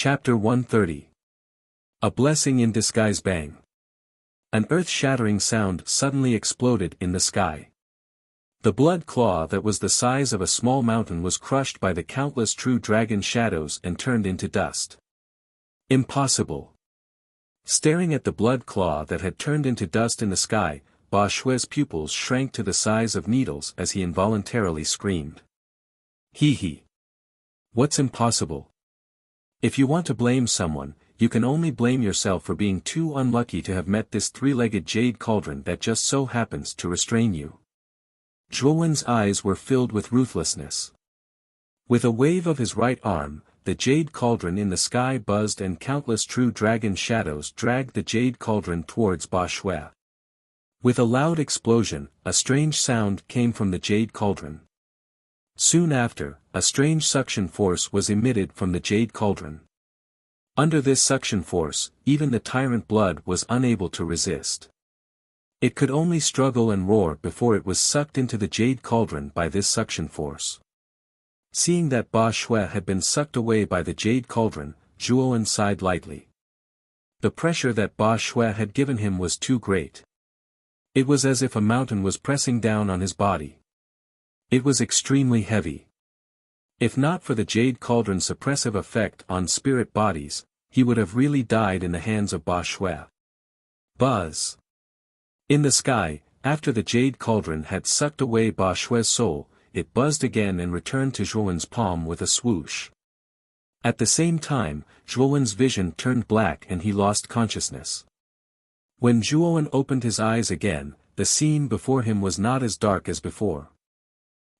Chapter 130. A blessing in disguise. Bang! An earth-shattering sound suddenly exploded in the sky. The blood claw that was the size of a small mountain was crushed by the countless true dragon shadows and turned into dust. Impossible! Staring at the blood claw that had turned into dust in the sky, Ba Shui's pupils shrank to the size of needles as he involuntarily screamed. Hee. What's impossible? If you want to blame someone, you can only blame yourself for being too unlucky to have met this three-legged jade cauldron that just so happens to restrain you. Zhuowen's eyes were filled with ruthlessness. With a wave of his right arm, the jade cauldron in the sky buzzed and countless true dragon shadows dragged the jade cauldron towards Ba Shui. With a loud explosion, a strange sound came from the jade cauldron. Soon after, a strange suction force was emitted from the jade cauldron. Under this suction force, even the tyrant blood was unable to resist. It could only struggle and roar before it was sucked into the jade cauldron by this suction force. Seeing that Ba Shui had been sucked away by the jade cauldron, Zhuowen sighed lightly. The pressure that Ba Shui had given him was too great. It was as if a mountain was pressing down on his body. It was extremely heavy. If not for the jade cauldron's suppressive effect on spirit bodies, he would have really died in the hands of Ba Shui. Buzz! In the sky, after the jade cauldron had sucked away Ba Shui's soul, it buzzed again and returned to Zhuowen's palm with a swoosh. At the same time, Zhuowen's vision turned black and he lost consciousness. When Zhuowen opened his eyes again, the scene before him was not as dark as before.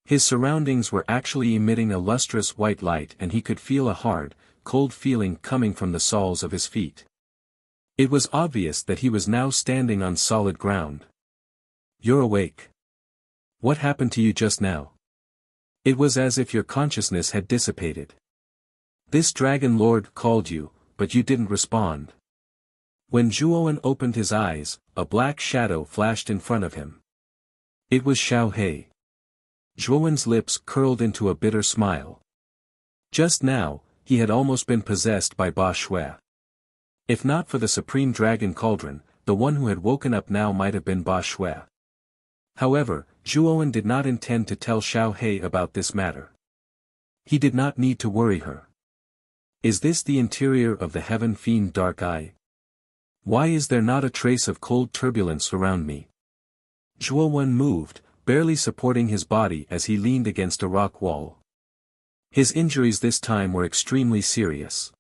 His surroundings were actually emitting a lustrous white light and he could feel a hard, cold feeling coming from the soles of his feet. It was obvious that he was now standing on solid ground. You're awake. What happened to you just now? It was as if your consciousness had dissipated. This dragon lord called you, but you didn't respond. When Zhuowen opened his eyes, a black shadow flashed in front of him. It was Xiao He. Zhuowen's lips curled into a bitter smile. Just now, he had almost been possessed by Ba Shui. If not for the supreme dragon cauldron, the one who had woken up now might have been Ba Shui. However, Zhuowen did not intend to tell Xiao He about this matter. He did not need to worry her. Is this the interior of the heaven fiend dark eye? Why is there not a trace of cold turbulence around me? Zhuowen moved, barely supporting his body as he leaned against a rock wall. His injuries this time were extremely serious.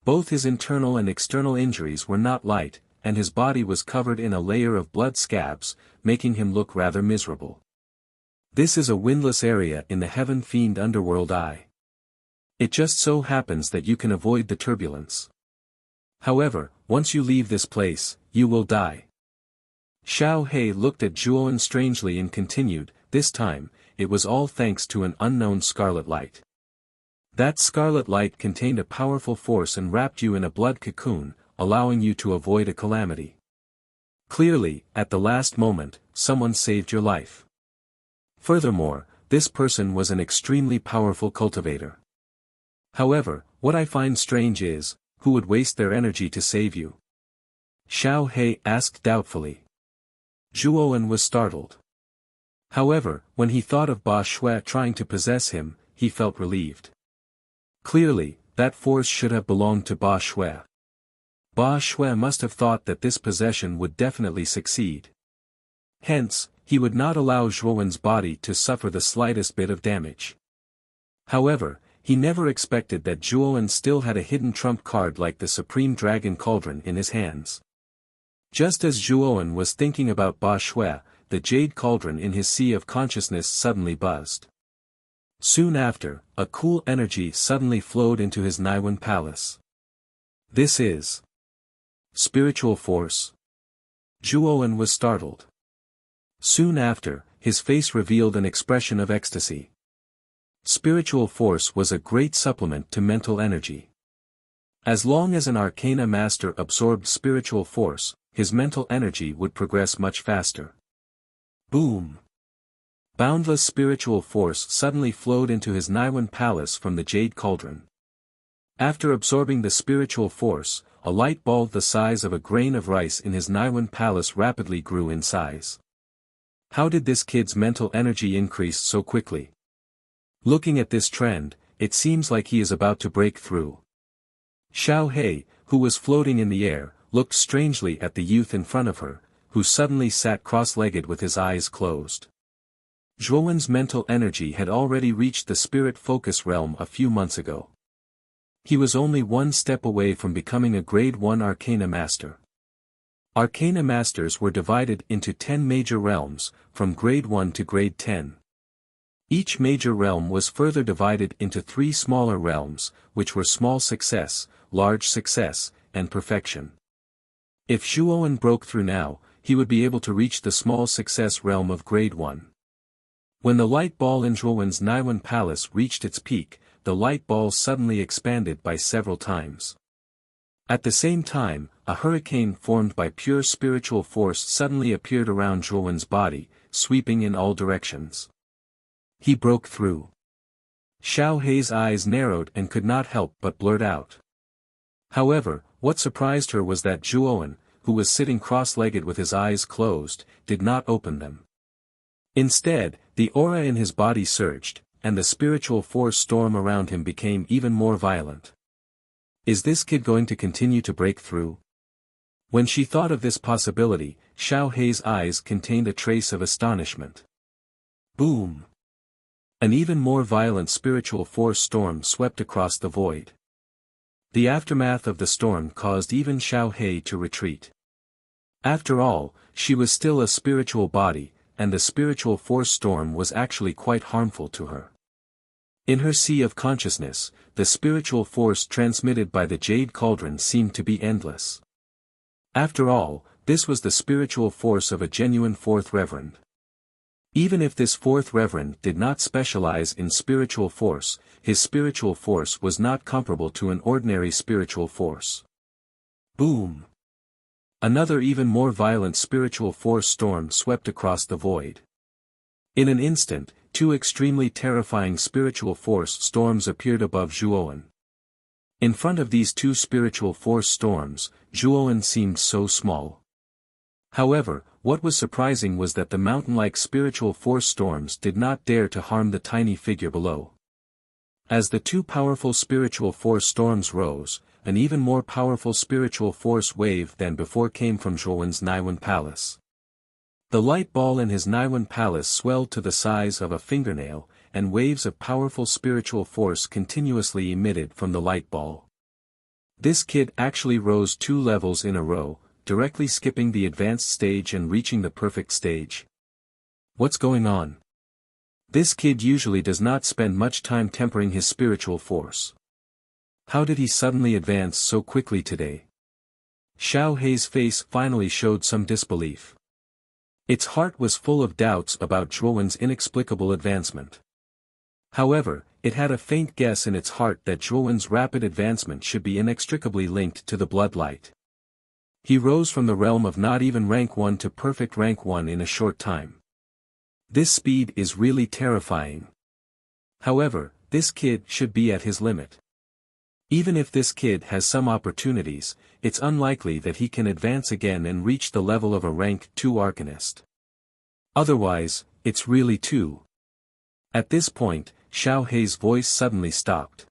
Both his internal and external injuries were not light, and his body was covered in a layer of blood scabs, making him look rather miserable. This is a windless area in the heaven fiend underworld eye. It just so happens that you can avoid the turbulence. However, once you leave this place, you will die. Xiao He looked at Zhuowen strangely and continued, this time, it was all thanks to an unknown scarlet light. That scarlet light contained a powerful force and wrapped you in a blood cocoon, allowing you to avoid a calamity. Clearly, at the last moment, someone saved your life. Furthermore, this person was an extremely powerful cultivator. However, what I find strange is, who would waste their energy to save you? Xiao He asked doubtfully. Zhuowen was startled. However, when he thought of Ba Shui trying to possess him, he felt relieved. Clearly, that force should have belonged to Ba Shui. Ba Shui must have thought that this possession would definitely succeed. Hence, he would not allow Zhuowen's body to suffer the slightest bit of damage. However, he never expected that Zhuowen still had a hidden trump card like the Supreme Dragon Cauldron in his hands. Just as Zhuowen was thinking about Ba Shui, the jade cauldron in his sea of consciousness suddenly buzzed. Soon after, a cool energy suddenly flowed into his Naiwen palace. This is spiritual force. Zhuowen was startled. Soon after, his face revealed an expression of ecstasy. Spiritual force was a great supplement to mental energy. As long as an arcana master absorbed spiritual force, his mental energy would progress much faster. Boom! Boundless spiritual force suddenly flowed into his Naiwen palace from the jade cauldron. After absorbing the spiritual force, a light ball the size of a grain of rice in his Naiwan palace rapidly grew in size. How did this kid's mental energy increase so quickly? Looking at this trend, it seems like he is about to break through. Xiao He, who was floating in the air, looked strangely at the youth in front of her, who suddenly sat cross-legged with his eyes closed. Zhuowen's mental energy had already reached the spirit focus realm a few months ago. He was only one step away from becoming a Grade 1 Arcana Master. Arcana Masters were divided into 10 major realms, from Grade 1 to Grade 10. Each major realm was further divided into 3 smaller realms, which were Small Success, Large Success, and Perfection. If Zhuowen broke through now, he would be able to reach the Small Success realm of Grade 1. When the light ball in Zhuowen's Naiwan Palace reached its peak, the light ball suddenly expanded by several times. At the same time, a hurricane formed by pure spiritual force suddenly appeared around Zhuowen's body, sweeping in all directions. He broke through. Xiao He's eyes narrowed and could not help but blurt out. However, what surprised her was that Zhuowen, who was sitting cross-legged with his eyes closed, did not open them. Instead, the aura in his body surged, and the spiritual force storm around him became even more violent. Is this kid going to continue to break through? When she thought of this possibility, Xiao He's eyes contained a trace of astonishment. Boom! An even more violent spiritual force storm swept across the void. The aftermath of the storm caused even Xiao He to retreat. After all, she was still a spiritual body, and the spiritual force storm was actually quite harmful to her. In her sea of consciousness, the spiritual force transmitted by the Jade Cauldron seemed to be endless. After all, this was the spiritual force of a genuine Fourth Reverend. Even if this Fourth Reverend did not specialize in spiritual force, his spiritual force was not comparable to an ordinary spiritual force. Boom! Another even more violent spiritual force storm swept across the void. In an instant, 2 extremely terrifying spiritual force storms appeared above Zhuowen. In front of these 2 spiritual force storms, Zhuowen seemed so small. However, what was surprising was that the mountain-like spiritual force storms did not dare to harm the tiny figure below. As the 2 powerful spiritual force storms rose, an even more powerful spiritual force wave than before came from Zhuowen's Naiwan Palace. The light ball in his Naiwan Palace swelled to the size of a fingernail, and waves of powerful spiritual force continuously emitted from the light ball. This kid actually rose 2 levels in a row, directly skipping the advanced stage and reaching the perfect stage. What's going on? This kid usually does not spend much time tempering his spiritual force. How did he suddenly advance so quickly today? Xiao He's face finally showed some disbelief. Its heart was full of doubts about Zhuowen's inexplicable advancement. However, it had a faint guess in its heart that Zhuowen's rapid advancement should be inextricably linked to the bloodlight. He rose from the realm of not even rank 1 to perfect rank 1 in a short time. This speed is really terrifying. However, this kid should be at his limit. Even if this kid has some opportunities, it's unlikely that he can advance again and reach the level of a rank 2 Arcanist. Otherwise, it's really too. At this point, Xiao He's voice suddenly stopped.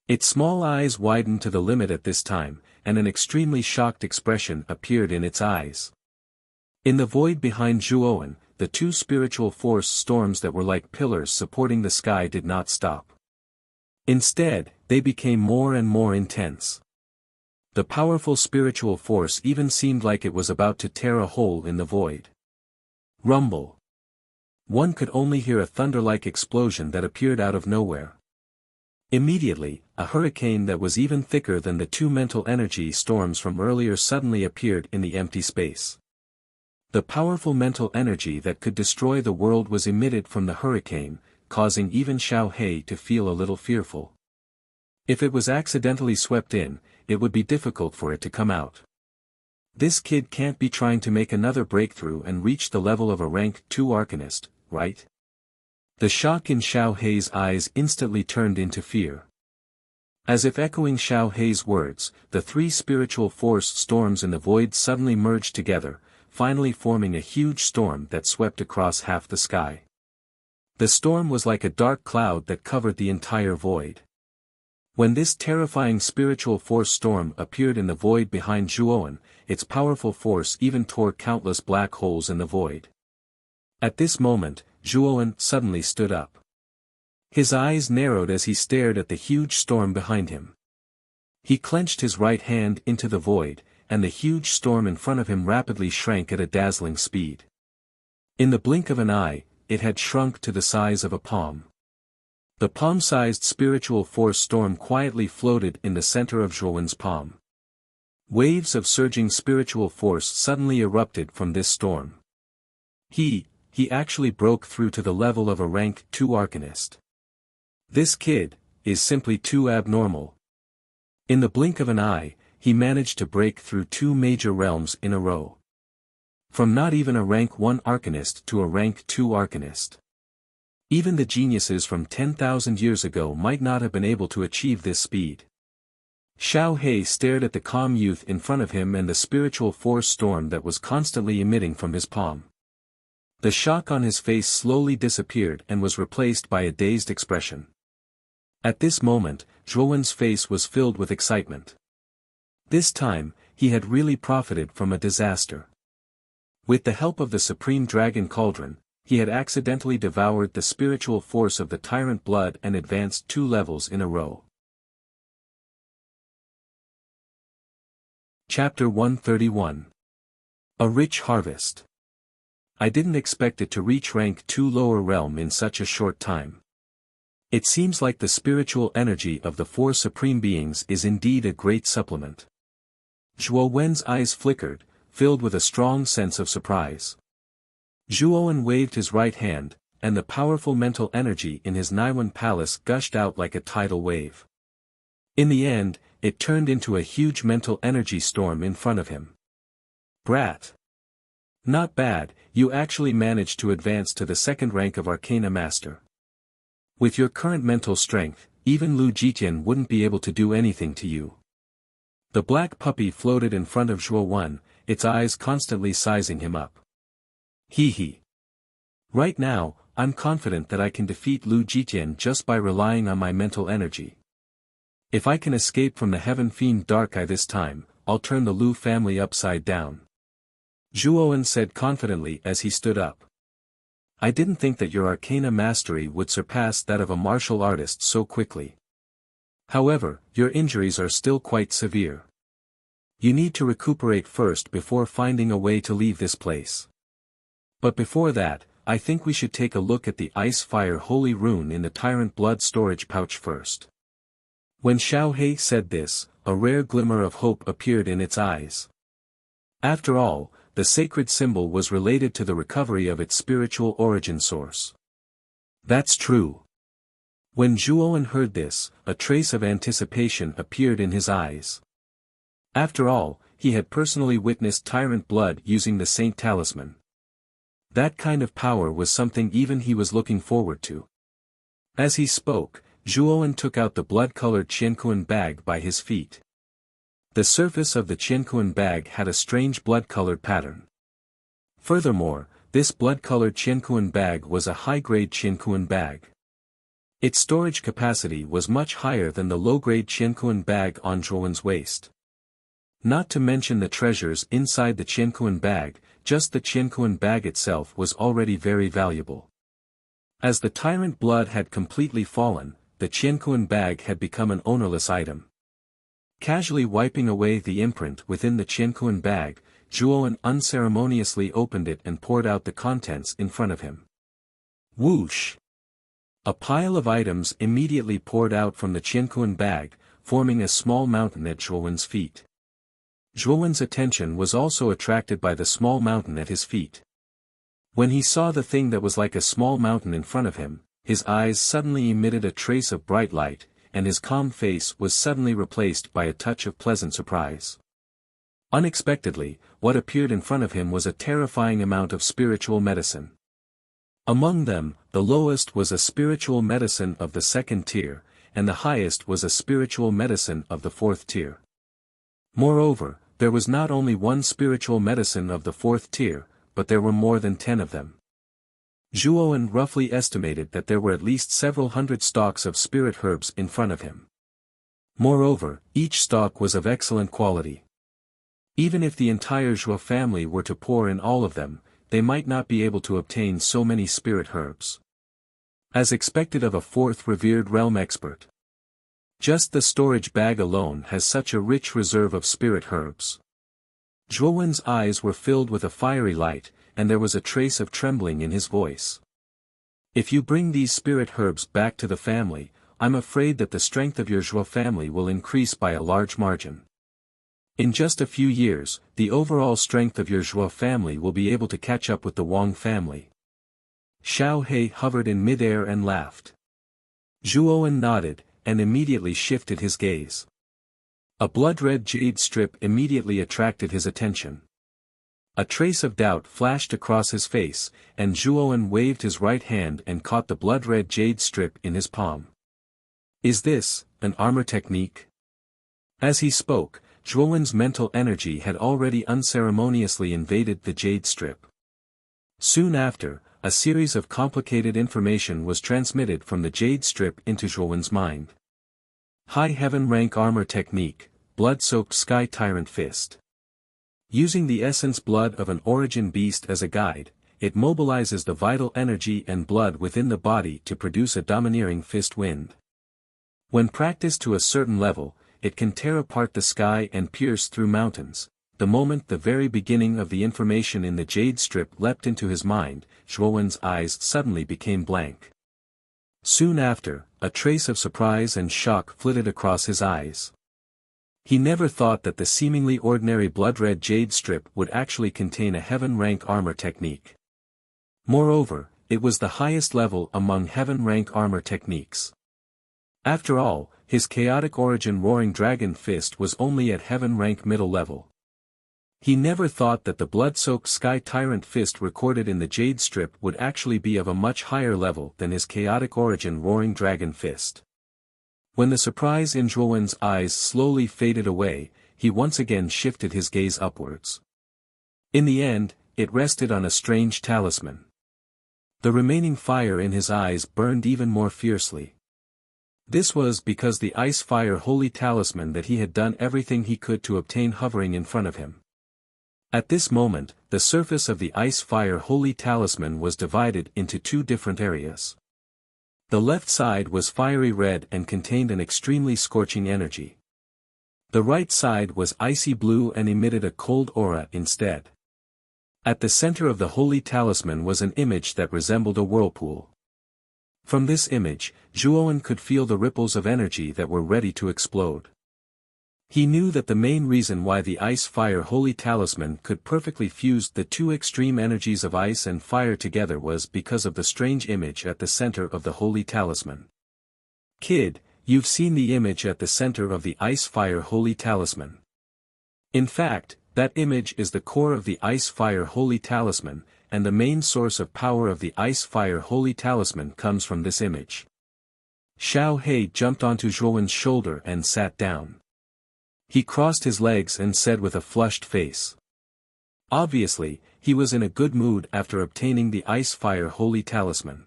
Its small eyes widened to the limit at this time, and an extremely shocked expression appeared in its eyes. In the void behind Zhuowen, the 2 spiritual force storms that were like pillars supporting the sky did not stop. Instead, they became more and more intense. The powerful spiritual force even seemed like it was about to tear a hole in the void. Rumble. One could only hear a thunder-like explosion that appeared out of nowhere. Immediately, a hurricane that was even thicker than the 2 mental energy storms from earlier suddenly appeared in the empty space. The powerful mental energy that could destroy the world was emitted from the hurricane, causing even Xiao He to feel a little fearful. If it was accidentally swept in, it would be difficult for it to come out. This kid can't be trying to make another breakthrough and reach the level of a rank 2 Arcanist, right? The shock in Xiao He's eyes instantly turned into fear. As if echoing Xiao Hei's words, the three spiritual force storms in the void suddenly merged together, finally forming a huge storm that swept across half the sky. The storm was like a dark cloud that covered the entire void. When this terrifying spiritual force storm appeared in the void behind Zhuowen, its powerful force even tore countless black holes in the void. At this moment, Zhuowen suddenly stood up. His eyes narrowed as he stared at the huge storm behind him. He clenched his right hand into the void, and the huge storm in front of him rapidly shrank at a dazzling speed. In the blink of an eye, it had shrunk to the size of a palm. The palm-sized spiritual force storm quietly floated in the center of Zhuowen's palm. Waves of surging spiritual force suddenly erupted from this storm. He actually broke through to the level of a rank 2 arcanist. This kid is simply too abnormal. In the blink of an eye, he managed to break through 2 major realms in a row. From not even a rank 1 arcanist to a rank 2 arcanist. Even the geniuses from 10,000 years ago might not have been able to achieve this speed. Xiao Hei stared at the calm youth in front of him and the spiritual force storm that was constantly emitting from his palm. The shock on his face slowly disappeared and was replaced by a dazed expression. At this moment, Zhuowen's face was filled with excitement. This time, he had really profited from a disaster. With the help of the Supreme Dragon Cauldron, he had accidentally devoured the spiritual force of the tyrant blood and advanced 2 levels in a row. Chapter 131. A Rich Harvest. I didn't expect it to reach rank 2 lower realm in such a short time. It seems like the spiritual energy of the 4 supreme beings is indeed a great supplement. Zhuo Wen's eyes flickered, filled with a strong sense of surprise. Zhuowen waved his right hand, and the powerful mental energy in his Naiwan palace gushed out like a tidal wave. In the end, it turned into a huge mental energy storm in front of him. Brat! Not bad, you actually managed to advance to the 2nd rank of Arcana Master. With your current mental strength, even Lu Jitian wouldn't be able to do anything to you. The black puppy floated in front of Zhuowen, its eyes constantly sizing him up. Hee. Right now, I'm confident that I can defeat Lu Jitian just by relying on my mental energy. If I can escape from the Heaven Fiend Dark Eye this time, I'll turn the Lu family upside down. Zhuowen said confidently as he stood up. I didn't think that your arcana mastery would surpass that of a martial artist so quickly. However, your injuries are still quite severe. You need to recuperate first before finding a way to leave this place. But before that, I think we should take a look at the Ice-Fire Holy Rune in the Tyrant Blood storage pouch first. When Xiao Hei said this, a rare glimmer of hope appeared in its eyes. After all, the sacred symbol was related to the recovery of its spiritual origin source. That's true. When Zhuowen heard this, a trace of anticipation appeared in his eyes. After all, he had personally witnessed Tyrant Blood using the Saint Talisman. That kind of power was something even he was looking forward to. As he spoke, Zhuowen took out the blood-colored Qiankuan bag by his feet. The surface of the Qiankuan bag had a strange blood-colored pattern. Furthermore, this blood-colored Qiankuan bag was a high-grade Qiankuan bag. Its storage capacity was much higher than the low-grade Qiankuan bag on Zhuowen's waist. Not to mention the treasures inside the Qiankuan bag, just the Qiankuan bag itself was already very valuable. As the tyrant blood had completely fallen, the Qiankuan bag had become an ownerless item. Casually wiping away the imprint within the Qiankuan bag, Zhuowen unceremoniously opened it and poured out the contents in front of him. Whoosh! A pile of items immediately poured out from the Qiankuan bag, forming a small mountain at Zhuowen's feet. Zhuowen's attention was also attracted by the small mountain at his feet. When he saw the thing that was like a small mountain in front of him, his eyes suddenly emitted a trace of bright light, and his calm face was suddenly replaced by a touch of pleasant surprise. Unexpectedly, what appeared in front of him was a terrifying amount of spiritual medicine. Among them, the lowest was a spiritual medicine of the 2nd tier, and the highest was a spiritual medicine of the 4th tier. Moreover, there was not only one spiritual medicine of the 4th tier, but there were more than 10 of them. Zhuowen roughly estimated that there were at least several hundred stalks of spirit herbs in front of him. Moreover, each stalk was of excellent quality. Even if the entire Zhuo family were to pour in all of them, they might not be able to obtain so many spirit herbs. As expected of a 4th revered realm expert. Just the storage bag alone has such a rich reserve of spirit herbs. Zhuowen's eyes were filled with a fiery light, and there was a trace of trembling in his voice. If you bring these spirit herbs back to the family, I'm afraid that the strength of your Zhuo family will increase by a large margin. In just a few years, the overall strength of your Zhuo family will be able to catch up with the Wang family. Xiao He hovered in midair and laughed. Zhuowen nodded, and immediately shifted his gaze. A blood-red jade strip immediately attracted his attention. A trace of doubt flashed across his face, and Zhuowen waved his right hand and caught the blood-red jade strip in his palm. Is this an armor technique? As he spoke, Zhuowen's mental energy had already unceremoniously invaded the jade strip. Soon after, a series of complicated information was transmitted from the jade strip into Zhuowen's mind. High heaven rank armor technique, blood-soaked sky tyrant fist. Using the essence blood of an origin beast as a guide, it mobilizes the vital energy and blood within the body to produce a domineering fist wind. When practiced to a certain level, it can tear apart the sky and pierce through mountains. The moment the very beginning of the information in the jade strip leapt into his mind, Zhuowen's eyes suddenly became blank. Soon after, a trace of surprise and shock flitted across his eyes. He never thought that the seemingly ordinary blood-red jade strip would actually contain a heaven-rank armor technique. Moreover, it was the highest level among heaven-rank armor techniques. After all, his chaotic origin roaring dragon fist was only at heaven-rank middle level. He never thought that the blood-soaked sky tyrant fist recorded in the jade strip would actually be of a much higher level than his chaotic origin roaring dragon fist. When the surprise in Zhuowen's eyes slowly faded away, he once again shifted his gaze upwards. In the end, it rested on a strange talisman. The remaining fire in his eyes burned even more fiercely. This was because the ice-fire holy talisman that he had done everything he could to obtain hovering in front of him. At this moment, the surface of the ice-fire holy talisman was divided into 2 different areas. The left side was fiery red and contained an extremely scorching energy. The right side was icy blue and emitted a cold aura instead. At the center of the holy talisman was an image that resembled a whirlpool. From this image, Zhuowen could feel the ripples of energy that were ready to explode. He knew that the main reason why the ice-fire holy talisman could perfectly fuse the 2 extreme energies of ice and fire together was because of the strange image at the center of the holy talisman. Kid, you've seen the image at the center of the ice-fire holy talisman. In fact, that image is the core of the ice-fire holy talisman, and the main source of power of the ice-fire holy talisman comes from this image. Xiao He jumped onto Zhuowen's shoulder and sat down. He crossed his legs and said with a flushed face. Obviously, he was in a good mood after obtaining the ice-fire holy talisman.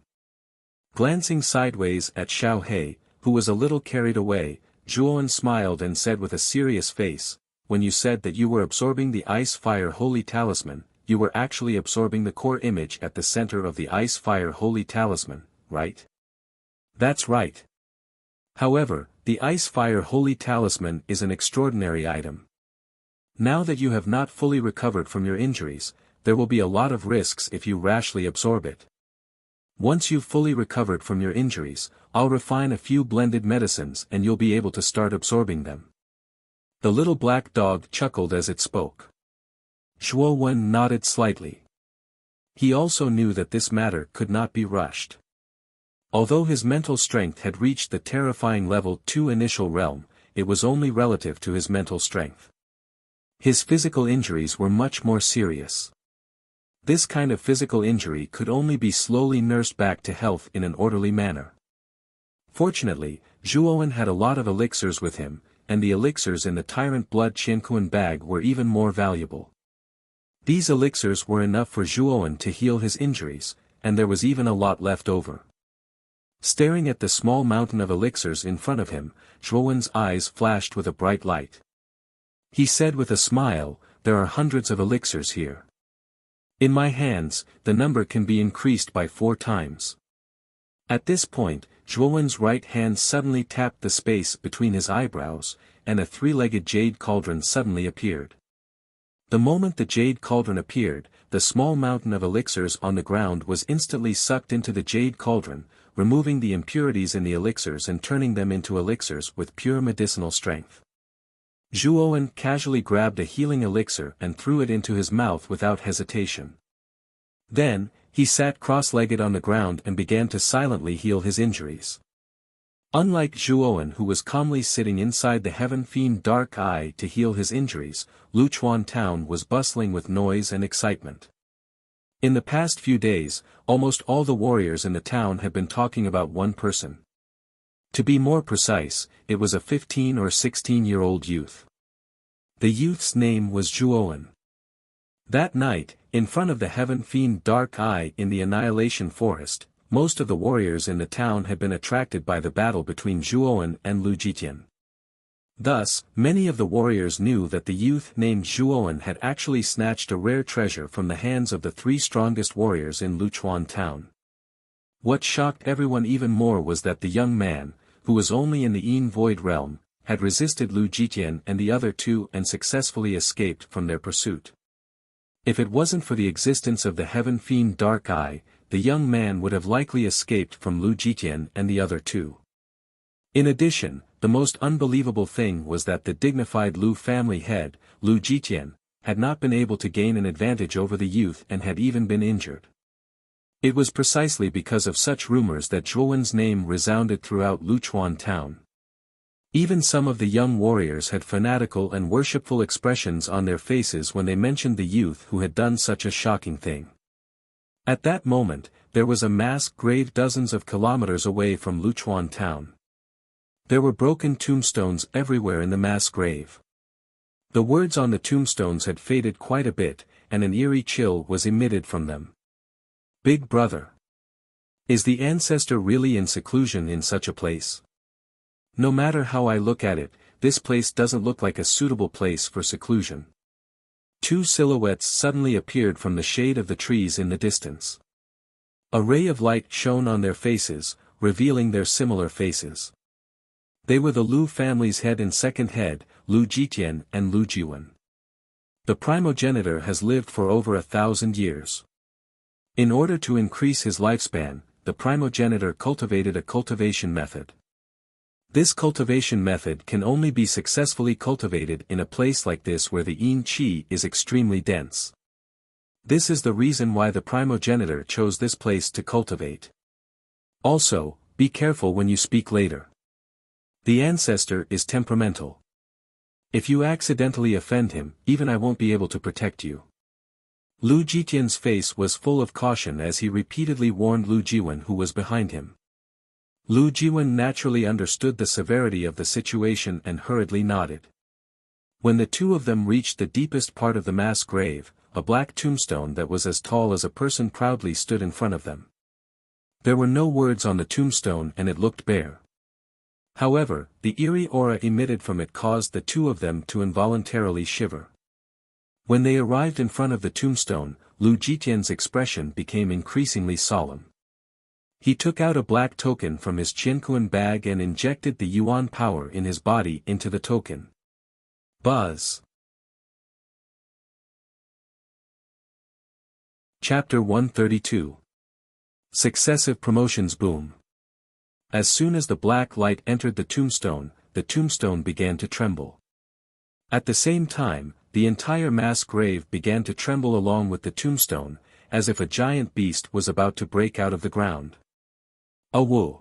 Glancing sideways at Xiao He, who was a little carried away, Zhuowen smiled and said with a serious face, when you said that you were absorbing the ice-fire holy talisman, you were actually absorbing the core image at the center of the ice-fire holy talisman, right? That's right. However, the ice-fire holy talisman is an extraordinary item. Now that you have not fully recovered from your injuries, there will be a lot of risks if you rashly absorb it. Once you've fully recovered from your injuries, I'll refine a few blended medicines and you'll be able to start absorbing them. The little black dog chuckled as it spoke. Zhuowen nodded slightly. He also knew that this matter could not be rushed. Although his mental strength had reached the terrifying level 2 initial realm, it was only relative to his mental strength. His physical injuries were much more serious. This kind of physical injury could only be slowly nursed back to health in an orderly manner. Fortunately, Zhuowen had a lot of elixirs with him, and the elixirs in the tyrant blood Qianquan bag were even more valuable. These elixirs were enough for Zhuowen to heal his injuries, and there was even a lot left over. Staring at the small mountain of elixirs in front of him, Zhuowen's eyes flashed with a bright light. He said with a smile, "There are hundreds of elixirs here. In my hands, the number can be increased by 4 times. At this point, Zhuowen's right hand suddenly tapped the space between his eyebrows, and a 3-legged jade cauldron suddenly appeared. The moment the jade cauldron appeared, the small mountain of elixirs on the ground was instantly sucked into the jade cauldron, removing the impurities in the elixirs and turning them into elixirs with pure medicinal strength. Zhuowen casually grabbed a healing elixir and threw it into his mouth without hesitation. Then, he sat cross-legged on the ground and began to silently heal his injuries. Unlike Zhuowen, who was calmly sitting inside the Heaven Fiend Dark Eye to heal his injuries, Luchuan town was bustling with noise and excitement. In the past few days, almost all the warriors in the town had been talking about one person. To be more precise, it was a 15 or 16-year-old youth. The youth's name was Zhuowen. That night, in front of the Heaven Fiend Dark Eye in the Annihilation Forest, most of the warriors in the town had been attracted by the battle between Zhuowen and Lu Jitian. Thus, many of the warriors knew that the youth named Zhuowen had actually snatched a rare treasure from the hands of the 3 strongest warriors in Luchuan town. What shocked everyone even more was that the young man, who was only in the Yin Void realm, had resisted Lu Jitian and the other 2 and successfully escaped from their pursuit. If it wasn't for the existence of the Heaven Fiend Dark Eye, the young man would have likely escaped from Lu Jitian and the other 2. In addition, the most unbelievable thing was that the dignified Lu family head, Lu Jitian, had not been able to gain an advantage over the youth and had even been injured. It was precisely because of such rumors that Zhuowen's name resounded throughout Luchuan town. Even some of the young warriors had fanatical and worshipful expressions on their faces when they mentioned the youth who had done such a shocking thing. At that moment, there was a mass grave dozens of kilometers away from Luchuan town. There were broken tombstones everywhere in the mass grave. The words on the tombstones had faded quite a bit, and an eerie chill was emitted from them. Big brother. Is the ancestor really in seclusion in such a place? No matter how I look at it, this place doesn't look like a suitable place for seclusion. 2 silhouettes suddenly appeared from the shade of the trees in the distance. A ray of light shone on their faces, revealing their similar faces. They were the Lu family's head and second head, Lu Jitian and Lu Jiwen. The primogenitor has lived for over 1,000 years. In order to increase his lifespan, the primogenitor cultivated a cultivation method. This cultivation method can only be successfully cultivated in a place like this where the yin qi is extremely dense. This is the reason why the primogenitor chose this place to cultivate. Also, be careful when you speak later. The ancestor is temperamental. If you accidentally offend him, even I won't be able to protect you. Lu Jitian's face was full of caution as he repeatedly warned Lu Jiwen who was behind him. Lu Jiwen naturally understood the severity of the situation and hurriedly nodded. When the 2 of them reached the deepest part of the mass grave, a black tombstone that was as tall as a person proudly stood in front of them. There were no words on the tombstone and it looked bare. However, the eerie aura emitted from it caused the 2 of them to involuntarily shiver. When they arrived in front of the tombstone, Lu Jitian's expression became increasingly solemn. He took out a black token from his Qianquan bag and injected the Yuan power in his body into the token. Buzz. Chapter 132. Successive promotions boom. As soon as the black light entered the tombstone began to tremble. At the same time, the entire mass grave began to tremble along with the tombstone, as if a giant beast was about to break out of the ground. Woo!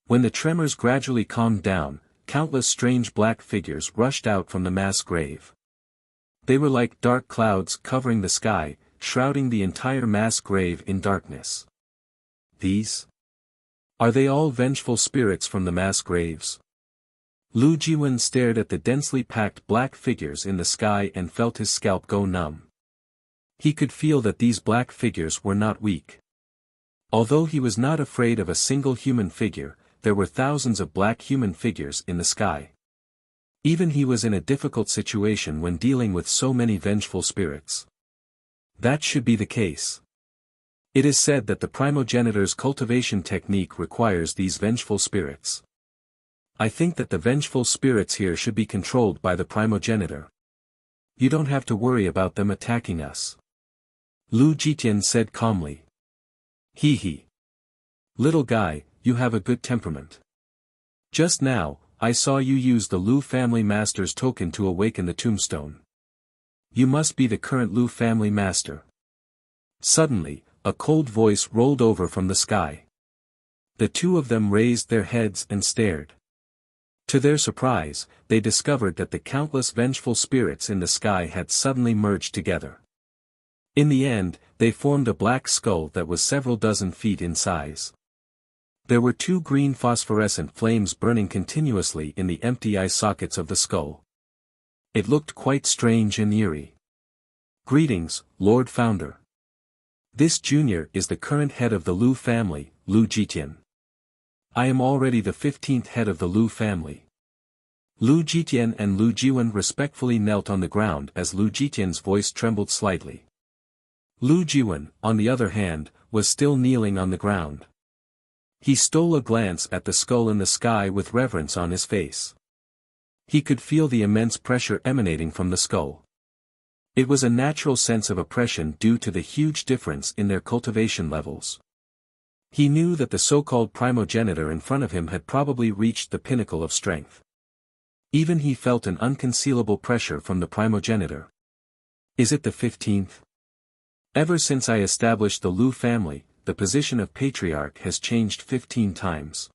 When the tremors gradually calmed down, countless strange black figures rushed out from the mass grave. They were like dark clouds covering the sky, shrouding the entire mass grave in darkness. These Are they all vengeful spirits from the mass graves? Lu Jiwen stared at the densely packed black figures in the sky and felt his scalp go numb. He could feel that these black figures were not weak. Although he was not afraid of a single human figure, there were thousands of black human figures in the sky. Even he was in a difficult situation when dealing with so many vengeful spirits. That should be the case. It is said that the primogenitor's cultivation technique requires these vengeful spirits. I think that the vengeful spirits here should be controlled by the primogenitor. You don't have to worry about them attacking us. Lu Jitian said calmly. He. Little guy, you have a good temperament. Just now, I saw you use the Lu family master's token to awaken the tombstone. You must be the current Lu family master. Suddenly, a cold voice rolled over from the sky. The two of them raised their heads and stared. To their surprise, they discovered that the countless vengeful spirits in the sky had suddenly merged together. In the end, they formed a black skull that was several dozen feet in size. There were two green phosphorescent flames burning continuously in the empty eye sockets of the skull. It looked quite strange and eerie. Greetings, Lord Founder. This junior is the current head of the Lu family, Lu Jitian. I am already the 15th head of the Lu family. Lu Jitian and Lu Jiwen respectfully knelt on the ground as Lu Jitian's voice trembled slightly. Lu Jiwen, on the other hand, was still kneeling on the ground. He stole a glance at the skull in the sky with reverence on his face. He could feel the immense pressure emanating from the skull. It was a natural sense of oppression due to the huge difference in their cultivation levels. He knew that the so-called primogenitor in front of him had probably reached the pinnacle of strength. Even he felt an unconcealable pressure from the primogenitor. Is it the 15th? Ever since I established the Lu family, the position of patriarch has changed 15 times.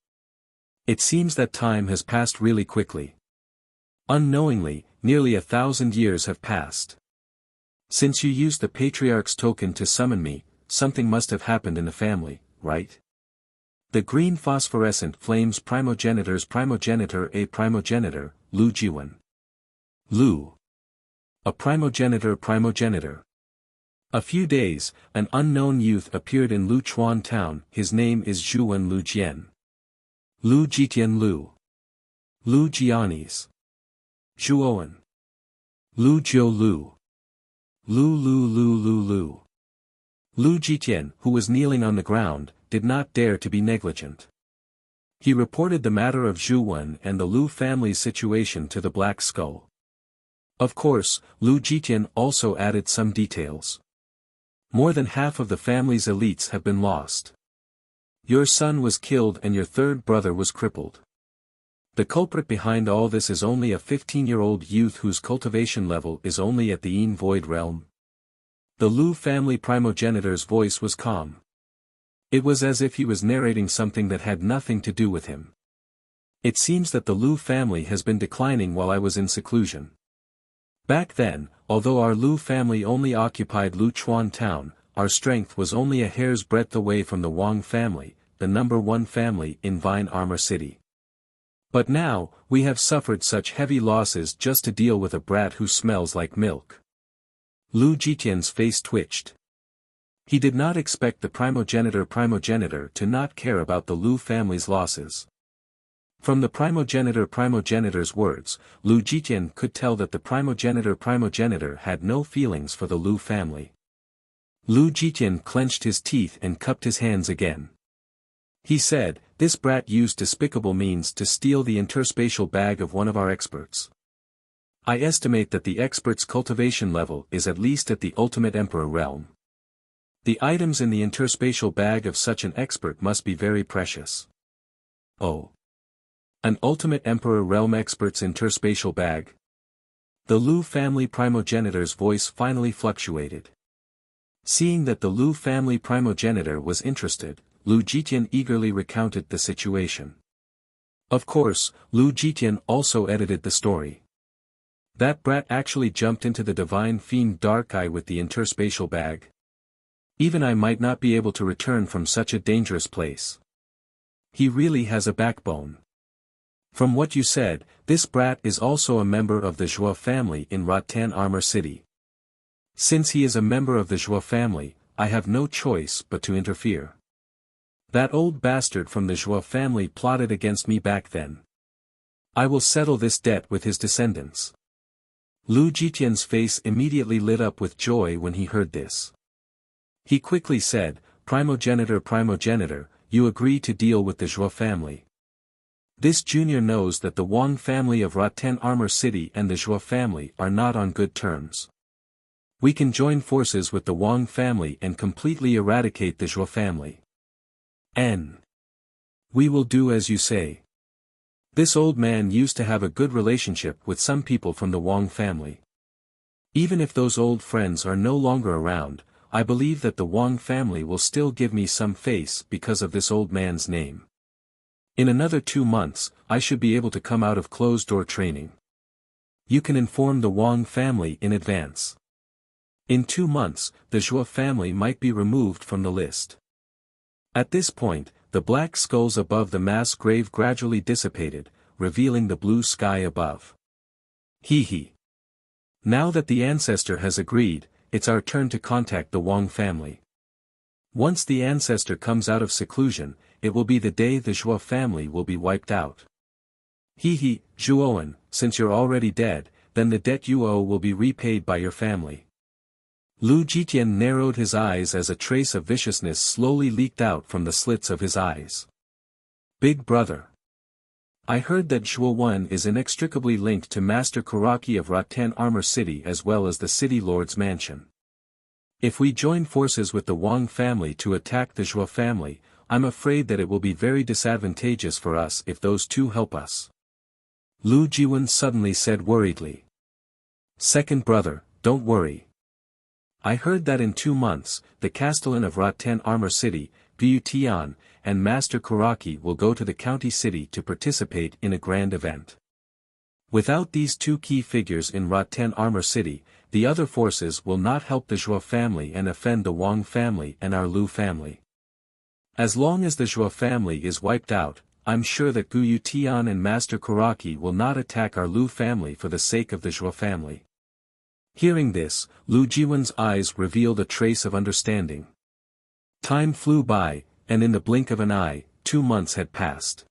It seems that time has passed really quickly. Unknowingly, nearly 1,000 years have passed. Since you used the patriarch's token to summon me, something must have happened in the family, right? The green phosphorescent flames primogenitor's primogenitor a primogenitor, Lu Jiwen. Lu. A primogenitor. A few days, an unknown youth appeared in Luchuan town, his name is Zhuwen Lu Jian. Lu Jitian Lu. Lu Jianis. Zhuowen. Lu Jiu Lu. Lu. Lu Jitian, who was kneeling on the ground, did not dare to be negligent. He reported the matter of Zhuwen and the Lu family's situation to the Black Skull. Of course, Lu Jitian also added some details. More than half of the family's elites have been lost. Your son was killed and your third brother was crippled. The culprit behind all this is only a 15-year-old youth whose cultivation level is only at the Yin Void realm. The Lu family primogenitor's voice was calm. It was as if he was narrating something that had nothing to do with him. It seems that the Lu family has been declining while I was in seclusion. Back then, although our Lu family only occupied Luchuan town, our strength was only a hair's breadth away from the Wang family, the #1 family in Vine Armor City. But now, we have suffered such heavy losses just to deal with a brat who smells like milk. Lu Jitian's face twitched. He did not expect the primogenitor to not care about the Lu family's losses. From the primogenitor's words, Lu Jitian could tell that the primogenitor had no feelings for the Lu family. Lu Jitian clenched his teeth and cupped his hands again. He said, "This brat used despicable means to steal the interspatial bag of one of our experts. I estimate that the expert's cultivation level is at least at the ultimate emperor realm. The items in the interspatial bag of such an expert must be very precious." Oh. An ultimate emperor realm expert's interspatial bag? The Lu family primogenitor's voice finally fluctuated. Seeing that the Lu family primogenitor was interested, Lu Jitian eagerly recounted the situation. Of course, Lu Jitian also edited the story. That brat actually jumped into the divine fiend Dark Eye with the interspatial bag. Even I might not be able to return from such a dangerous place. He really has a backbone. From what you said, this brat is also a member of the Zhuo family in Rattan Armor City. Since he is a member of the Zhuo family, I have no choice but to interfere. That old bastard from the Zhuo family plotted against me back then. I will settle this debt with his descendants. Lu Jitian's face immediately lit up with joy when he heard this. He quickly said, Primogenitor, you agree to deal with the Zhuo family. This junior knows that the Wang family of Rattan Armor City and the Zhuo family are not on good terms. We can join forces with the Wang family and completely eradicate the Zhuo family. We will do as you say. This old man used to have a good relationship with some people from the Wang family. Even if those old friends are no longer around, I believe that the Wang family will still give me some face because of this old man's name. In another 2 months, I should be able to come out of closed-door training. You can inform the Wang family in advance. In 2 months, the Zhuo family might be removed from the list. At this point, the black skulls above the mass grave gradually dissipated, revealing the blue sky above. He. Now that the ancestor has agreed, it's our turn to contact the Wang family. Once the ancestor comes out of seclusion, it will be the day the Zhuo family will be wiped out. Zhuoan, since you're already dead, then the debt you owe will be repaid by your family. Lu Jitian narrowed his eyes as a trace of viciousness slowly leaked out from the slits of his eyes. Big brother. I heard that Zhuo is inextricably linked to Master Kuraki of Rattan Armor City as well as the City Lord's mansion. If we join forces with the Wang family to attack the Zhuo family, I'm afraid that it will be very disadvantageous for us if those two help us. Lu Jiwen suddenly said worriedly. Second brother, don't worry. I heard that in 2 months, the Castellan of Rattan Armor City, Gu Tian, and Master Kuraki will go to the county city to participate in a grand event. Without these two key figures in Rattan Armor City, the other forces will not help the Zhuo family and offend the Wang family and our Lu family. As long as the Zhuo family is wiped out, I'm sure that Gu Tian and Master Kuraki will not attack our Lu family for the sake of the Zhuo family. Hearing this, Lu Jiwen's eyes revealed a trace of understanding. Time flew by, and in the blink of an eye, 2 months had passed.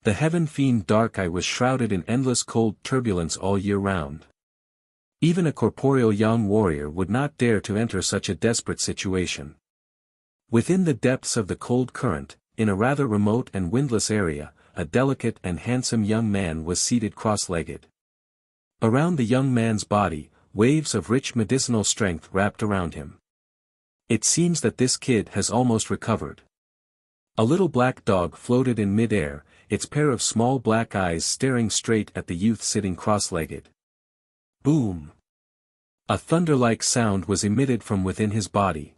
The heaven fiend Dark Eye was shrouded in endless cold turbulence all year round. Even a corporeal young warrior would not dare to enter such a desperate situation. Within the depths of the cold current, in a rather remote and windless area, a delicate and handsome young man was seated cross-legged. Around the young man's body, waves of rich medicinal strength wrapped around him. It seems that this kid has almost recovered. A little black dog floated in mid-air, its pair of small black eyes staring straight at the youth sitting cross-legged. Boom! A thunder-like sound was emitted from within his body.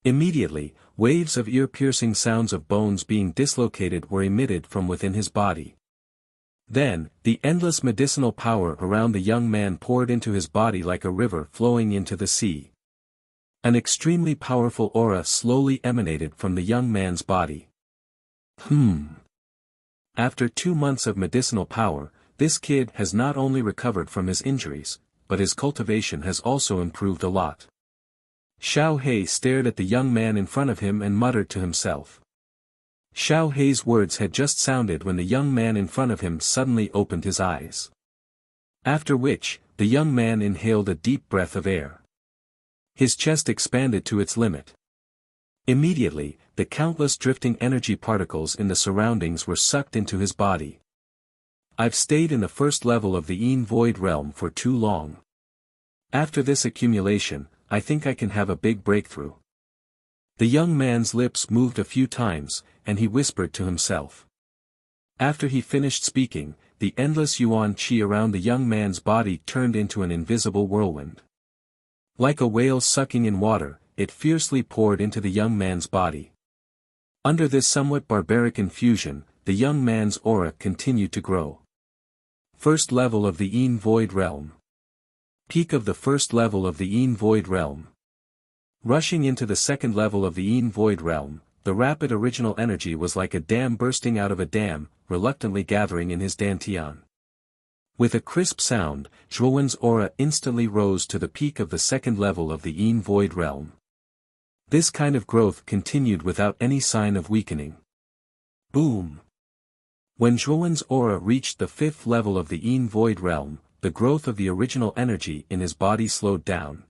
Immediately, waves of ear-piercing sounds of bones being dislocated were emitted from within his body. Then, the endless medicinal power around the young man poured into his body like a river flowing into the sea. An extremely powerful aura slowly emanated from the young man's body. After 2 months of medicinal power, this kid has not only recovered from his injuries, but his cultivation has also improved a lot. Xiao He stared at the young man in front of him and muttered to himself. Xiao He's words had just sounded when the young man in front of him suddenly opened his eyes. After which, the young man inhaled a deep breath of air. His chest expanded to its limit. Immediately, the countless drifting energy particles in the surroundings were sucked into his body. I've stayed in the first level of the Yin Void realm for too long. After this accumulation, I think I can have a big breakthrough. The young man's lips moved a few times, and he whispered to himself. After he finished speaking, the endless yuan qi around the young man's body turned into an invisible whirlwind. Like a whale sucking in water, it fiercely poured into the young man's body. Under this somewhat barbaric infusion, the young man's aura continued to grow. First level of the Yin Void realm. Peak of the first level of the Yin Void realm. Rushing into the second level of the Yin Void realm, the rapid original energy was like a dam bursting out of a dam, reluctantly gathering in his dantian. With a crisp sound, Zhuowen's aura instantly rose to the peak of the second level of the Yin Void realm. This kind of growth continued without any sign of weakening. Boom! When Zhuowen's aura reached the fifth level of the Yin Void realm, the growth of the original energy in his body slowed down.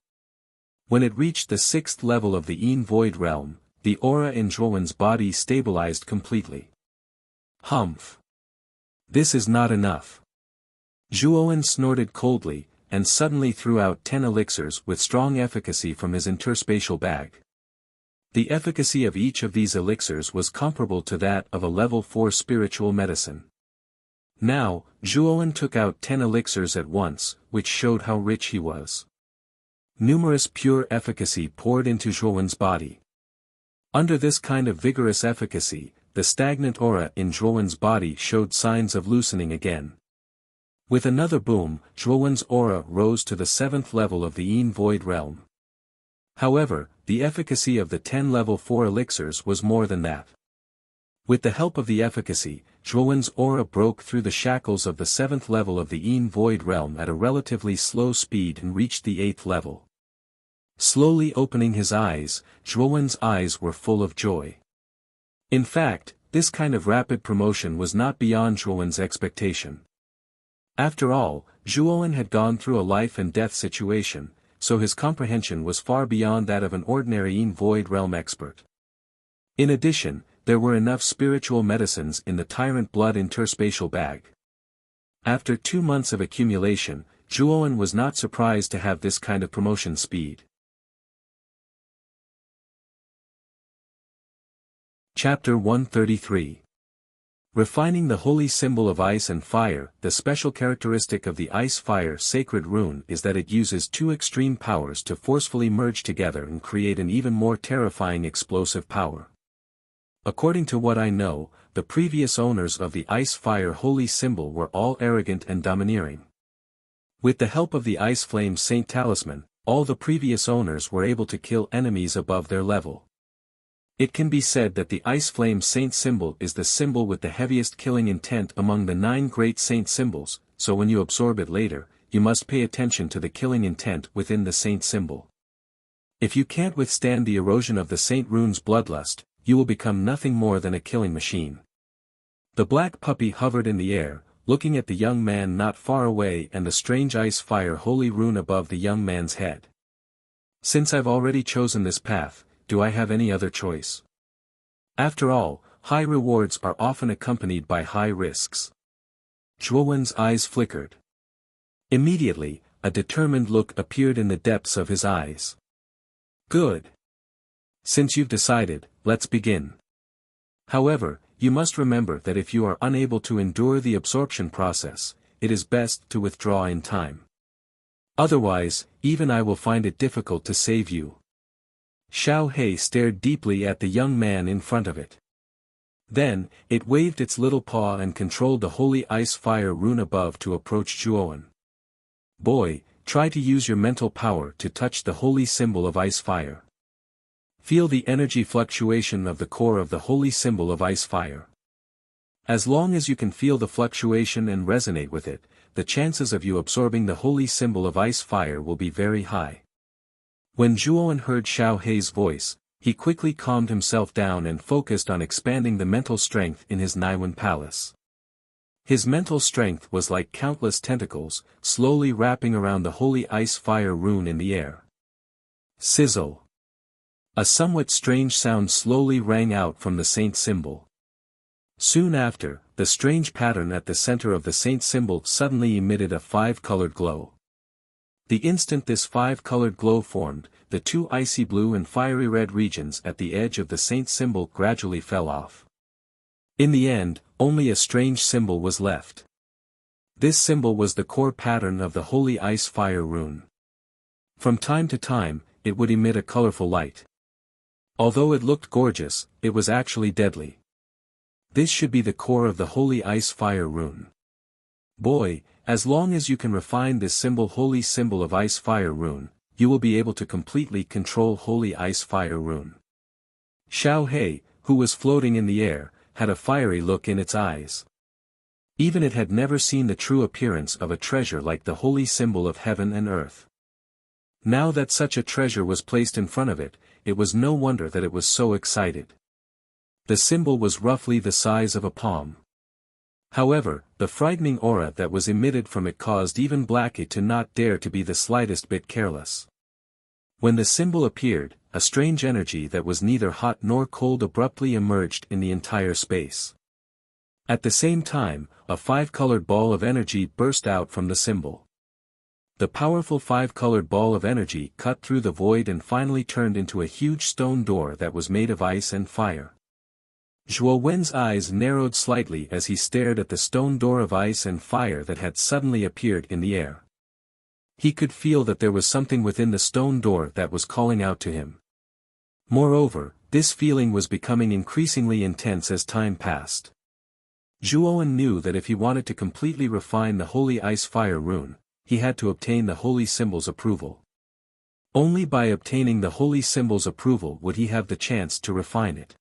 When it reached the sixth level of the Yin Void realm, the aura in Zhuowen's body stabilized completely. Humph! This is not enough. Zhuowen snorted coldly, and suddenly threw out 10 elixirs with strong efficacy from his interspatial bag. The efficacy of each of these elixirs was comparable to that of a level 4 spiritual medicine. Now, Zhuowen took out 10 elixirs at once, which showed how rich he was. Numerous pure efficacy poured into Zhuowen's body. Under this kind of vigorous efficacy, the stagnant aura in Zhuowen's body showed signs of loosening again. With another boom, Zhuowen's aura rose to the seventh level of the Yin Void realm. However, the efficacy of the 10 level 4 elixirs was more than that. With the help of the efficacy, Zhuowen's aura broke through the shackles of the seventh level of the Yin Void realm at a relatively slow speed and reached the eighth level. Slowly opening his eyes, Zhuowen's eyes were full of joy. In fact, this kind of rapid promotion was not beyond Zhuowen's expectation. After all, Zhuowen had gone through a life and death situation, so his comprehension was far beyond that of an ordinary Yin Void realm expert. In addition, there were enough spiritual medicines in the Tyrant Blood interspatial bag. After 2 months of accumulation, Zhuowen was not surprised to have this kind of promotion speed. Chapter 133. Refining the holy symbol of ice and fire. The special characteristic of the ice-fire sacred rune is that it uses 2 extreme powers to forcefully merge together and create an even more terrifying explosive power. According to what I know, the previous owners of the ice-fire holy symbol were all arrogant and domineering. With the help of the ice flame saint talisman, all the previous owners were able to kill enemies above their level. It can be said that the Ice Flame Saint symbol is the symbol with the heaviest killing intent among the 9 great saint symbols, so when you absorb it later, you must pay attention to the killing intent within the saint symbol. If you can't withstand the erosion of the saint rune's bloodlust, you will become nothing more than a killing machine. The black puppy hovered in the air, looking at the young man not far away and the strange ice fire holy rune above the young man's head. Since I've already chosen this path, do I have any other choice? After all, high rewards are often accompanied by high risks. Zhuowen's eyes flickered. Immediately, a determined look appeared in the depths of his eyes. Good. Since you've decided, let's begin. However, you must remember that if you are unable to endure the absorption process, it is best to withdraw in time. Otherwise, even I will find it difficult to save you. Xiao He stared deeply at the young man in front of it. Then, it waved its little paw and controlled the holy ice fire rune above to approach Zhuowen. Boy, try to use your mental power to touch the holy symbol of ice fire. Feel the energy fluctuation of the core of the holy symbol of ice fire. As long as you can feel the fluctuation and resonate with it, the chances of you absorbing the holy symbol of ice fire will be very high. When Zhuowen heard Xiao He's voice, he quickly calmed himself down and focused on expanding the mental strength in his Naiwen palace. His mental strength was like countless tentacles, slowly wrapping around the holy ice fire rune in the air. Sizzle. A somewhat strange sound slowly rang out from the saint symbol. Soon after, the strange pattern at the center of the saint symbol suddenly emitted a 5-colored glow. The instant this 5-colored glow formed, the 2 icy blue and fiery red regions at the edge of the saint symbol gradually fell off. In the end, only a strange symbol was left. This symbol was the core pattern of the holy ice fire rune. From time to time, it would emit a colorful light. Although it looked gorgeous, it was actually deadly. This should be the core of the holy ice fire rune. Boy, as long as you can refine this symbol holy symbol of ice fire rune, you will be able to completely control holy ice fire rune. Xiao He, who was floating in the air, had a fiery look in its eyes. Even it had never seen the true appearance of a treasure like the holy symbol of heaven and earth. Now that such a treasure was placed in front of it, it was no wonder that it was so excited. The symbol was roughly the size of a palm. However, the frightening aura that was emitted from it caused even Blackie to not dare to be the slightest bit careless. When the symbol appeared, a strange energy that was neither hot nor cold abruptly emerged in the entire space. At the same time, a five-colored ball of energy burst out from the symbol. The powerful five-colored ball of energy cut through the void and finally turned into a huge stone door that was made of ice and fire. Zhuo Wen's eyes narrowed slightly as he stared at the stone door of ice and fire that had suddenly appeared in the air. He could feel that there was something within the stone door that was calling out to him. Moreover, this feeling was becoming increasingly intense as time passed. Zhuo knew that if he wanted to completely refine the holy ice-fire rune, he had to obtain the holy symbol's approval. Only by obtaining the holy symbol's approval would he have the chance to refine it.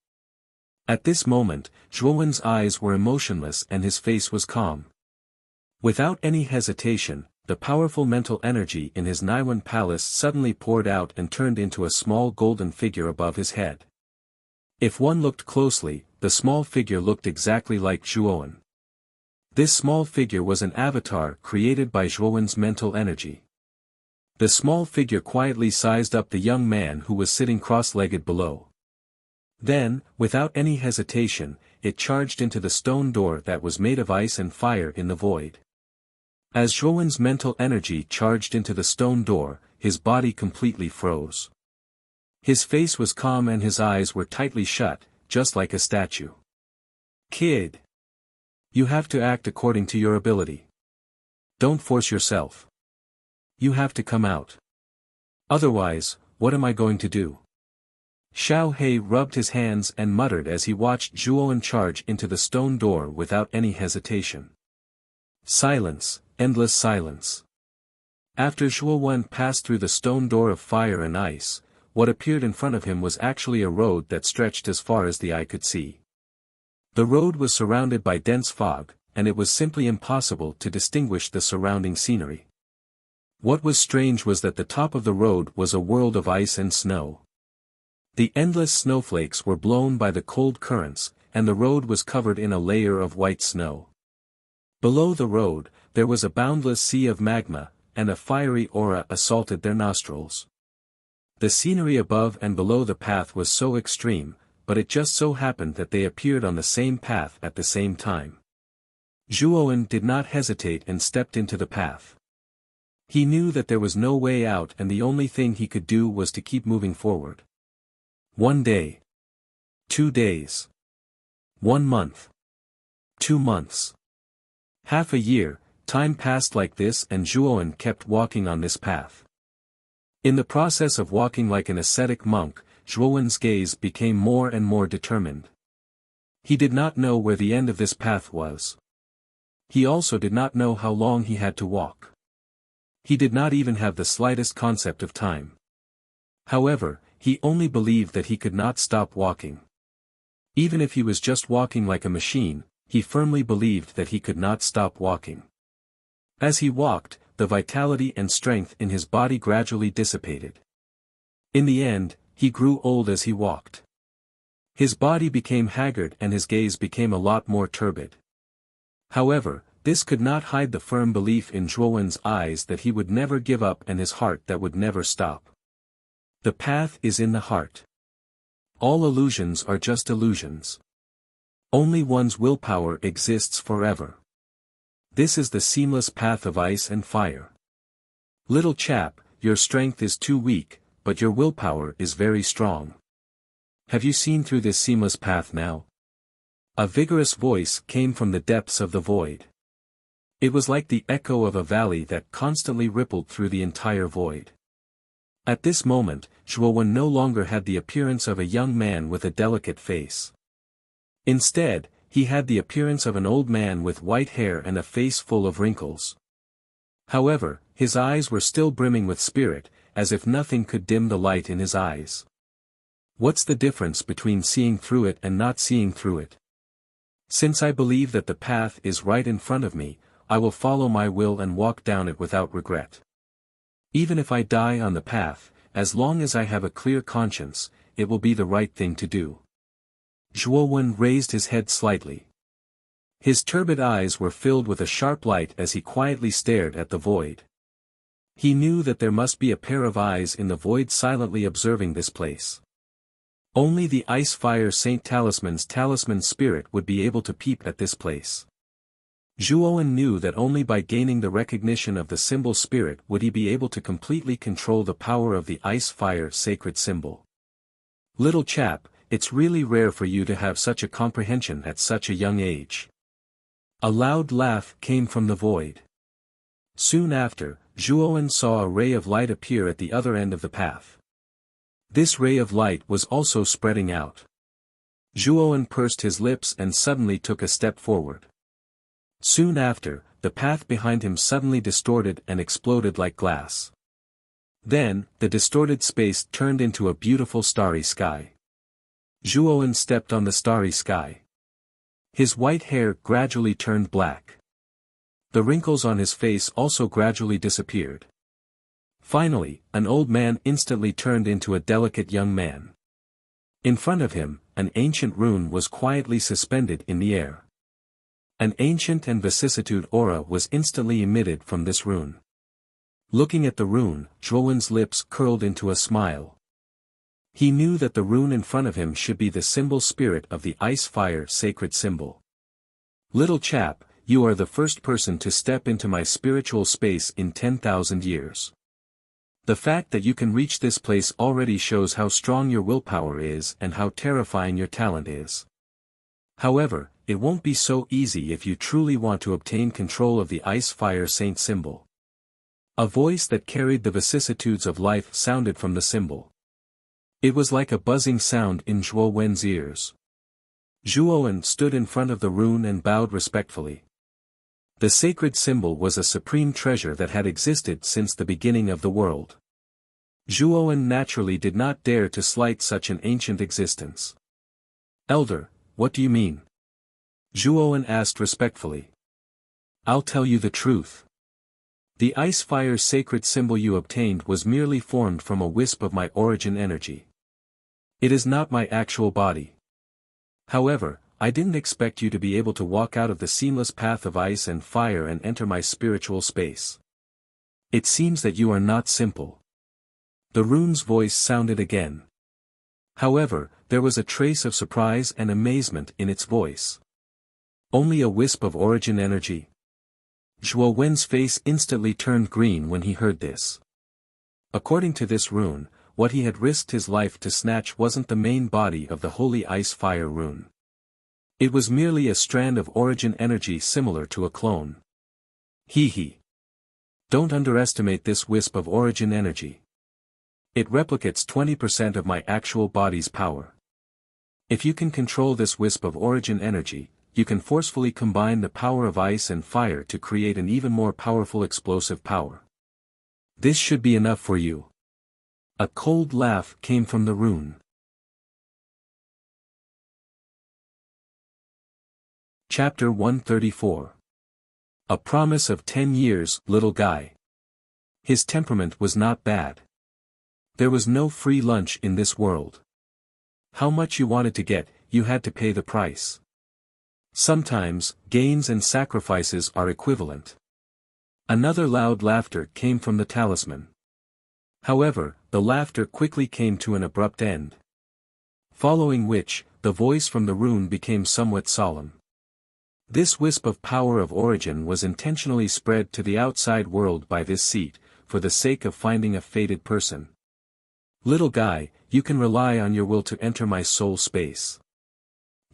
At this moment, Zhuowen's eyes were emotionless and his face was calm. Without any hesitation, the powerful mental energy in his Naiwan palace suddenly poured out and turned into a small golden figure above his head. If one looked closely, the small figure looked exactly like Zhuowen. This small figure was an avatar created by Zhuowen's mental energy. The small figure quietly sized up the young man who was sitting cross-legged below. Then, without any hesitation, it charged into the stone door that was made of ice and fire in the void. As Zhuowen's mental energy charged into the stone door, his body completely froze. His face was calm and his eyes were tightly shut, just like a statue. "Kid. You have to act according to your ability. Don't force yourself. You have to come out. Otherwise, what am I going to do?" Xiao He rubbed his hands and muttered as he watched Zhuowen charge into the stone door without any hesitation. Silence, endless silence. After Zhuowen passed through the stone door of fire and ice, what appeared in front of him was actually a road that stretched as far as the eye could see. The road was surrounded by dense fog, and it was simply impossible to distinguish the surrounding scenery. What was strange was that the top of the road was a world of ice and snow. The endless snowflakes were blown by the cold currents, and the road was covered in a layer of white snow. Below the road, there was a boundless sea of magma, and a fiery aura assaulted their nostrils. The scenery above and below the path was so extreme, but it just so happened that they appeared on the same path at the same time. Zhuowen did not hesitate and stepped into the path. He knew that there was no way out and the only thing he could do was to keep moving forward. 1 day. 2 days. 1 month. 2 months. Half a year, time passed like this and Zhuowen kept walking on this path. In the process of walking like an ascetic monk, Zhuowen's gaze became more and more determined. He did not know where the end of this path was. He also did not know how long he had to walk. He did not even have the slightest concept of time. However, he only believed that he could not stop walking. Even if he was just walking like a machine, he firmly believed that he could not stop walking. As he walked, the vitality and strength in his body gradually dissipated. In the end, he grew old as he walked. His body became haggard and his gaze became a lot more turbid. However, this could not hide the firm belief in Zhuowen's eyes that he would never give up and his heart that would never stop. The path is in the heart. All illusions are just illusions. Only one's willpower exists forever. This is the seamless path of ice and fire. Little chap, your strength is too weak, but your willpower is very strong. Have you seen through this seamless path now? A vigorous voice came from the depths of the void. It was like the echo of a valley that constantly rippled through the entire void. At this moment, Zhuowen no longer had the appearance of a young man with a delicate face. Instead, he had the appearance of an old man with white hair and a face full of wrinkles. However, his eyes were still brimming with spirit, as if nothing could dim the light in his eyes. What's the difference between seeing through it and not seeing through it? Since I believe that the path is right in front of me, I will follow my will and walk down it without regret. Even if I die on the path, as long as I have a clear conscience, it will be the right thing to do. Zhuowen raised his head slightly. His turbid eyes were filled with a sharp light as he quietly stared at the void. He knew that there must be a pair of eyes in the void silently observing this place. Only the Ice Fire Saint Talisman's talisman spirit would be able to peep at this place. Zhuowen knew that only by gaining the recognition of the symbol spirit would he be able to completely control the power of the Ice Fire sacred symbol. Little chap, it's really rare for you to have such a comprehension at such a young age. A loud laugh came from the void. Soon after, Zhuowen saw a ray of light appear at the other end of the path. This ray of light was also spreading out. Zhuowen pursed his lips and suddenly took a step forward. Soon after, the path behind him suddenly distorted and exploded like glass. Then, the distorted space turned into a beautiful starry sky. Zhuowen stepped on the starry sky. His white hair gradually turned black. The wrinkles on his face also gradually disappeared. Finally, an old man instantly turned into a delicate young man. In front of him, an ancient rune was quietly suspended in the air. An ancient and vicissitude aura was instantly emitted from this rune. Looking at the rune, Zhuowen's lips curled into a smile. He knew that the rune in front of him should be the symbol spirit of the Ice Fire sacred symbol. Little chap, you are the first person to step into my spiritual space in 10,000 years. The fact that you can reach this place already shows how strong your willpower is and how terrifying your talent is. However, it won't be so easy if you truly want to obtain control of the Ice Fire Saint symbol. A voice that carried the vicissitudes of life sounded from the symbol. It was like a buzzing sound in Zhuowen's ears. Zhuowen stood in front of the rune and bowed respectfully. The sacred symbol was a supreme treasure that had existed since the beginning of the world. Zhuowen naturally did not dare to slight such an ancient existence. Elder, what do you mean? Zhuowen asked respectfully. I'll tell you the truth. The Ice Fire sacred symbol you obtained was merely formed from a wisp of my origin energy. It is not my actual body. However, I didn't expect you to be able to walk out of the seamless path of ice and fire and enter my spiritual space. It seems that you are not simple. The rune's voice sounded again. However, there was a trace of surprise and amazement in its voice. Only a wisp of origin energy? Zhuowen's face instantly turned green when he heard this. According to this rune, what he had risked his life to snatch wasn't the main body of the holy Ice Fire rune. It was merely a strand of origin energy similar to a clone. Hee. Don't underestimate this wisp of origin energy. It replicates 20% of my actual body's power. If you can control this wisp of origin energy, you can forcefully combine the power of ice and fire to create an even more powerful explosive power. This should be enough for you. A cold laugh came from the rune. Chapter 134. A promise of 10 years, little guy. His temperament was not bad. There was no free lunch in this world. How much you wanted to get, you had to pay the price. Sometimes, gains and sacrifices are equivalent. Another loud laughter came from the talisman. However, the laughter quickly came to an abrupt end. Following which, the voice from the rune became somewhat solemn. This wisp of power of origin was intentionally spread to the outside world by this seat, for the sake of finding a fated person. Little guy, you can rely on your will to enter my soul space.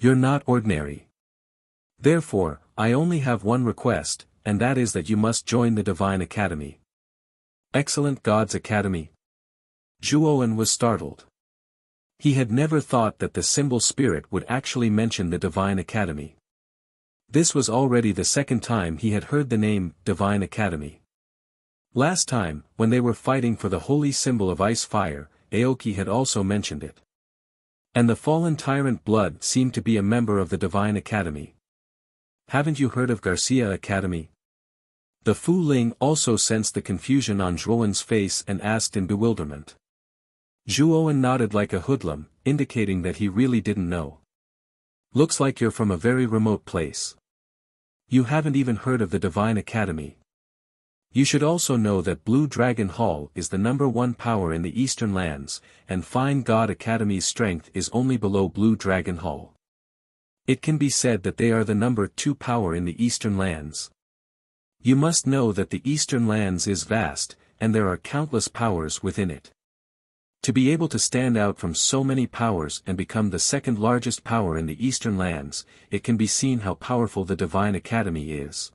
You're not ordinary. Therefore, I only have one request, and that is that you must join the Divine Academy. Excellent God's Academy? Zhuowen was startled. He had never thought that the symbol spirit would actually mention the Divine Academy. This was already the second time he had heard the name, Divine Academy. Last time, when they were fighting for the holy symbol of ice fire, Aoki had also mentioned it. And the fallen tyrant Blood seemed to be a member of the Divine Academy. Haven't you heard of Garcia Academy? The Fu Ling also sensed the confusion on Zhuowen's face and asked in bewilderment. Zhuowen nodded like a hoodlum, indicating that he really didn't know. Looks like you're from a very remote place. You haven't even heard of the Divine Academy. You should also know that Blue Dragon Hall is the #1 power in the Eastern Lands, and Fine God Academy's strength is only below Blue Dragon Hall. It can be said that they are the #2 power in the Eastern Lands. You must know that the Eastern Lands is vast, and there are countless powers within it. To be able to stand out from so many powers and become the second largest power in the Eastern Lands, it can be seen how powerful the Divine Academy is.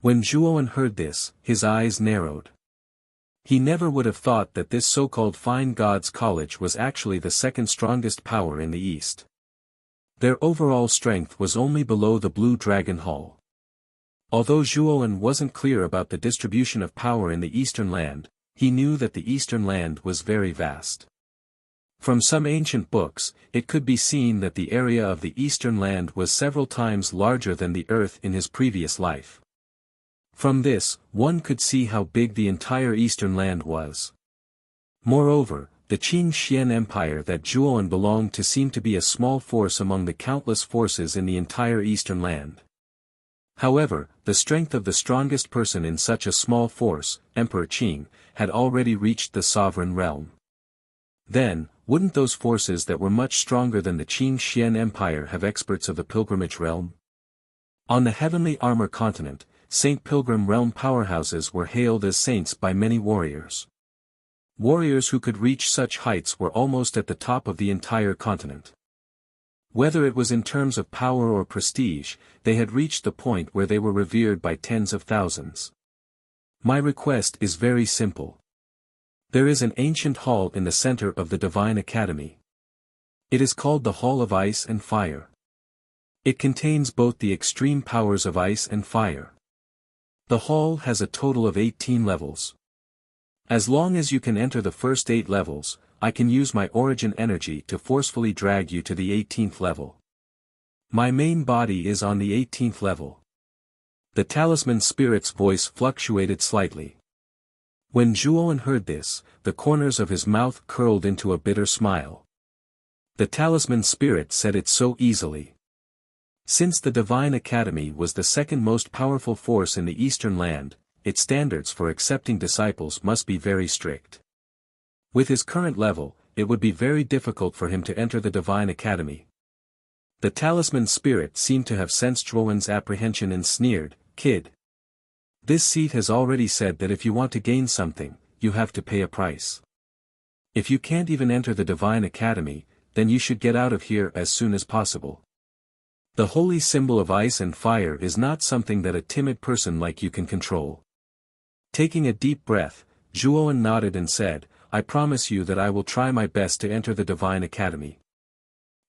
When Zhuowen heard this, his eyes narrowed. He never would have thought that this so-called Fine Gods College was actually the second strongest power in the East. Their overall strength was only below the Blue Dragon Hall. Although Zhuowen wasn't clear about the distribution of power in the Eastern Land, he knew that the Eastern Land was very vast. From some ancient books, it could be seen that the area of the Eastern Land was several times larger than the Earth in his previous life. From this, one could see how big the entire Eastern Land was. Moreover, the Qin Xian Empire that Zhuowen belonged to seemed to be a small force among the countless forces in the entire Eastern Land. However, the strength of the strongest person in such a small force, Emperor Qing, had already reached the sovereign realm. Then, wouldn't those forces that were much stronger than the Qin Xian Empire have experts of the pilgrimage realm? On the heavenly armor continent, Saint Pilgrim realm powerhouses were hailed as saints by many warriors. Warriors who could reach such heights were almost at the top of the entire continent. Whether it was in terms of power or prestige, they had reached the point where they were revered by tens of thousands. My request is very simple. There is an ancient hall in the center of the Divine Academy. It is called the Hall of Ice and Fire. It contains both the extreme powers of ice and fire. The hall has a total of 18 levels. As long as you can enter the first 8 levels, I can use my origin energy to forcefully drag you to the 18th level. My main body is on the 18th level. The talisman spirit's voice fluctuated slightly. When Zhuowen heard this, the corners of his mouth curled into a bitter smile. The talisman spirit said it so easily. Since the Divine Academy was the second most powerful force in the Eastern Land, its standards for accepting disciples must be very strict. With his current level, it would be very difficult for him to enter the Divine Academy. The talisman spirit seemed to have sensed Zhuowen's apprehension and sneered, "Kid. This seat has already said that if you want to gain something, you have to pay a price. If you can't even enter the Divine Academy, then you should get out of here as soon as possible. The holy symbol of ice and fire is not something that a timid person like you can control." Taking a deep breath, Zhuowen nodded and said, "I promise you that I will try my best to enter the Divine Academy.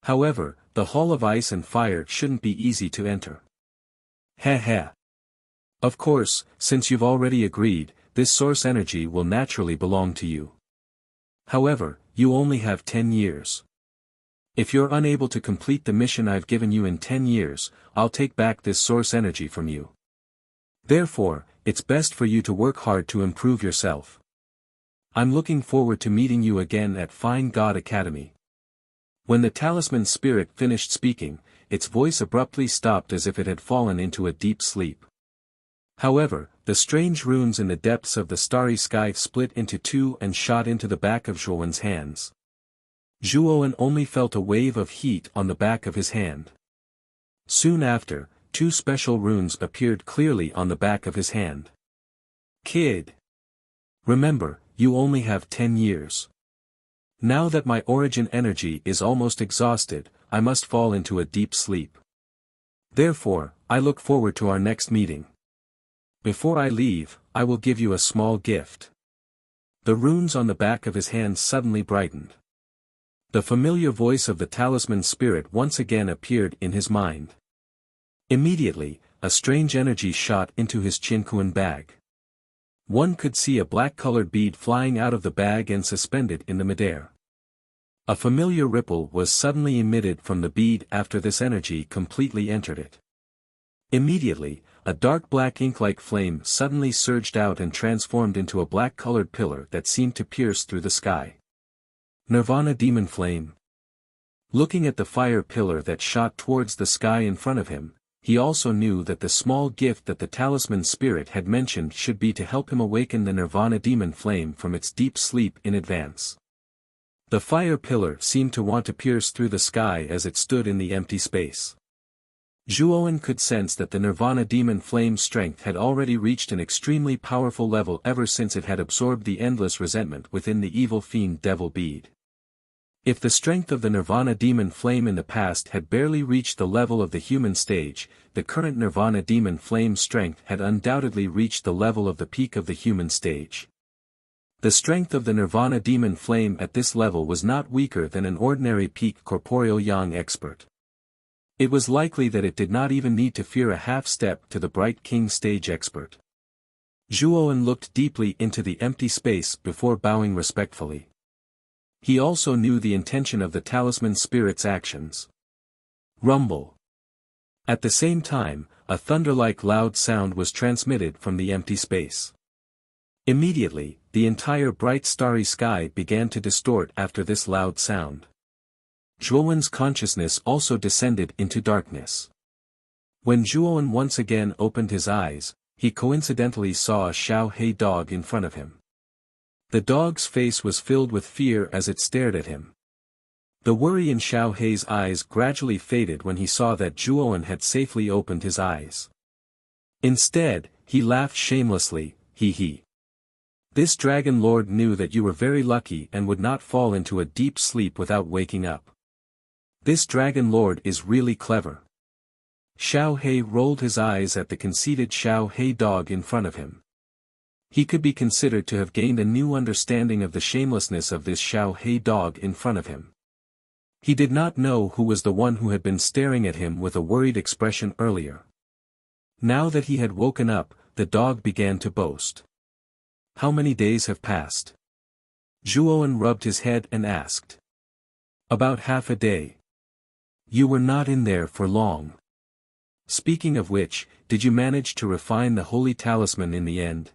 However, the Hall of Ice and Fire shouldn't be easy to enter." "Heh heh. Of course, since you've already agreed, this source energy will naturally belong to you. However, you only have 10 years. If you're unable to complete the mission I've given you in 10 years, I'll take back this source energy from you. Therefore, it's best for you to work hard to improve yourself. I'm looking forward to meeting you again at Fine God Academy." When the talisman spirit finished speaking, its voice abruptly stopped as if it had fallen into a deep sleep. However, the strange runes in the depths of the starry sky split into 2 and shot into the back of Zhuowen's hands. Zhuowen only felt a wave of heat on the back of his hand. Soon after, 2 special runes appeared clearly on the back of his hand. "Kid. Remember, you only have 10 years. Now that my origin energy is almost exhausted, I must fall into a deep sleep. Therefore, I look forward to our next meeting. Before I leave, I will give you a small gift." The runes on the back of his hand suddenly brightened. The familiar voice of the talisman spirit once again appeared in his mind. Immediately, a strange energy shot into his Qinkuan bag. One could see a black-colored bead flying out of the bag and suspended in the midair. A familiar ripple was suddenly emitted from the bead after this energy completely entered it. Immediately, a dark black ink-like flame suddenly surged out and transformed into a black-colored pillar that seemed to pierce through the sky. Nirvana Demon Flame. Looking at the fire pillar that shot towards the sky in front of him, he also knew that the small gift that the talisman spirit had mentioned should be to help him awaken the Nirvana Demon Flame from its deep sleep in advance. The fire pillar seemed to want to pierce through the sky as it stood in the empty space. Zhuowen could sense that the Nirvana Demon Flame's strength had already reached an extremely powerful level ever since it had absorbed the endless resentment within the evil fiend Devil Bead. If the strength of the Nirvana Demon Flame in the past had barely reached the level of the human stage, the current Nirvana Demon Flame's strength had undoubtedly reached the level of the peak of the human stage. The strength of the Nirvana Demon Flame at this level was not weaker than an ordinary peak corporeal yang expert. It was likely that it did not even need to fear a half-step to the Bright King stage expert. Zhuowen looked deeply into the empty space before bowing respectfully. He also knew the intention of the talisman spirit's actions. Rumble. At the same time, a thunder-like loud sound was transmitted from the empty space. Immediately, the entire bright starry sky began to distort after this loud sound. Zhuowen's consciousness also descended into darkness. When Zhuowen once again opened his eyes, he coincidentally saw a Xiaohei dog in front of him. The dog's face was filled with fear as it stared at him. The worry in Xiaohei's eyes gradually faded when he saw that Zhuowen had safely opened his eyes. Instead, he laughed shamelessly, "Hee hee. This dragon lord knew that you were very lucky and would not fall into a deep sleep without waking up. This dragon lord is really clever." Xiaohei rolled his eyes at the conceited Xiaohei dog in front of him. He could be considered to have gained a new understanding of the shamelessness of this Xiaohei dog in front of him. He did not know who was the one who had been staring at him with a worried expression earlier. Now that he had woken up, the dog began to boast. "How many days have passed?" Zhuowen rubbed his head and asked. "About half a day." "You were not in there for long. Speaking of which, did you manage to refine the holy talisman in the end?"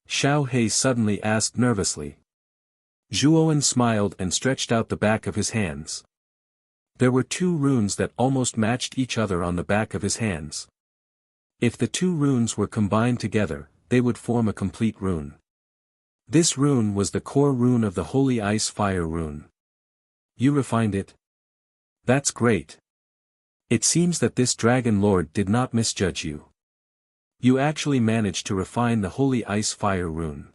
Xiaohei suddenly asked nervously. Zhuowen smiled and stretched out the back of his hands. There were two runes that almost matched each other on the back of his hands. If the two runes were combined together, they would form a complete rune. This rune was the core rune of the Holy Ice Fire rune. "You refined it? That's great. It seems that this Dragon Lord did not misjudge you. You actually managed to refine the Holy Ice Fire rune.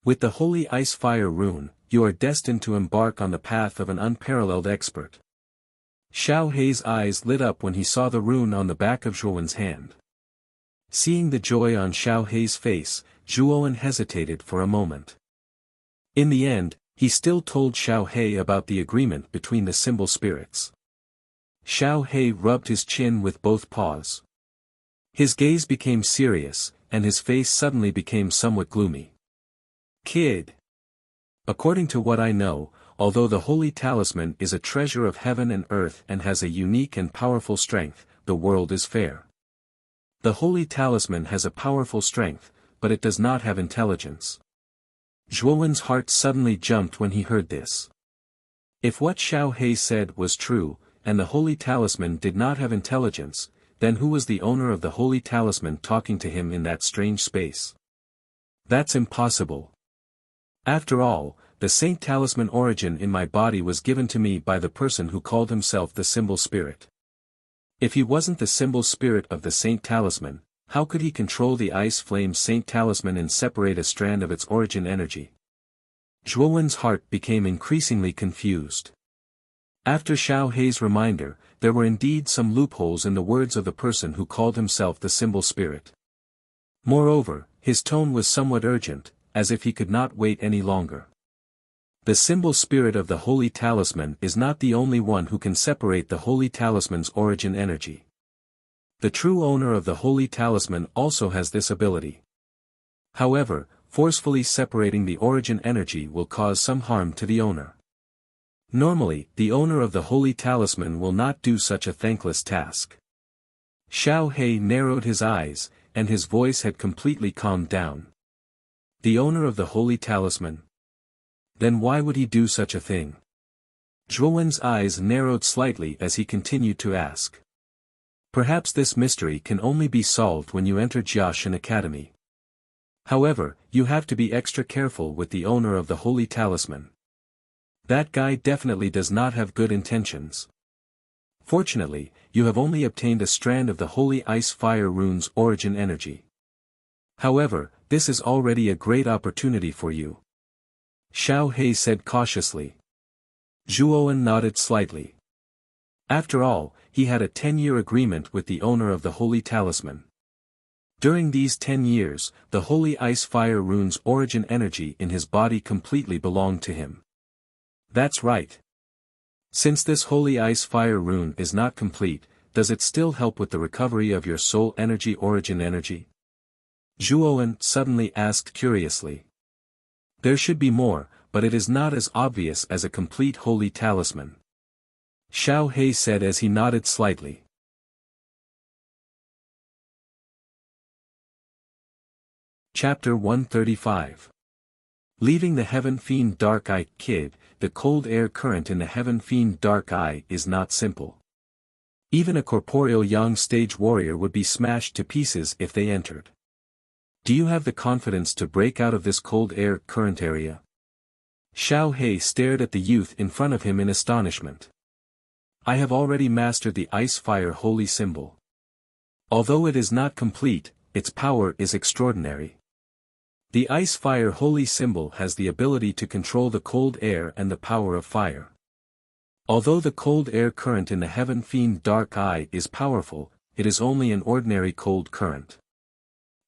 With the Holy Ice Fire rune, you are destined to embark on the path of an unparalleled expert." Xiaohei's eyes lit up when he saw the rune on the back of Zhuowen's hand. Seeing the joy on Xiaohei's face, Zhuowen hesitated for a moment. In the end, he still told Xiaohei about the agreement between the symbol spirits. Xiaohei rubbed his chin with both paws. His gaze became serious, and his face suddenly became somewhat gloomy. "Kid. According to what I know, although the holy talisman is a treasure of heaven and earth and has a unique and powerful strength, the world is fair. The holy talisman has a powerful strength, but it does not have intelligence." Zhuowen's heart suddenly jumped when he heard this. If what Xiaohei said was true, and the holy talisman did not have intelligence, then who was the owner of the holy talisman talking to him in that strange space? That's impossible. After all, the Saint Talisman origin in my body was given to me by the person who called himself the Symbol Spirit. If he wasn't the Symbol Spirit of the Saint Talisman, how could he control the Ice Flame Saint Talisman and separate a strand of its origin energy? Zhuowen's heart became increasingly confused. After Xiaohei's reminder, there were indeed some loopholes in the words of the person who called himself the Symbol Spirit. Moreover, his tone was somewhat urgent, as if he could not wait any longer. The Symbol Spirit of the Holy Talisman is not the only one who can separate the Holy Talisman's origin energy. The true owner of the Holy Talisman also has this ability. However, forcefully separating the origin energy will cause some harm to the owner. Normally, the owner of the holy talisman will not do such a thankless task. Xiao He narrowed his eyes, and his voice had completely calmed down. The owner of the holy talisman? Then why would he do such a thing? Zhuowen's eyes narrowed slightly as he continued to ask. Perhaps this mystery can only be solved when you enter Jiashan Academy. However, you have to be extra careful with the owner of the holy talisman. That guy definitely does not have good intentions. Fortunately, you have only obtained a strand of the holy ice-fire rune's origin energy. However, this is already a great opportunity for you. Xiao He said cautiously. Zhuowen nodded slightly. After all, he had a 10-year agreement with the owner of the holy talisman. During these 10 years, the holy ice-fire rune's origin energy in his body completely belonged to him. That's right. Since this holy ice-fire rune is not complete, does it still help with the recovery of your soul energy origin energy? Zhuowen suddenly asked curiously. There should be more, but it is not as obvious as a complete holy talisman. Xiao He said as he nodded slightly. Chapter 135. Leaving the Heaven Fiend Dark Eye Kid, the cold air current in the Heaven Fiend Dark Eye is not simple. Even a corporeal young stage warrior would be smashed to pieces if they entered. Do you have the confidence to break out of this cold air current area? Xiao He stared at the youth in front of him in astonishment. I have already mastered the ice-fire holy symbol. Although it is not complete, its power is extraordinary. The ice-fire holy symbol has the ability to control the cold air and the power of fire. Although the cold air current in the Heaven Fiend Dark Eye is powerful, it is only an ordinary cold current.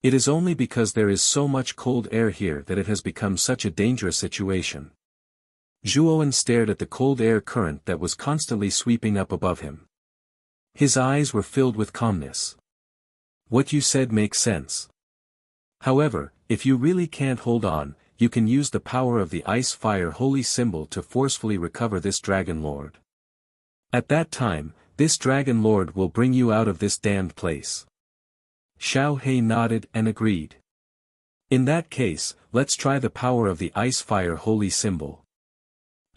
It is only because there is so much cold air here that it has become such a dangerous situation. Zhuowen stared at the cold air current that was constantly sweeping up above him. His eyes were filled with calmness. What you said makes sense. However, if you really can't hold on, you can use the power of the ice-fire holy symbol to forcefully recover this Dragon Lord. At that time, this Dragon Lord will bring you out of this damned place. Xiao He nodded and agreed. In that case, let's try the power of the ice-fire holy symbol.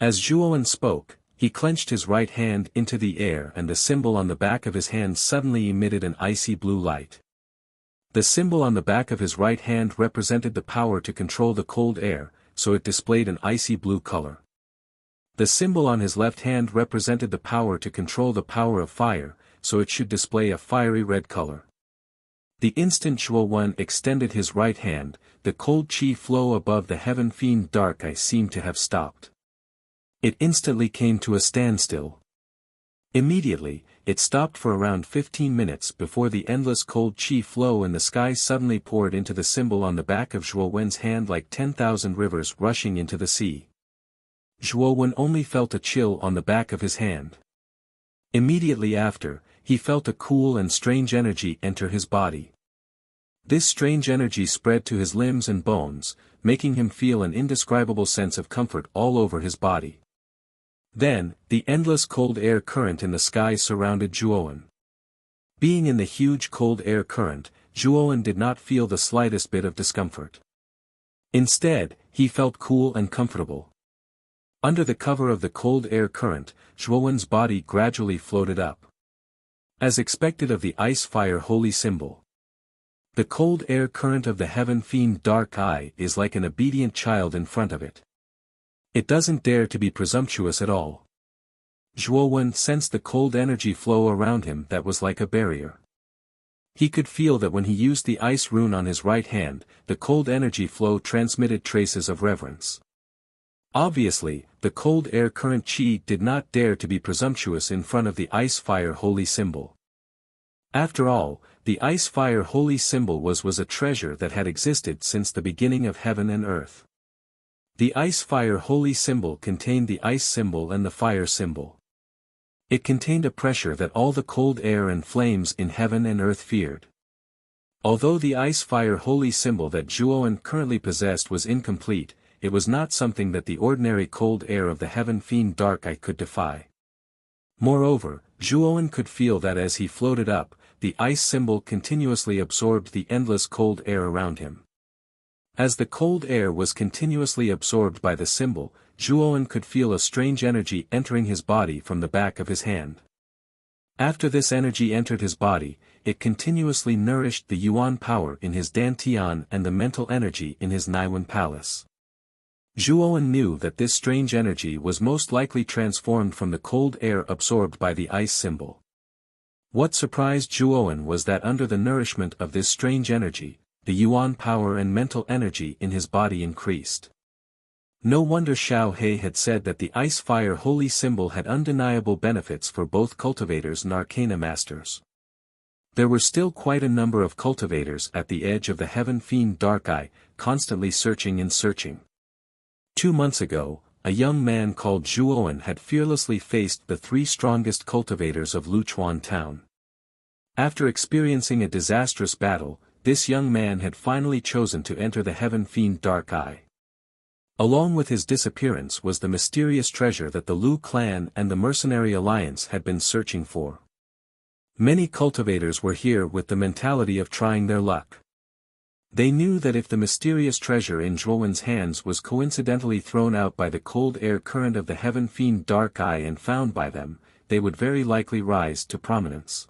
As Zhuowen spoke, he clenched his right hand into the air and the symbol on the back of his hand suddenly emitted an icy blue light. The symbol on the back of his right hand represented the power to control the cold air, so it displayed an icy blue color. The symbol on his left hand represented the power to control the power of fire, so it should display a fiery red color. The instant Zhuowen extended his right hand, the cold chi flow above the Heaven Fiend Dark Eye seemed to have stopped. It instantly came to a standstill. Immediately, it stopped for around 15 minutes before the endless cold chi flow in the sky suddenly poured into the symbol on the back of Zhuowen's hand like 10,000 rivers rushing into the sea. Zhuowen only felt a chill on the back of his hand. Immediately after, he felt a cool and strange energy enter his body. This strange energy spread to his limbs and bones, making him feel an indescribable sense of comfort all over his body. Then, the endless cold air current in the sky surrounded Zhuowen. Being in the huge cold air current, Zhuowen did not feel the slightest bit of discomfort. Instead, he felt cool and comfortable. Under the cover of the cold air current, Zhuowen's body gradually floated up. As expected of the ice-fire holy symbol. The cold air current of the Heaven Fiend Dark Eye is like an obedient child in front of it. It doesn't dare to be presumptuous at all. Zhuowen sensed the cold energy flow around him that was like a barrier. He could feel that when he used the ice rune on his right hand, the cold energy flow transmitted traces of reverence. Obviously, the cold air current chi did not dare to be presumptuous in front of the ice-fire holy symbol. After all, the ice-fire holy symbol was a treasure that had existed since the beginning of heaven and earth. The ice-fire holy symbol contained the ice symbol and the fire symbol. It contained a pressure that all the cold air and flames in heaven and earth feared. Although the ice-fire holy symbol that Zhuowen currently possessed was incomplete, it was not something that the ordinary cold air of the Heaven Fiend Dark Eye could defy. Moreover, Zhuowen could feel that as he floated up, the ice symbol continuously absorbed the endless cold air around him. As the cold air was continuously absorbed by the symbol, Zhuowen could feel a strange energy entering his body from the back of his hand. After this energy entered his body, it continuously nourished the Yuan power in his Dantian and the mental energy in his Naiwen palace. Zhuowen knew that this strange energy was most likely transformed from the cold air absorbed by the ice symbol. What surprised Zhuowen was that under the nourishment of this strange energy, the Yuan power and mental energy in his body increased. No wonder Xiao He had said that the ice-fire holy symbol had undeniable benefits for both cultivators and arcana masters. There were still quite a number of cultivators at the edge of the Heaven Fiend Dark Eye, constantly searching and searching. 2 months ago, a young man called Zhuowen had fearlessly faced the 3 strongest cultivators of Luchuan town. After experiencing a disastrous battle, this young man had finally chosen to enter the Heaven Fiend Dark Eye. Along with his disappearance was the mysterious treasure that the Lu clan and the Mercenary Alliance had been searching for. Many cultivators were here with the mentality of trying their luck. They knew that if the mysterious treasure in Zhuowen's hands was coincidentally thrown out by the cold air current of the Heaven Fiend Dark Eye and found by them, they would very likely rise to prominence.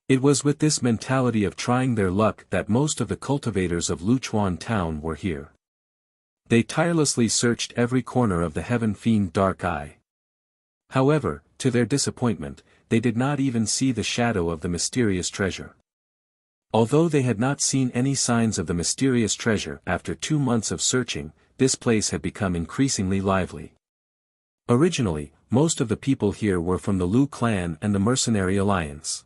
It was with this mentality of trying their luck that most of the cultivators of Luchuan town were here. They tirelessly searched every corner of the Heaven Fiend Dark Eye. However, to their disappointment, they did not even see the shadow of the mysterious treasure. Although they had not seen any signs of the mysterious treasure after 2 months of searching, this place had become increasingly lively. Originally, most of the people here were from the Lu clan and the Mercenary Alliance.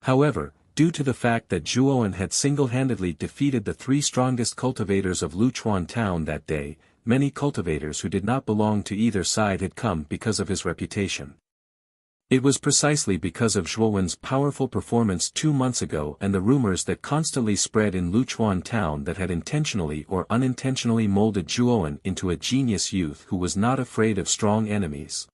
However, due to the fact that Zhuowen had single-handedly defeated the 3 strongest cultivators of Luchuan town that day, many cultivators who did not belong to either side had come because of his reputation. It was precisely because of Zhuowen's powerful performance 2 months ago and the rumors that constantly spread in Luchuan town that had intentionally or unintentionally molded Zhuowen into a genius youth who was not afraid of strong enemies.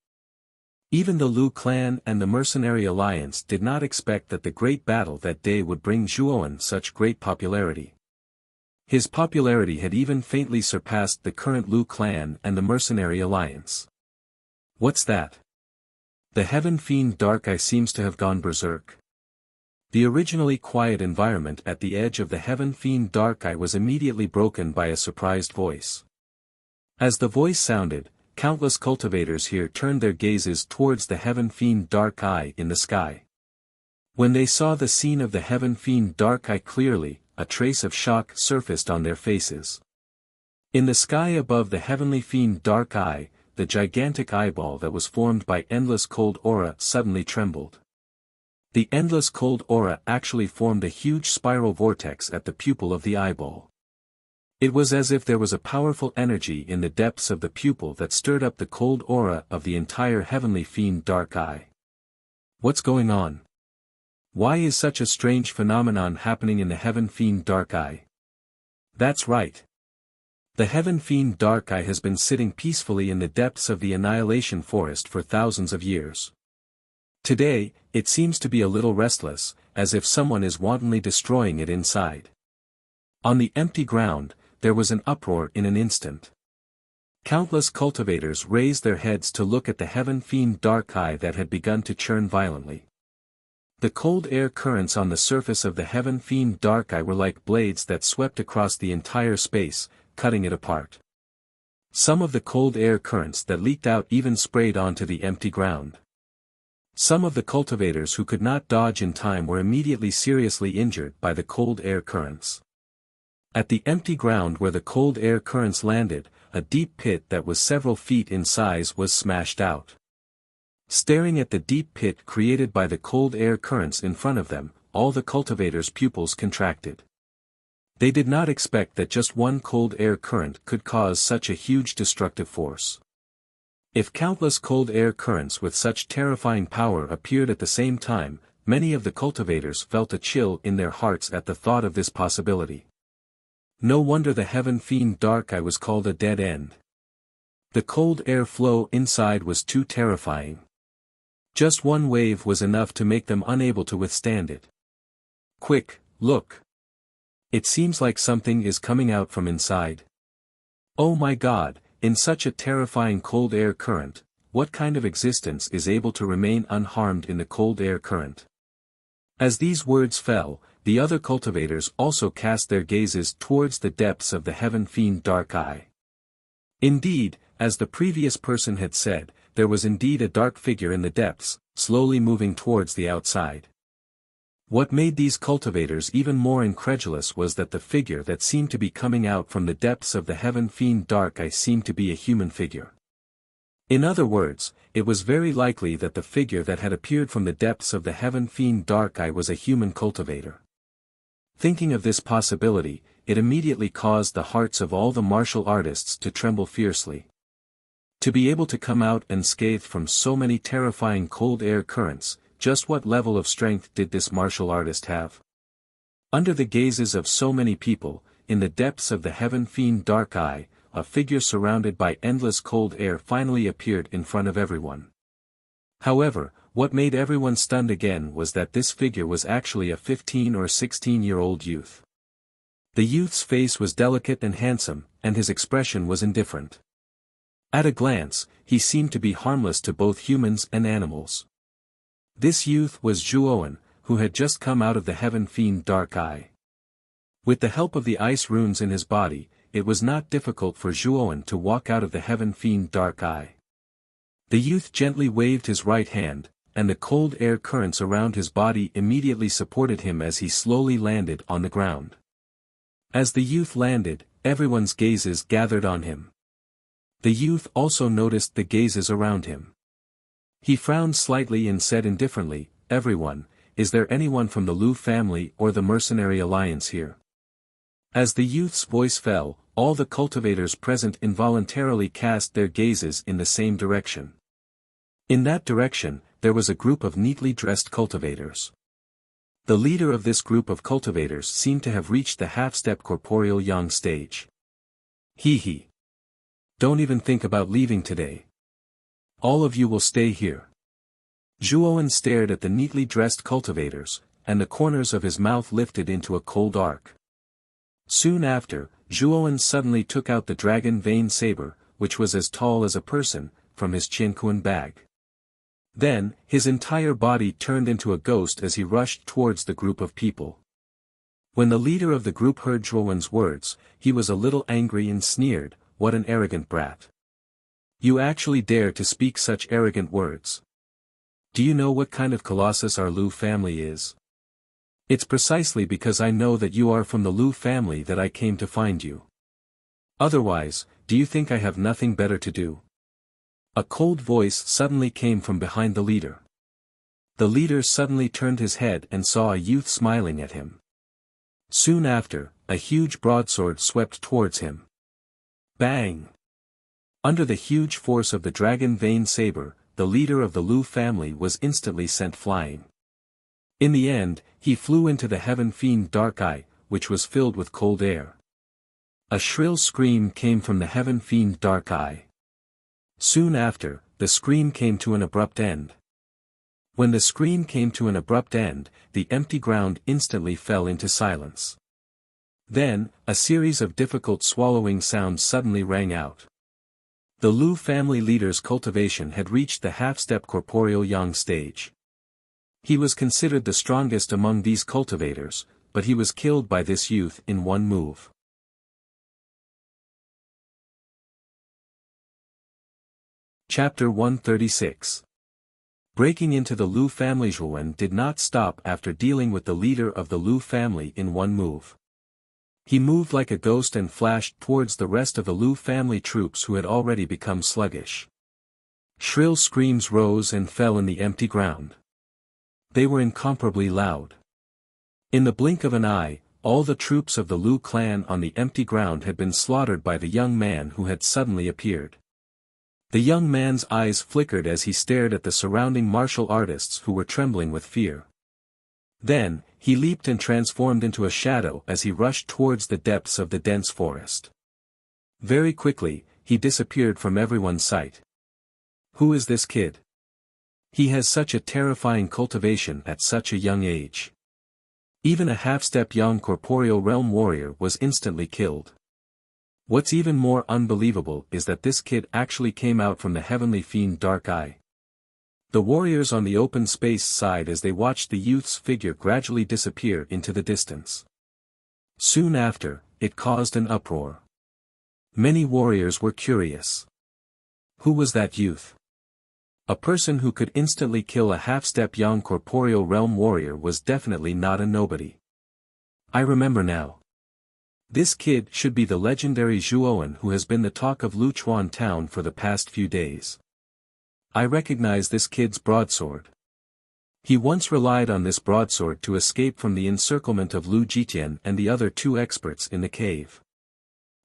Even the Lu clan and the Mercenary Alliance did not expect that the great battle that day would bring Zhuowen such great popularity. His popularity had even faintly surpassed the current Lu clan and the Mercenary Alliance. What's that? The Heaven Fiend Dark Eye seems to have gone berserk. The originally quiet environment at the edge of the Heaven Fiend Dark Eye was immediately broken by a surprised voice. As the voice sounded, countless cultivators here turned their gazes towards the Heaven Fiend Dark Eye in the sky. When they saw the scene of the Heaven Fiend Dark Eye clearly, a trace of shock surfaced on their faces. In the sky above the Heavenly Fiend Dark Eye, the gigantic eyeball that was formed by endless cold aura suddenly trembled. The endless cold aura actually formed a huge spiral vortex at the pupil of the eyeball. It was as if there was a powerful energy in the depths of the pupil that stirred up the cold aura of the entire Heavenly Fiend Dark Eye. What's going on? Why is such a strange phenomenon happening in the Heaven Fiend Dark Eye? That's right. The Heaven Fiend Dark Eye has been sitting peacefully in the depths of the Annihilation Forest for thousands of years. Today, it seems to be a little restless, as if someone is wantonly destroying it inside. On the empty ground, there was an uproar in an instant. Countless cultivators raised their heads to look at the Heaven Fiend Dark Eye that had begun to churn violently. The cold air currents on the surface of the Heaven Fiend Dark Eye were like blades that swept across the entire space, cutting it apart. Some of the cold air currents that leaked out even sprayed onto the empty ground. Some of the cultivators who could not dodge in time were immediately seriously injured by the cold air currents. At the empty ground where the cold air currents landed, a deep pit that was several feet in size was smashed out. Staring at the deep pit created by the cold air currents in front of them, all the cultivators' pupils contracted. They did not expect that just one cold air current could cause such a huge destructive force. If countless cold air currents with such terrifying power appeared at the same time, many of the cultivators felt a chill in their hearts at the thought of this possibility. No wonder the heaven fiend Dark Eye was called a dead end. The cold air flow inside was too terrifying. Just one wave was enough to make them unable to withstand it. Quick, look! It seems like something is coming out from inside. Oh my God, in such a terrifying cold air current, what kind of existence is able to remain unharmed in the cold air current? As these words fell, the other cultivators also cast their gazes towards the depths of the heaven fiend Dark Eye. Indeed, as the previous person had said, there was indeed a dark figure in the depths, slowly moving towards the outside. What made these cultivators even more incredulous was that the figure that seemed to be coming out from the depths of the heaven fiend Dark Eye seemed to be a human figure. In other words, it was very likely that the figure that had appeared from the depths of the heaven fiend Dark Eye was a human cultivator. Thinking of this possibility, it immediately caused the hearts of all the martial artists to tremble fiercely. To be able to come out unscathed from so many terrifying cold air currents, just what level of strength did this martial artist have? Under the gazes of so many people, in the depths of the heaven fiend Dark Eye, a figure surrounded by endless cold air finally appeared in front of everyone. However, what made everyone stunned again was that this figure was actually a 15 or 16-year-old youth. The youth's face was delicate and handsome, and his expression was indifferent. At a glance, he seemed to be harmless to both humans and animals. This youth was Zhuowen, who had just come out of the heaven fiend Dark Eye. With the help of the ice runes in his body, it was not difficult for Zhuowen to walk out of the heaven fiend Dark Eye. The youth gently waved his right hand, and the cold air currents around his body immediately supported him as he slowly landed on the ground. As the youth landed, everyone's gazes gathered on him. The youth also noticed the gazes around him. He frowned slightly and said indifferently, "Everyone, is there anyone from the Lu family or the Mercenary Alliance here?" As the youth's voice fell, all the cultivators present involuntarily cast their gazes in the same direction. In that direction, there was a group of neatly dressed cultivators. The leader of this group of cultivators seemed to have reached the half-step corporeal yang stage. He. Don't even think about leaving today. All of you will stay here. Zhuowen stared at the neatly dressed cultivators, and the corners of his mouth lifted into a cold arc. Soon after, Zhuowen suddenly took out the dragon vein saber, which was as tall as a person, from his Qianquan bag. Then, his entire body turned into a ghost as he rushed towards the group of people. When the leader of the group heard Zhuowen's words, he was a little angry and sneered, "What an arrogant brat. You actually dare to speak such arrogant words. Do you know what kind of colossus our Lu family is? It's precisely because I know that you are from the Lu family that I came to find you. Otherwise, do you think I have nothing better to do?" A cold voice suddenly came from behind the leader. The leader suddenly turned his head and saw a youth smiling at him. Soon after, a huge broadsword swept towards him. Bang! Under the huge force of the dragon vein saber, the leader of the Lu family was instantly sent flying. In the end, he flew into the heaven fiend Dark Eye, which was filled with cold air. A shrill scream came from the heaven fiend Dark Eye. Soon after, the scream came to an abrupt end. When the scream came to an abrupt end, the empty ground instantly fell into silence. Then, a series of difficult swallowing sounds suddenly rang out. The Lu family leader's cultivation had reached the half-step corporeal yang stage. He was considered the strongest among these cultivators, but he was killed by this youth in one move. Chapter 136. Breaking into the Lu family. Zhuowen did not stop after dealing with the leader of the Lu family in one move. He moved like a ghost and flashed towards the rest of the Lu family troops who had already become sluggish. Shrill screams rose and fell in the empty ground. They were incomparably loud. In the blink of an eye, all the troops of the Lu clan on the empty ground had been slaughtered by the young man who had suddenly appeared. The young man's eyes flickered as he stared at the surrounding martial artists who were trembling with fear. Then, He leaped and transformed into a shadow as he rushed towards the depths of the dense forest. Very quickly, he disappeared from everyone's sight. Who is this kid? He has such a terrifying cultivation at such a young age. Even a half-step young corporeal realm warrior was instantly killed. What's even more unbelievable is that this kid actually came out from the heavenly fiend Dark Eye. The warriors on the open space sighed as they watched the youth's figure gradually disappear into the distance. Soon after, it caused an uproar. Many warriors were curious. Who was that youth? A person who could instantly kill a half-step young corporeal realm warrior was definitely not a nobody. I remember now. This kid should be the legendary Zhuoan who has been the talk of Luchuan town for the past few days. I recognize this kid's broadsword. He once relied on this broadsword to escape from the encirclement of Lu Jitian and the other two experts in the cave.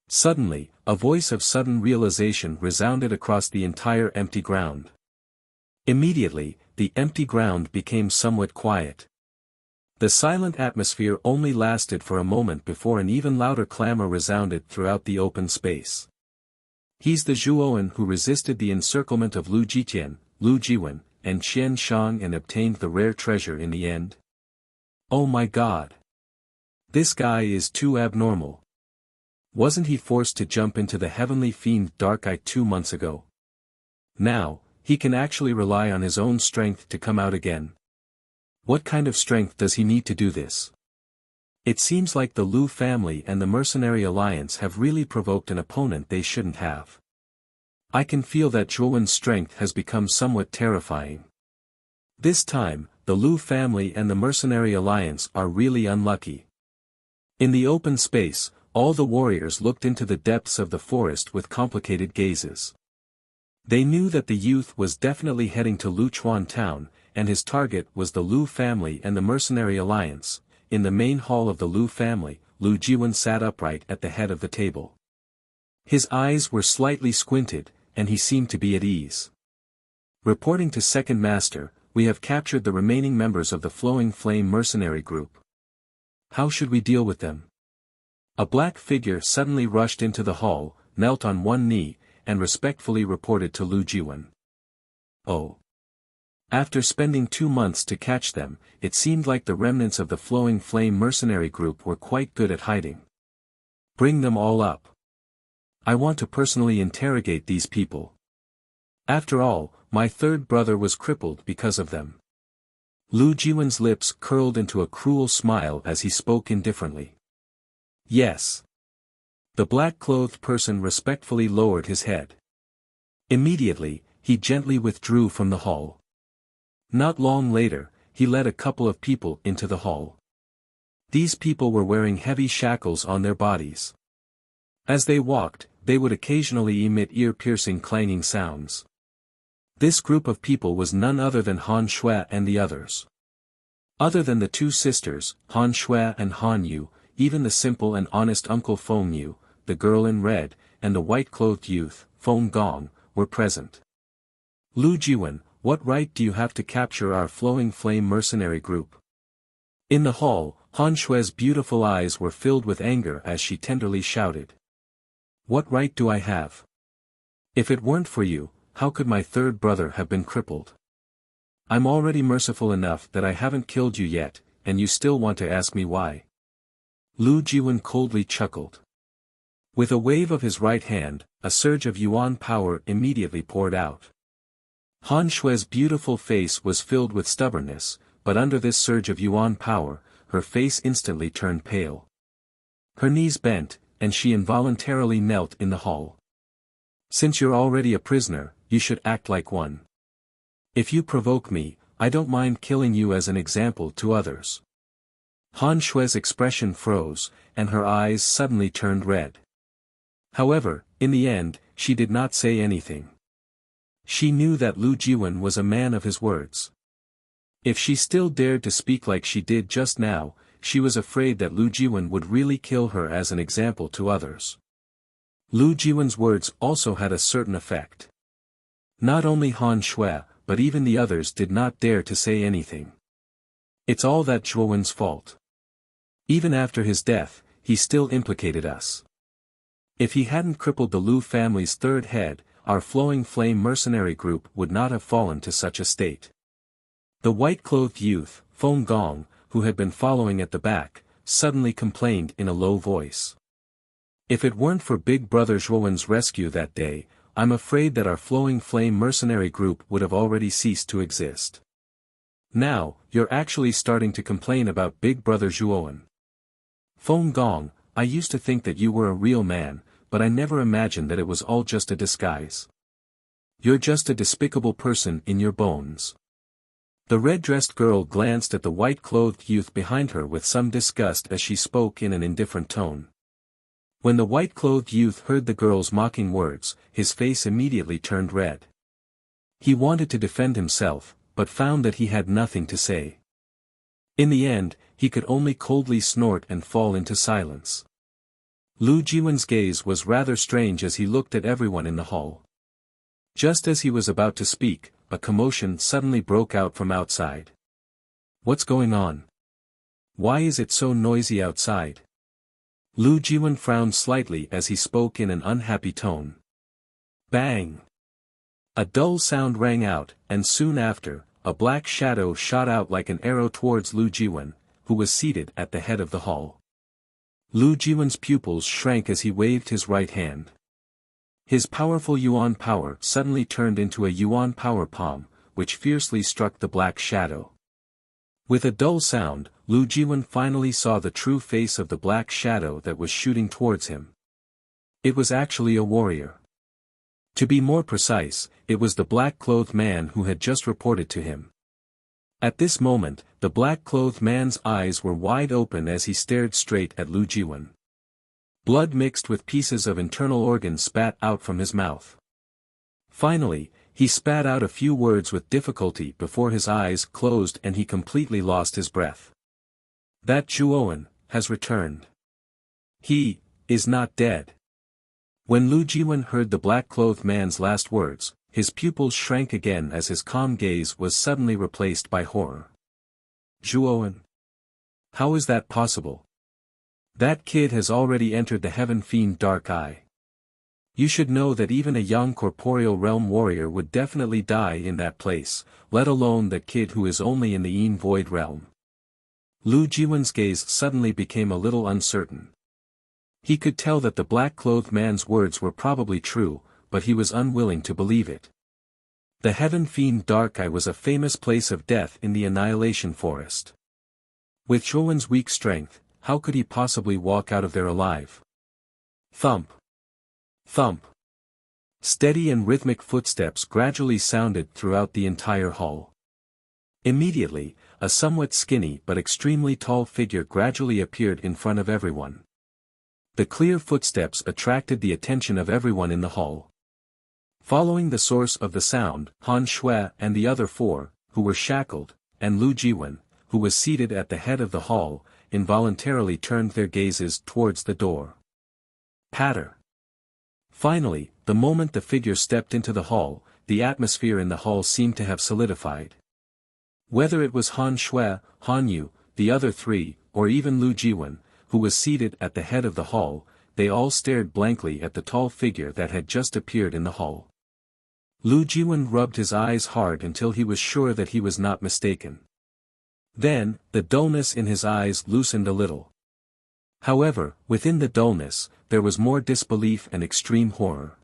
Suddenly, a voice of sudden realization resounded across the entire empty ground. Immediately, the empty ground became somewhat quiet. The silent atmosphere only lasted for a moment before an even louder clamor resounded throughout the open space. He's the Zhuoan who resisted the encirclement of Lu Jitian, Lu Jiwen, and Qian Shang and obtained the rare treasure in the end. Oh my god! This guy is too abnormal. Wasn't he forced to jump into the heavenly fiend Dark Eye 2 months ago? Now, he can actually rely on his own strength to come out again. What kind of strength does he need to do this? It seems like the Lu family and the Mercenary Alliance have really provoked an opponent they shouldn't have. I can feel that Zhuowen's strength has become somewhat terrifying. This time, the Lu family and the Mercenary Alliance are really unlucky. In the open space, all the warriors looked into the depths of the forest with complicated gazes. They knew that the youth was definitely heading to Luchuan town, and his target was the Lu family and the Mercenary Alliance. In the main hall of the Lu family, Lu Jiwen sat upright at the head of the table. His eyes were slightly squinted, and he seemed to be at ease. Reporting to Second Master, we have captured the remaining members of the Flowing Flame mercenary group. How should we deal with them? A black figure suddenly rushed into the hall, knelt on one knee, and respectfully reported to Lu Jiwen. Oh. After spending 2 months to catch them, it seemed like the remnants of the Flowing Flame mercenary group were quite good at hiding. Bring them all up. I want to personally interrogate these people. After all, my third brother was crippled because of them. Lu Jiwen's lips curled into a cruel smile as he spoke indifferently. Yes. The black-clothed person respectfully lowered his head. Immediately, he gently withdrew from the hall. Not long later, he led a couple of people into the hall. These people were wearing heavy shackles on their bodies. As they walked, they would occasionally emit ear-piercing clanging sounds. This group of people was none other than Han Shui and the others. Other than the two sisters, Han Shui and Han Yu, even the simple and honest Uncle Feng Yu, the girl in red, and the white-clothed youth, Feng Gong, were present. Lu Jiwen, what right do you have to capture our Flowing Flame mercenary group? In the hall, Han Shui's beautiful eyes were filled with anger as she tenderly shouted. What right do I have? If it weren't for you, how could my third brother have been crippled? I'm already merciful enough that I haven't killed you yet, and you still want to ask me why. Lu Jiwen coldly chuckled. With a wave of his right hand, a surge of yuan power immediately poured out. Han Shui's beautiful face was filled with stubbornness, but under this surge of yuan power, her face instantly turned pale. Her knees bent, and she involuntarily knelt in the hall. Since you're already a prisoner, you should act like one. If you provoke me, I don't mind killing you as an example to others. Han Shui's expression froze, and her eyes suddenly turned red. However, in the end, she did not say anything. She knew that Lu Jiwen was a man of his words. If she still dared to speak like she did just now, she was afraid that Lu Jiwen would really kill her as an example to others. Lu Jiwen's words also had a certain effect. Not only Han Shui, but even the others did not dare to say anything. It's all that Zhuowen's fault. Even after his death, he still implicated us. If he hadn't crippled the Lu family's third head, our Flowing Flame mercenary group would not have fallen to such a state. The white-clothed youth, Feng Gong, who had been following at the back, suddenly complained in a low voice. If it weren't for Big Brother Zhuowen's rescue that day, I'm afraid that our Flowing Flame mercenary group would have already ceased to exist. Now, you're actually starting to complain about Big Brother Zhuowen. Feng Gong, I used to think that you were a real man, but I never imagined that it was all just a disguise. You're just a despicable person in your bones. The red-dressed girl glanced at the white-clothed youth behind her with some disgust as she spoke in an indifferent tone. When the white-clothed youth heard the girl's mocking words, his face immediately turned red. He wanted to defend himself, but found that he had nothing to say. In the end, he could only coldly snort and fall into silence. Lu Jiwen's gaze was rather strange as he looked at everyone in the hall. Just as he was about to speak, a commotion suddenly broke out from outside. What's going on? Why is it so noisy outside? Lu Jiwen frowned slightly as he spoke in an unhappy tone. Bang! A dull sound rang out, and soon after, a black shadow shot out like an arrow towards Lu Jiwen, who was seated at the head of the hall. Lu Jiwen's pupils shrank as he waved his right hand. His powerful Yuan power suddenly turned into a Yuan power palm, which fiercely struck the black shadow. With a dull sound, Lu Jiwen finally saw the true face of the black shadow that was shooting towards him. It was actually a warrior. To be more precise, it was the black-clothed man who had just reported to him. At this moment, the black-clothed man's eyes were wide open as he stared straight at Lu Jiwen. Blood mixed with pieces of internal organs spat out from his mouth. Finally, he spat out a few words with difficulty before his eyes closed and he completely lost his breath. That Zhuowen has returned. He is not dead. When Lu Jiwen heard the black-clothed man's last words, his pupils shrank again as his calm gaze was suddenly replaced by horror. Zhuowen? How is that possible? That kid has already entered the Heaven Fiend Dark Eye. You should know that even a young corporeal realm warrior would definitely die in that place, let alone that kid who is only in the Yin Void realm. Lu Jiwen's gaze suddenly became a little uncertain. He could tell that the black-clothed man's words were probably true, but he was unwilling to believe it. The Heaven Fiend Dark Eye was a famous place of death in the Annihilation Forest. With Zhuowen's weak strength, how could he possibly walk out of there alive? Thump! Thump! Steady and rhythmic footsteps gradually sounded throughout the entire hall. Immediately, a somewhat skinny but extremely tall figure gradually appeared in front of everyone. The clear footsteps attracted the attention of everyone in the hall. Following the source of the sound, Han Shui and the other four, who were shackled, and Lu Jiwen, who was seated at the head of the hall, involuntarily turned their gazes towards the door. Patter. Finally, the moment the figure stepped into the hall, the atmosphere in the hall seemed to have solidified. Whether it was Han Shui, Han Yu, the other three, or even Lu Jiwen, who was seated at the head of the hall, they all stared blankly at the tall figure that had just appeared in the hall. Lu Jiwen rubbed his eyes hard until he was sure that he was not mistaken. Then, the dullness in his eyes loosened a little. However, within the dullness, there was more disbelief and extreme horror.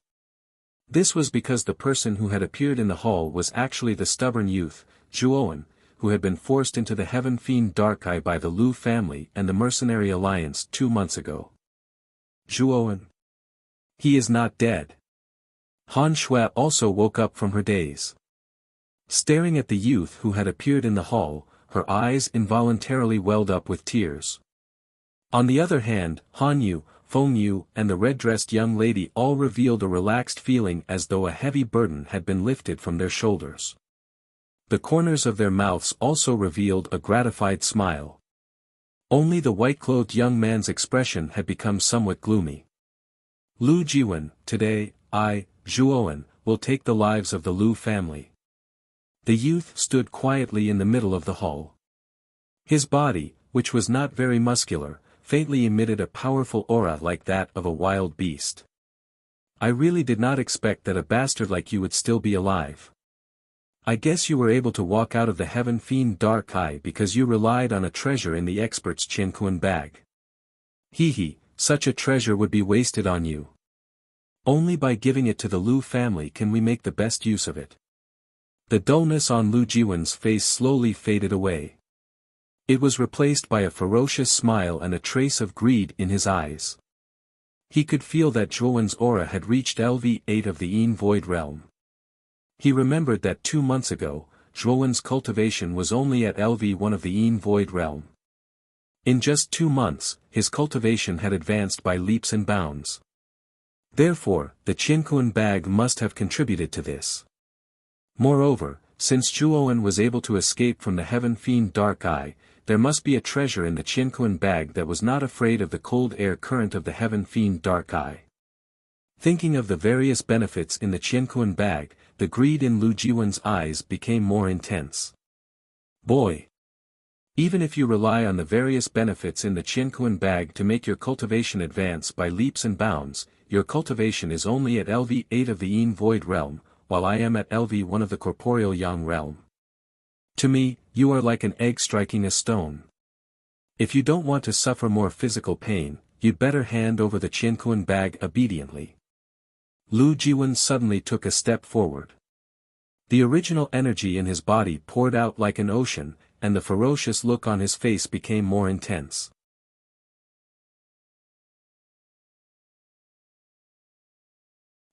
This was because the person who had appeared in the hall was actually the stubborn youth, Zhuowen, who had been forced into the Heaven Fiend Dark Eye by the Lu family and the Mercenary Alliance 2 months ago. Zhuowen. He is not dead. Han Shui also woke up from her daze. Staring at the youth who had appeared in the hall, her eyes involuntarily welled up with tears. On the other hand, Han Yu, Feng Yu and the red-dressed young lady all revealed a relaxed feeling as though a heavy burden had been lifted from their shoulders. The corners of their mouths also revealed a gratified smile. Only the white-clothed young man's expression had become somewhat gloomy. Lu Jiwen, today, I, Zhuowen, will take the lives of the Lu family. The youth stood quietly in the middle of the hall. His body, which was not very muscular, faintly emitted a powerful aura like that of a wild beast. I really did not expect that a bastard like you would still be alive. I guess you were able to walk out of the Heaven Fiend Dark Eye because you relied on a treasure in the expert's Qianquan bag. Hee, such a treasure would be wasted on you. Only by giving it to the Lu family can we make the best use of it. The dullness on Lu Jiwen's face slowly faded away. It was replaced by a ferocious smile and a trace of greed in his eyes. He could feel that Zhuowen's aura had reached LV8 of the Yin Void Realm. He remembered that 2 months ago, Zhuowen's cultivation was only at LV1 of the Yin Void Realm. In just 2 months, his cultivation had advanced by leaps and bounds. Therefore, the Qianquan bag must have contributed to this. Moreover, since Zhuowen was able to escape from the Heaven Fiend Dark Eye, there must be a treasure in the Qianquan bag that was not afraid of the cold air current of the Heaven Fiend Dark Eye. Thinking of the various benefits in the Qianquan bag, the greed in Lu Jiwen's eyes became more intense. Boy! Even if you rely on the various benefits in the Qianquan bag to make your cultivation advance by leaps and bounds, your cultivation is only at LV8 of the Yin Void Realm, while I am at LV1 of the Corporeal Yang Realm. To me, you are like an egg striking a stone. If you don't want to suffer more physical pain, you'd better hand over the Qianquan bag obediently. Lu Jiwen suddenly took a step forward. The original energy in his body poured out like an ocean, and the ferocious look on his face became more intense.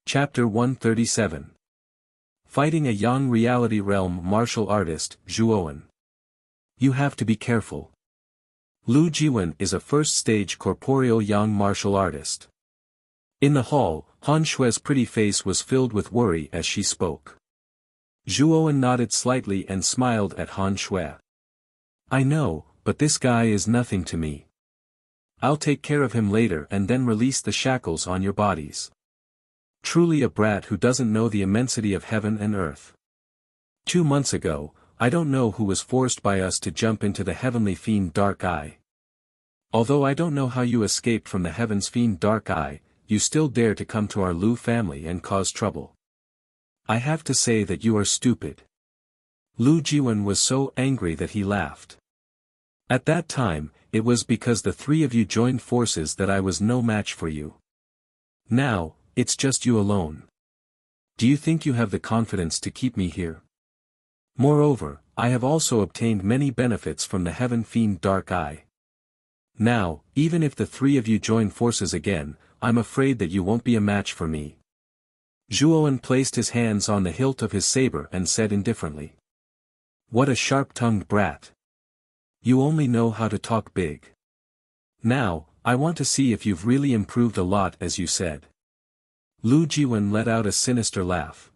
Chapter 137. Fighting a Yang Reality Realm martial artist, Zhuowen. You have to be careful. Lu Jiwen is a first-stage corporeal Yang martial artist. In the hall, Han Xue's pretty face was filled with worry as she spoke. Zhuowen nodded slightly and smiled at Han Xue. I know, but this guy is nothing to me. I'll take care of him later and then release the shackles on your bodies. Truly a brat who doesn't know the immensity of heaven and earth. 2 months ago, I don't know who was forced by us to jump into the Heavenly Fiend Dark Eye. Although I don't know how you escaped from the Heaven's Fiend Dark Eye, you still dare to come to our Lu family and cause trouble. I have to say that you are stupid. Lu Jiwen was so angry that he laughed. At that time, it was because the 3 of you joined forces that I was no match for you. Now, it's just you alone. Do you think you have the confidence to keep me here? Moreover, I have also obtained many benefits from the Heaven Fiend Dark Eye. Now, even if the 3 of you join forces again, I'm afraid that you won't be a match for me. Zhuowen placed his hands on the hilt of his saber and said indifferently. What a sharp-tongued brat. You only know how to talk big. Now, I want to see if you've really improved a lot as you said. Lu Jiwen let out a sinister laugh.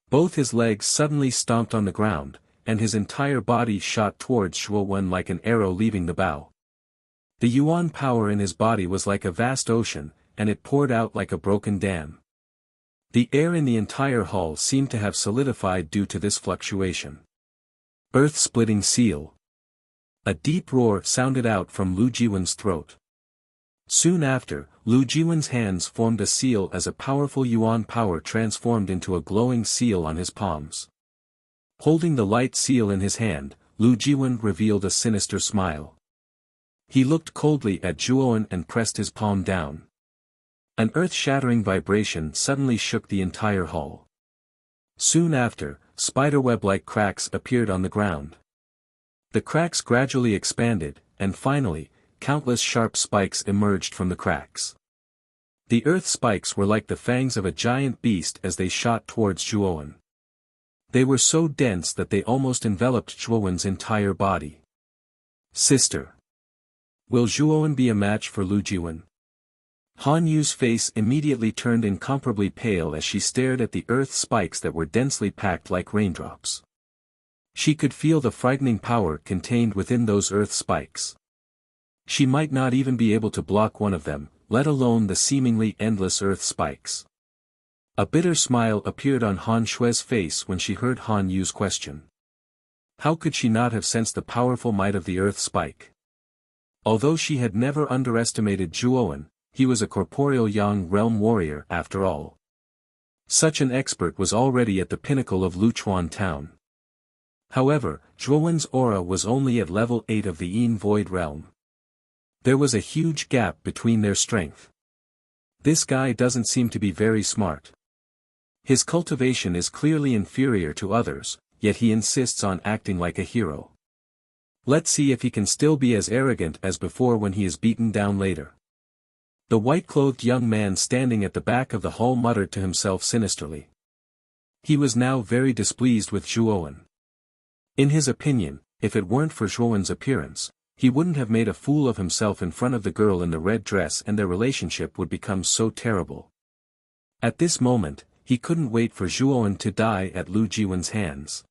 Both his legs suddenly stomped on the ground, and his entire body shot towards Zhuowen like an arrow leaving the bow. The yuan power in his body was like a vast ocean, and it poured out like a broken dam. The air in the entire hall seemed to have solidified due to this fluctuation. Earth-splitting seal. A deep roar sounded out from Lu Jiwen's throat. Soon after, Lu Jiwen's hands formed a seal as a powerful yuan power transformed into a glowing seal on his palms. Holding the light seal in his hand, Lu Jiwen revealed a sinister smile. He looked coldly at Zhuowen and pressed his palm down. An earth-shattering vibration suddenly shook the entire hall. Soon after, spiderweb-like cracks appeared on the ground. The cracks gradually expanded, and finally, countless sharp spikes emerged from the cracks. The earth spikes were like the fangs of a giant beast as they shot towards Zhuowen. They were so dense that they almost enveloped Zhuowen's entire body. Sister. Will Zhuowen be a match for Lu Jiwen? Han Yu's face immediately turned incomparably pale as she stared at the earth spikes that were densely packed like raindrops. She could feel the frightening power contained within those earth spikes. She might not even be able to block one of them, let alone the seemingly endless earth spikes. A bitter smile appeared on Han Xue's face when she heard Han Yu's question. How could she not have sensed the powerful might of the earth spike? Although she had never underestimated Zhuowen, he was a corporeal Yang realm warrior after all. Such an expert was already at the pinnacle of Luchuan town. However, Zhuowen's aura was only at level 8 of the Yin Void realm. There was a huge gap between their strength. This guy doesn't seem to be very smart. His cultivation is clearly inferior to others, yet he insists on acting like a hero. Let's see if he can still be as arrogant as before when he is beaten down later. The white-clothed young man standing at the back of the hall muttered to himself sinisterly. He was now very displeased with Zhuowen. In his opinion, if it weren't for Zhuowen's appearance, he wouldn't have made a fool of himself in front of the girl in the red dress, and their relationship would become so terrible. At this moment, he couldn't wait for Zhuowen to die at Lu Jiwen's hands.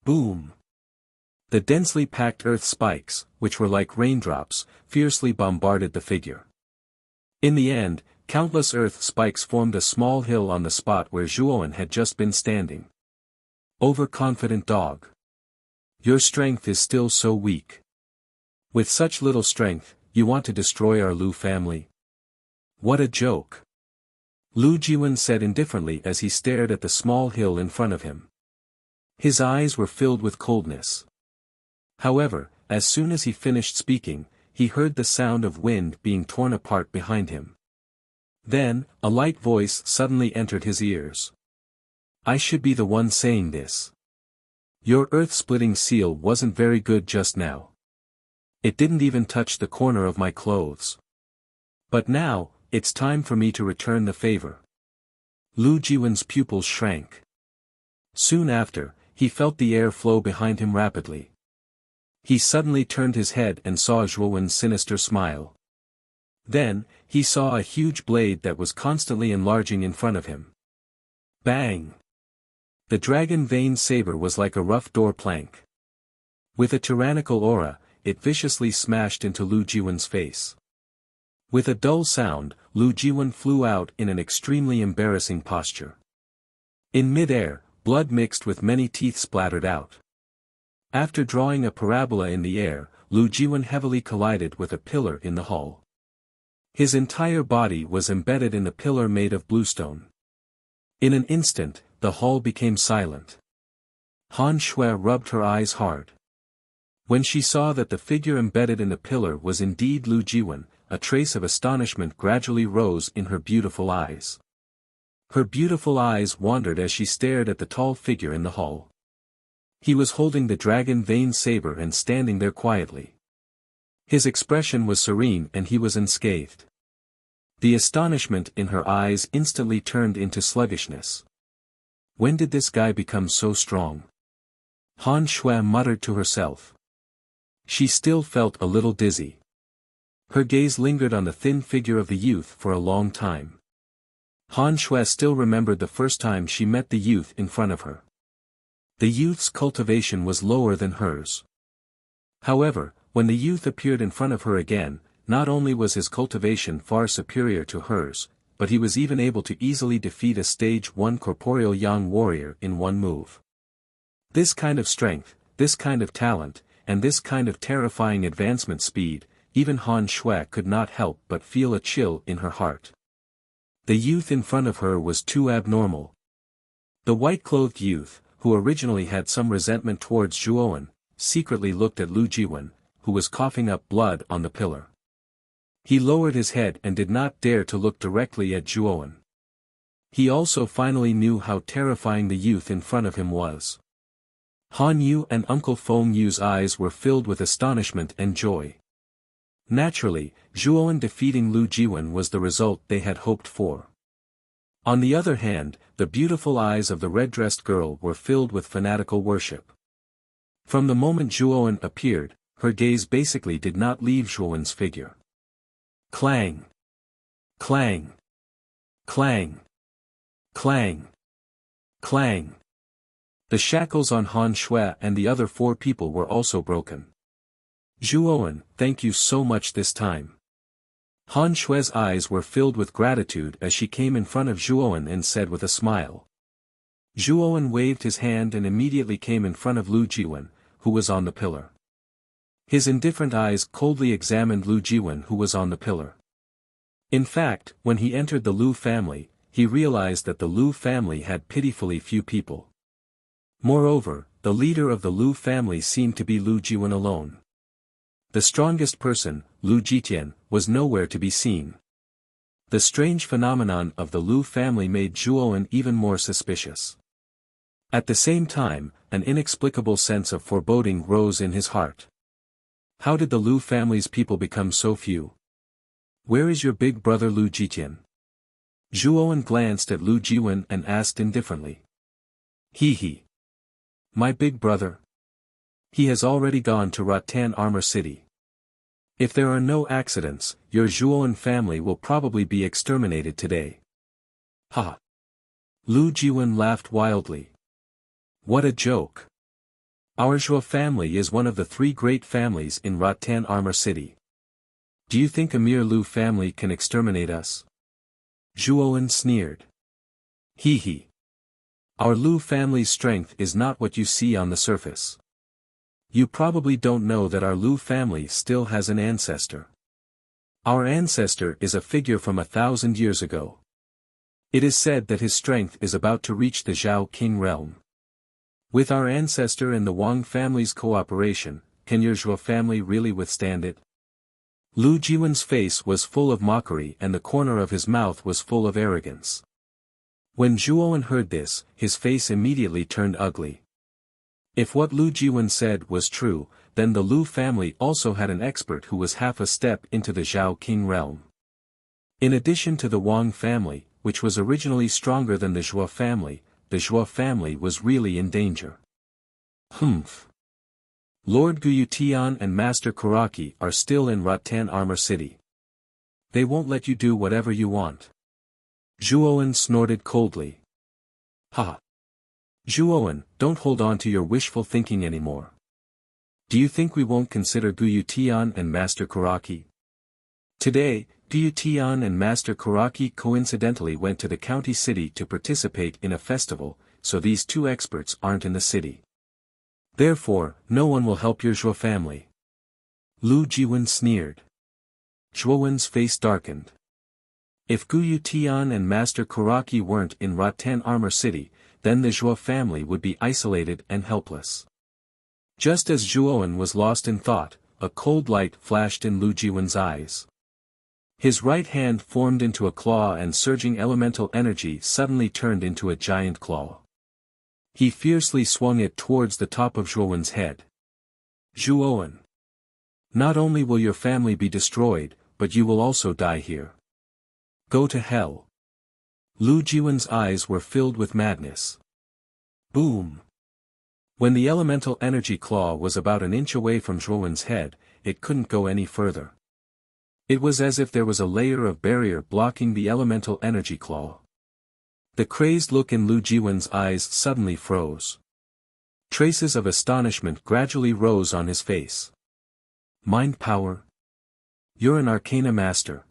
Boom! The densely packed earth spikes, which were like raindrops, fiercely bombarded the figure. In the end, countless earth spikes formed a small hill on the spot where Zhuowen had just been standing. Overconfident dog. Your strength is still so weak. With such little strength, you want to destroy our Lu family? What a joke! Lu Jiwen said indifferently as he stared at the small hill in front of him. His eyes were filled with coldness. However, as soon as he finished speaking, he heard the sound of wind being torn apart behind him. Then, a light voice suddenly entered his ears. I should be the one saying this. Your earth-splitting seal wasn't very good just now. It didn't even touch the corner of my clothes. But now, it's time for me to return the favor. Lu Jiwen's pupils shrank. Soon after, he felt the air flow behind him rapidly. He suddenly turned his head and saw Zhuowen's sinister smile. Then, he saw a huge blade that was constantly enlarging in front of him. Bang! The dragon vein saber was like a rough door plank. With a tyrannical aura, it viciously smashed into Lu Jiwen's face. With a dull sound, Lu Jiwen flew out in an extremely embarrassing posture. In mid-air, blood mixed with many teeth splattered out. After drawing a parabola in the air, Lu Jiwen heavily collided with a pillar in the hall. His entire body was embedded in the pillar made of bluestone. In an instant, the hall became silent. Han Shui rubbed her eyes hard. When she saw that the figure embedded in the pillar was indeed Lu Jiwen, a trace of astonishment gradually rose in her beautiful eyes. Her beautiful eyes wandered as she stared at the tall figure in the hall. He was holding the dragon vein saber and standing there quietly. His expression was serene and he was unscathed. The astonishment in her eyes instantly turned into sluggishness. When did this guy become so strong? Han Shui muttered to herself. She still felt a little dizzy. Her gaze lingered on the thin figure of the youth for a long time. Han Shui still remembered the first time she met the youth in front of her. The youth's cultivation was lower than hers. However, when the youth appeared in front of her again, not only was his cultivation far superior to hers, but he was even able to easily defeat a stage 1 corporeal Yang warrior in one move. This kind of strength, this kind of talent, and this kind of terrifying advancement speed, even Han Shui could not help but feel a chill in her heart. The youth in front of her was too abnormal. The white-clothed youth, who originally had some resentment towards Zhuowen, secretly looked at Lu Jiwen, who was coughing up blood on the pillar. He lowered his head and did not dare to look directly at Zhuowen. He also finally knew how terrifying the youth in front of him was. Han Yu and Uncle Feng Yu's eyes were filled with astonishment and joy. Naturally, Zhuowen defeating Lu Jiwen was the result they had hoped for. On the other hand, the beautiful eyes of the red-dressed girl were filled with fanatical worship. From the moment Zhuowen appeared, her gaze basically did not leave Zhuowen's figure. Clang! Clang! Clang! Clang! Clang! The shackles on Han Shui and the other 4 people were also broken. Zhuowen, thank you so much this time. Han Shui's eyes were filled with gratitude as she came in front of Zhuowen and said with a smile. Zhuowen waved his hand and immediately came in front of Lu Jiwen, who was on the pillar. His indifferent eyes coldly examined Lu Jiwen, who was on the pillar. In fact, when he entered the Lu family, he realized that the Lu family had pitifully few people. Moreover, the leader of the Lu family seemed to be Lu Jiwen alone. The strongest person, Lu Jitian, was nowhere to be seen. The strange phenomenon of the Lu family made Zhuowen even more suspicious. At the same time, an inexplicable sense of foreboding rose in his heart. How did the Lu family's people become so few? Where is your big brother Lu Jitian? Zhuowen glanced at Lu Jiwen and asked indifferently. He. My big brother? He has already gone to Rattan Armor City. If there are no accidents, your Zhuowen family will probably be exterminated today. Ha! Lu Jiwen laughed wildly. What a joke! Our Zhuo family is one of the 3 great families in Rattan Armor City. Do you think a mere Lu family can exterminate us? Zhuowen sneered. He. Our Lu family's strength is not what you see on the surface. You probably don't know that our Lu family still has an ancestor. Our ancestor is a figure from 1,000 years ago. It is said that his strength is about to reach the Zhao King realm. With our ancestor and the Wang family's cooperation, can your Zhuo family really withstand it? Lu Jiwen's face was full of mockery and the corner of his mouth was full of arrogance. When Zhuowen heard this, his face immediately turned ugly. If what Lu Jiwen said was true, then the Lu family also had an expert who was half a step into the Zhao King realm. In addition to the Wang family, which was originally stronger than the Zhuo family was really in danger. Humph. Lord Guyutian and Master Kuraki are still in Rattan Armor City. They won't let you do whatever you want. Zhuowen snorted coldly. Ha! Zhuowen, don't hold on to your wishful thinking anymore. Do you think we won't consider Guyutian and Master Kuraki? Today, Guyutian and Master Kuraki coincidentally went to the county city to participate in a festival, so these 2 experts aren't in the city. Therefore, no one will help your Zhuo family. Lu Jiwen sneered. Zhuowen's face darkened. If Guyutian and Master Kuraki weren't in Rattan Armor City, then the Zhuo family would be isolated and helpless. Just as Zhuowen was lost in thought, a cold light flashed in Lu Jiwen's eyes. His right hand formed into a claw and surging elemental energy suddenly turned into a giant claw. He fiercely swung it towards the top of Zhuowen's head. Zhuowen! Not only will your family be destroyed, but you will also die here. Go to hell. Lu Jiwen's eyes were filled with madness. Boom! When the elemental energy claw was about an inch away from Zhuowen's head, it couldn't go any further. It was as if there was a layer of barrier blocking the elemental energy claw. The crazed look in Lu Jiwen's eyes suddenly froze. Traces of astonishment gradually rose on his face. Mind power? You're an arcana master.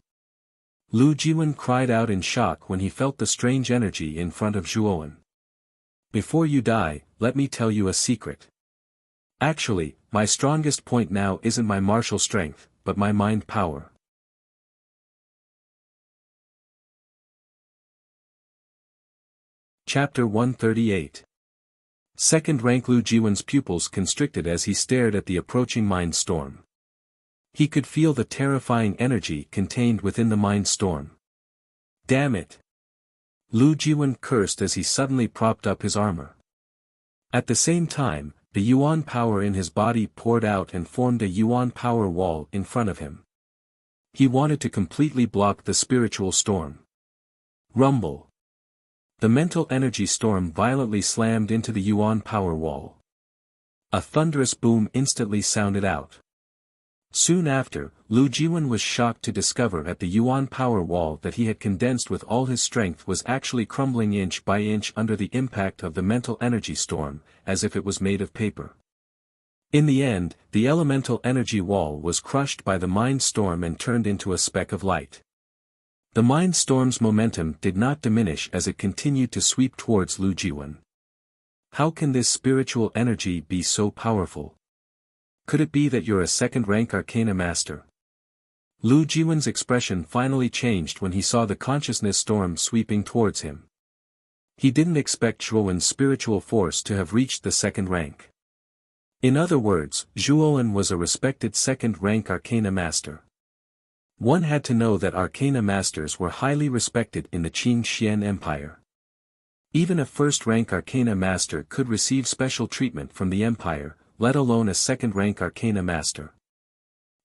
Lu Jiwen cried out in shock when he felt the strange energy in front of Zhuowen. Before you die, let me tell you a secret. Actually, my strongest point now isn't my martial strength, but my mind power. Chapter 138. Second rank Lu Jiwen's pupils constricted as he stared at the approaching mind storm. He could feel the terrifying energy contained within the mind storm. Damn it! Lu Jiwen cursed as he suddenly propped up his armor. At the same time, the Yuan power in his body poured out and formed a Yuan power wall in front of him. He wanted to completely block the spiritual storm. Rumble! The mental energy storm violently slammed into the Yuan power wall. A thunderous boom instantly sounded out. Soon after, Lu Jiwen was shocked to discover at the Yuan power wall that he had condensed with all his strength was actually crumbling inch by inch under the impact of the mental energy storm, as if it was made of paper. In the end, the elemental energy wall was crushed by the mind storm and turned into a speck of light. The mind storm's momentum did not diminish as it continued to sweep towards Lu Jiwen. How can this spiritual energy be so powerful? Could it be that you're a second-rank arcana master? Lu Jiwen's expression finally changed when he saw the consciousness storm sweeping towards him. He didn't expect Zhuowen's spiritual force to have reached the second rank. In other words, Zhuowen was a respected second-rank arcana master. One had to know that arcana masters were highly respected in the Qing Xian Empire. Even a first-rank arcana master could receive special treatment from the empire, let alone a second-rank arcana master.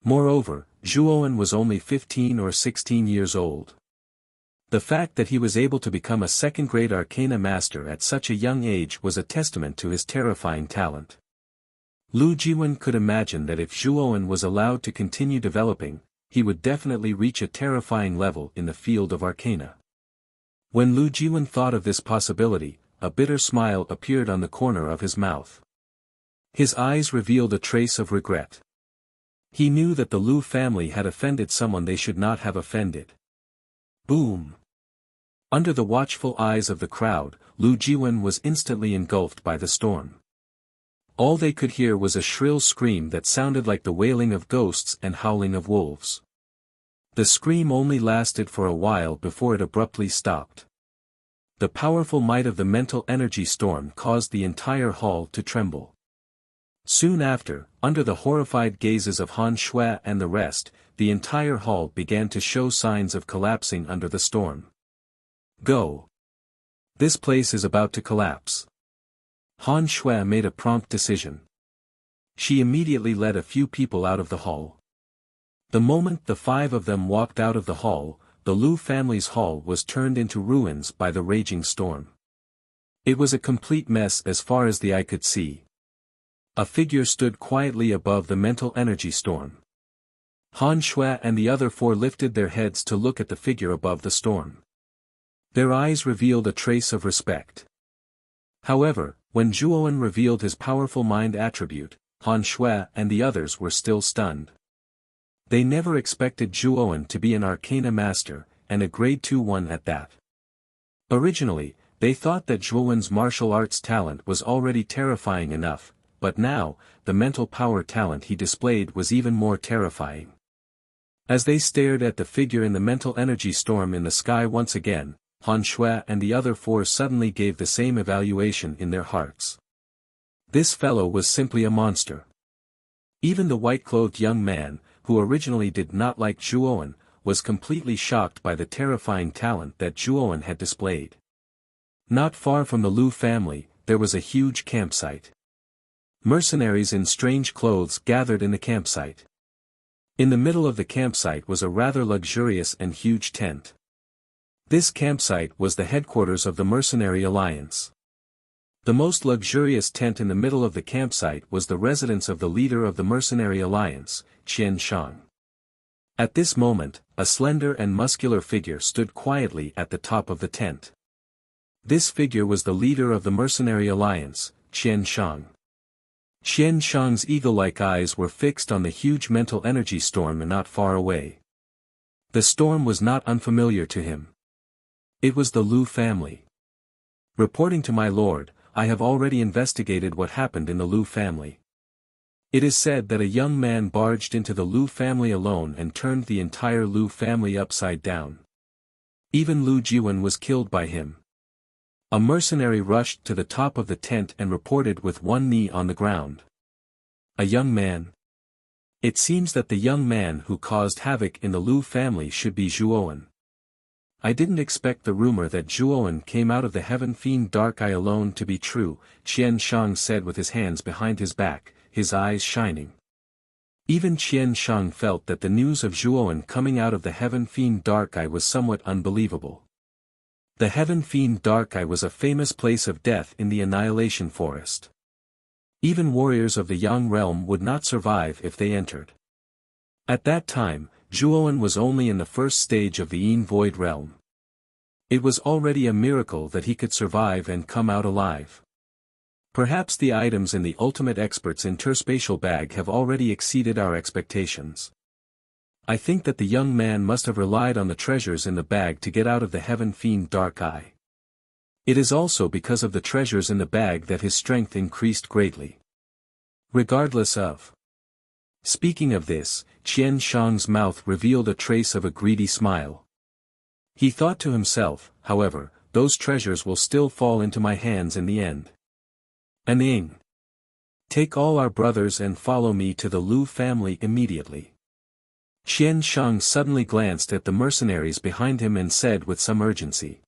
Moreover, Zhuowen was only 15 or 16 years old. The fact that he was able to become a second-grade arcana master at such a young age was a testament to his terrifying talent. Lu Jiwen could imagine that if Zhuowen was allowed to continue developing, he would definitely reach a terrifying level in the field of arcana. When Lu Jiwen thought of this possibility, a bitter smile appeared on the corner of his mouth. His eyes revealed a trace of regret. He knew that the Lu family had offended someone they should not have offended. Boom! Under the watchful eyes of the crowd, Lu Jiwen was instantly engulfed by the storm. All they could hear was a shrill scream that sounded like the wailing of ghosts and howling of wolves. The scream only lasted for a while before it abruptly stopped. The powerful might of the mental energy storm caused the entire hall to tremble. Soon after, under the horrified gazes of Han Shui and the rest, the entire hall began to show signs of collapsing under the storm. Go! This place is about to collapse. Han Shui made a prompt decision. She immediately led a few people out of the hall. The moment the 5 of them walked out of the hall, the Lu family's hall was turned into ruins by the raging storm. It was a complete mess as far as the eye could see. A figure stood quietly above the mental energy storm. Han Shui and the other 4 lifted their heads to look at the figure above the storm. Their eyes revealed a trace of respect. However, when Zhuowen revealed his powerful mind attribute, Han Shui and the others were still stunned. They never expected Zhuowen to be an arcana master, and a grade 2 one at that. Originally, they thought that Zhuowen's martial arts talent was already terrifying enough, but now, the mental power talent he displayed was even more terrifying. As they stared at the figure in the mental energy storm in the sky once again, Han Shui and the other 4 suddenly gave the same evaluation in their hearts. This fellow was simply a monster. Even the white-clothed young man, who originally did not like Zhuowen, was completely shocked by the terrifying talent that Zhuowen had displayed. Not far from the Lu family, there was a huge campsite. Mercenaries in strange clothes gathered in the campsite. In the middle of the campsite was a rather luxurious and huge tent. This campsite was the headquarters of the Mercenary Alliance. The most luxurious tent in the middle of the campsite was the residence of the leader of the Mercenary Alliance, Qian Shang. At this moment, a slender and muscular figure stood quietly at the top of the tent. This figure was the leader of the Mercenary Alliance, Qian Shang. Qian Shang's eagle-like eyes were fixed on the huge mental energy storm not far away. The storm was not unfamiliar to him. It was the Lu family. Reporting to my lord, I have already investigated what happened in the Lu family. It is said that a young man barged into the Lu family alone and turned the entire Lu family upside down. Even Lu Jiwen was killed by him. A mercenary rushed to the top of the tent and reported with one knee on the ground. A young man? It seems that the young man who caused havoc in the Lu family should be Zhuowen. I didn't expect the rumor that Zhuowen came out of the Heaven Fiend Dark Eye alone to be true, Qian Shang said with his hands behind his back, his eyes shining. Even Qian Shang felt that the news of Zhuowen coming out of the Heaven Fiend Dark Eye was somewhat unbelievable. The Heaven Fiend Dark Eye was a famous place of death in the Annihilation Forest. Even warriors of the Yang realm would not survive if they entered. At that time, Zhuowen was only in the first stage of the Yin Void realm. It was already a miracle that he could survive and come out alive. Perhaps the items in the Ultimate Expert's interspatial bag have already exceeded our expectations. I think that the young man must have relied on the treasures in the bag to get out of the Heaven Fiend Dark Eye. It is also because of the treasures in the bag that his strength increased greatly. Regardless of Speaking of this, Qian Shang's mouth revealed a trace of a greedy smile. He thought to himself, however, those treasures will still fall into my hands in the end. Aning. Take all our brothers and follow me to the Lu family immediately. Qian Shang suddenly glanced at the mercenaries behind him and said with some urgency.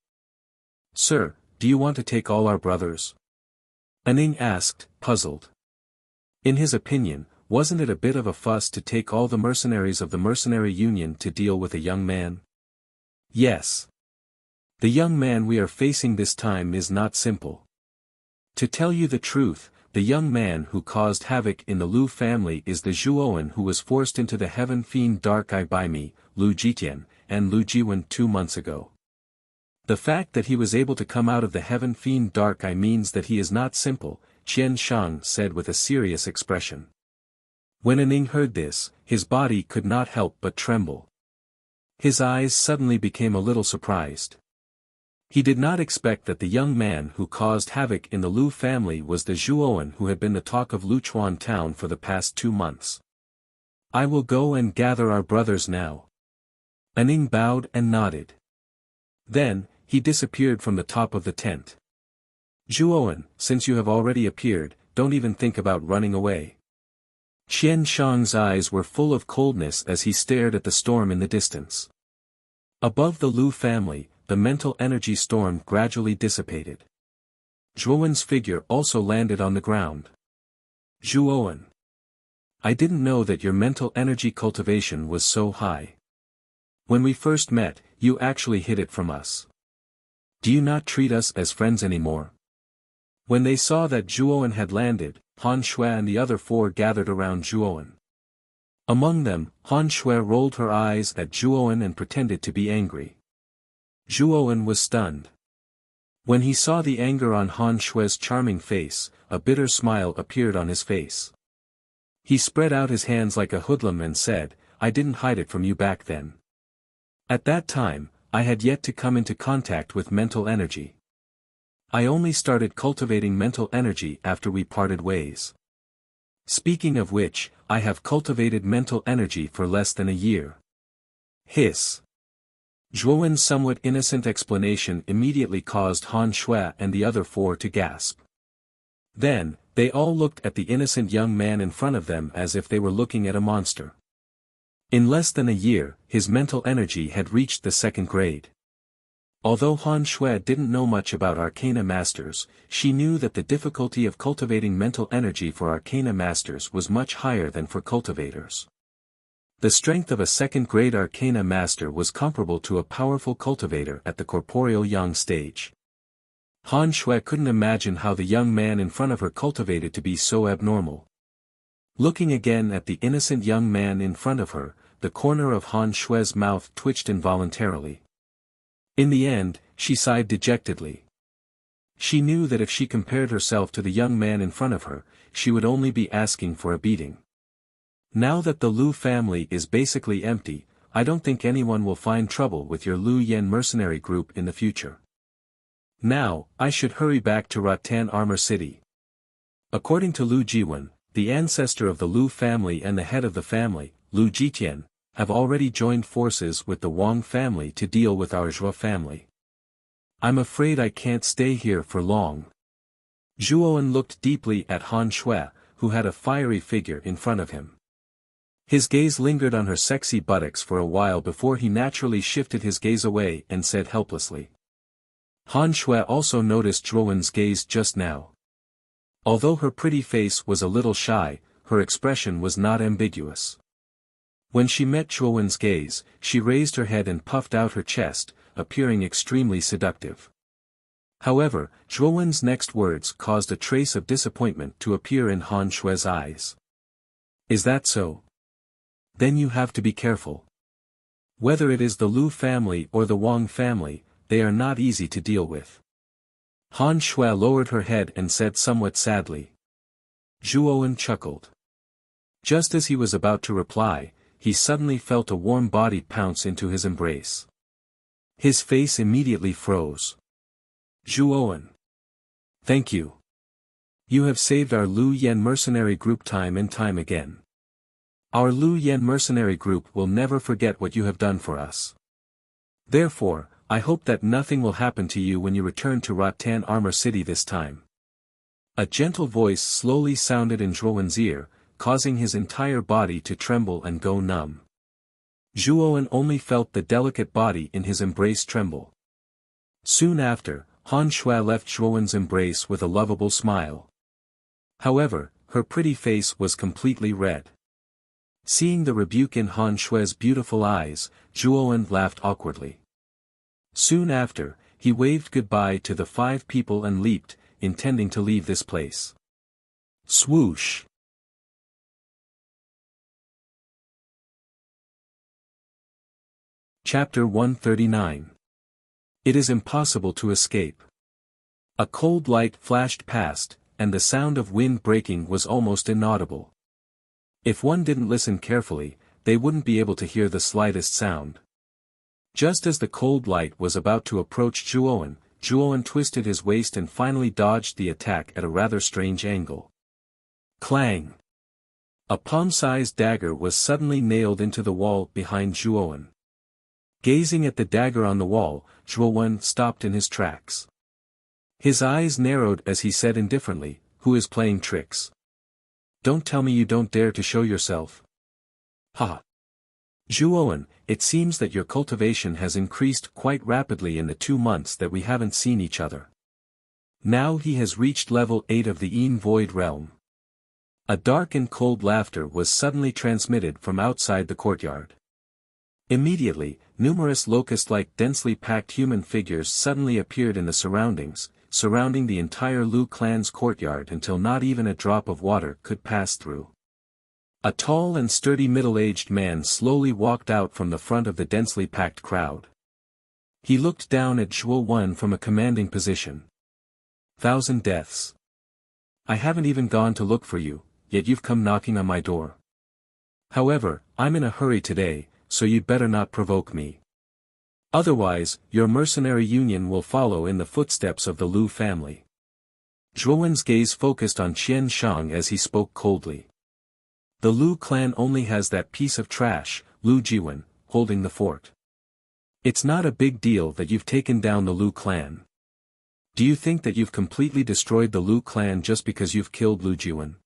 Sir, do you want to take all our brothers? Aning asked, puzzled. In his opinion, wasn't it a bit of a fuss to take all the mercenaries of the mercenary union to deal with a young man? Yes. The young man we are facing this time is not simple. To tell you the truth, the young man who caused havoc in the Lu family is the Zhuowen who was forced into the Heaven Fiend Dark Eye by me, Lu Jitian, and Lu Jiwen 2 months ago. The fact that he was able to come out of the Heaven Fiend Dark Eye means that he is not simple, Qian Shang said with a serious expression. When Aning heard this, his body could not help but tremble. His eyes suddenly became a little surprised. He did not expect that the young man who caused havoc in the Lu family was the Zhuowen who had been the talk of Luchuan town for the past 2 months. I will go and gather our brothers now. Aning bowed and nodded. Then, he disappeared from the top of the tent. Zhuowen, since you have already appeared, don't even think about running away. Qian Shang's eyes were full of coldness as he stared at the storm in the distance. Above the Lu family, the mental energy storm gradually dissipated. Zhuowen's figure also landed on the ground. Zhuowen. I didn't know that your mental energy cultivation was so high. When we first met, you actually hid it from us. Do you not treat us as friends anymore? When they saw that Zhuowen had landed, Han Shui and the other 4 gathered around Zhuowen. Among them, Han Shui rolled her eyes at Zhuowen and pretended to be angry. Zhuowen was stunned. When he saw the anger on Han Shui's charming face, a bitter smile appeared on his face. He spread out his hands like a hoodlum and said, I didn't hide it from you back then. At that time, I had yet to come into contact with mental energy. I only started cultivating mental energy after we parted ways. Speaking of which, I have cultivated mental energy for less than a year. Hiss. Zhuowen's somewhat innocent explanation immediately caused Han Shui and the other 4 to gasp. Then, they all looked at the innocent young man in front of them as if they were looking at a monster. In less than a year, his mental energy had reached the 2nd grade. Although Han Shui didn't know much about Arcana Masters, she knew that the difficulty of cultivating mental energy for Arcana Masters was much higher than for cultivators. The strength of a 2nd grade Arcana Master was comparable to a powerful cultivator at the corporeal yang stage. Han Shui couldn't imagine how the young man in front of her cultivated to be so abnormal. Looking again at the innocent young man in front of her, the corner of Han Shui's mouth twitched involuntarily. In the end, she sighed dejectedly. She knew that if she compared herself to the young man in front of her, she would only be asking for a beating. Now that the Lu family is basically empty, I don't think anyone will find trouble with your Lu Yen mercenary group in the future. Now, I should hurry back to Rattan Armor City. According to Lu Jiwen, the ancestor of the Lu family and the head of the family, Lu Jitian, have already joined forces with the Wang family to deal with our Zhua family. I'm afraid I can't stay here for long. Zhuowen looked deeply at Han Shui, who had a fiery figure in front of him. His gaze lingered on her sexy buttocks for a while before he naturally shifted his gaze away and said helplessly. Han Shui also noticed Zhuowen's gaze just now. Although her pretty face was a little shy, her expression was not ambiguous. When she met Zhuowen's gaze, she raised her head and puffed out her chest, appearing extremely seductive. However, Zhuowen's next words caused a trace of disappointment to appear in Han Shui's eyes. Is that so? Then you have to be careful. Whether it is the Lu family or the Wang family, they are not easy to deal with. Han Shui lowered her head and said somewhat sadly. Zhuowen chuckled. Just as he was about to reply, he suddenly felt a warm body pounce into his embrace. His face immediately froze. Zhuowen. Thank you. You have saved our Lu Yen mercenary group time and time again. Our Lu Yen mercenary group will never forget what you have done for us. Therefore, I hope that nothing will happen to you when you return to Rattan Armor City this time. A gentle voice slowly sounded in Zhuowen's ear, causing his entire body to tremble and go numb. Zhuowen only felt the delicate body in his embrace tremble. Soon after, Han Shui left Zhuowen's embrace with a lovable smile. However, her pretty face was completely red. Seeing the rebuke in Han Shui's beautiful eyes, Zhuowen laughed awkwardly. Soon after, he waved goodbye to the 5 people and leaped, intending to leave this place. Swoosh! Chapter 139. It is impossible to escape. A cold light flashed past, and the sound of wind breaking was almost inaudible. If one didn't listen carefully, they wouldn't be able to hear the slightest sound. Just as the cold light was about to approach Zhuowen, Zhuowen twisted his waist and finally dodged the attack at a rather strange angle. Clang! A palm-sized dagger was suddenly nailed into the wall behind Zhuowen. Gazing at the dagger on the wall, Zhuowen stopped in his tracks. His eyes narrowed as he said indifferently, "Who is playing tricks? Don't tell me you don't dare to show yourself." Ha! Zhuowen, it seems that your cultivation has increased quite rapidly in the 2 months that we haven't seen each other. Now he has reached level 8 of the Yin Void realm. A dark and cold laughter was suddenly transmitted from outside the courtyard. Immediately, numerous locust-like densely packed human figures suddenly appeared in the surroundings, surrounding the entire Lu clan's courtyard until not even a drop of water could pass through. A tall and sturdy middle-aged man slowly walked out from the front of the densely packed crowd. He looked down at Zhuowen from a commanding position. 1,000 deaths. I haven't even gone to look for you, yet you've come knocking on my door. However, I'm in a hurry today, so you'd better not provoke me. Otherwise, your mercenary union will follow in the footsteps of the Lu family. Zhuowen's gaze focused on Qian Shang as he spoke coldly. The Lu clan only has that piece of trash, Lu Jiwen, holding the fort. It's not a big deal that you've taken down the Lu clan. Do you think that you've completely destroyed the Lu clan just because you've killed Lu Jiwen?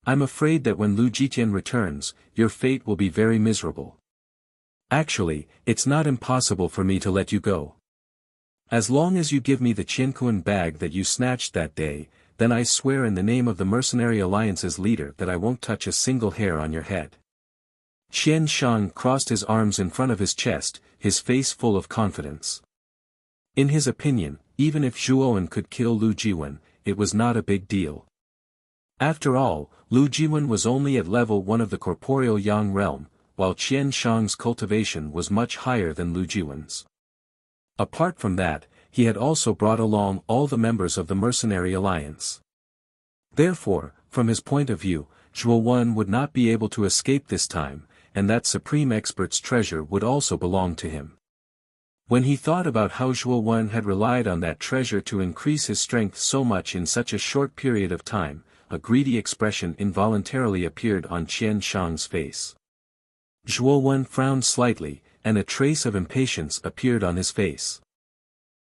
I'm afraid that when Lu Jitian returns, your fate will be very miserable. Actually, it's not impossible for me to let you go. As long as you give me the Qiankuan bag that you snatched that day, then I swear in the name of the Mercenary Alliance's leader that I won't touch a single hair on your head. Qian Shang crossed his arms in front of his chest, his face full of confidence. In his opinion, even if Zhuowen could kill Lu Jiwen, it was not a big deal. After all, Lu Jiwen was only at level 1 of the corporeal Yang realm, while Qian Shang's cultivation was much higher than Lu Jiwen's. Apart from that, he had also brought along all the members of the Mercenary Alliance. Therefore, from his point of view, Zhuowen would not be able to escape this time, and that Supreme Expert's treasure would also belong to him. When he thought about how Zhuowen had relied on that treasure to increase his strength so much in such a short period of time, a greedy expression involuntarily appeared on Qian Shang's face. Zhuowen frowned slightly, and a trace of impatience appeared on his face.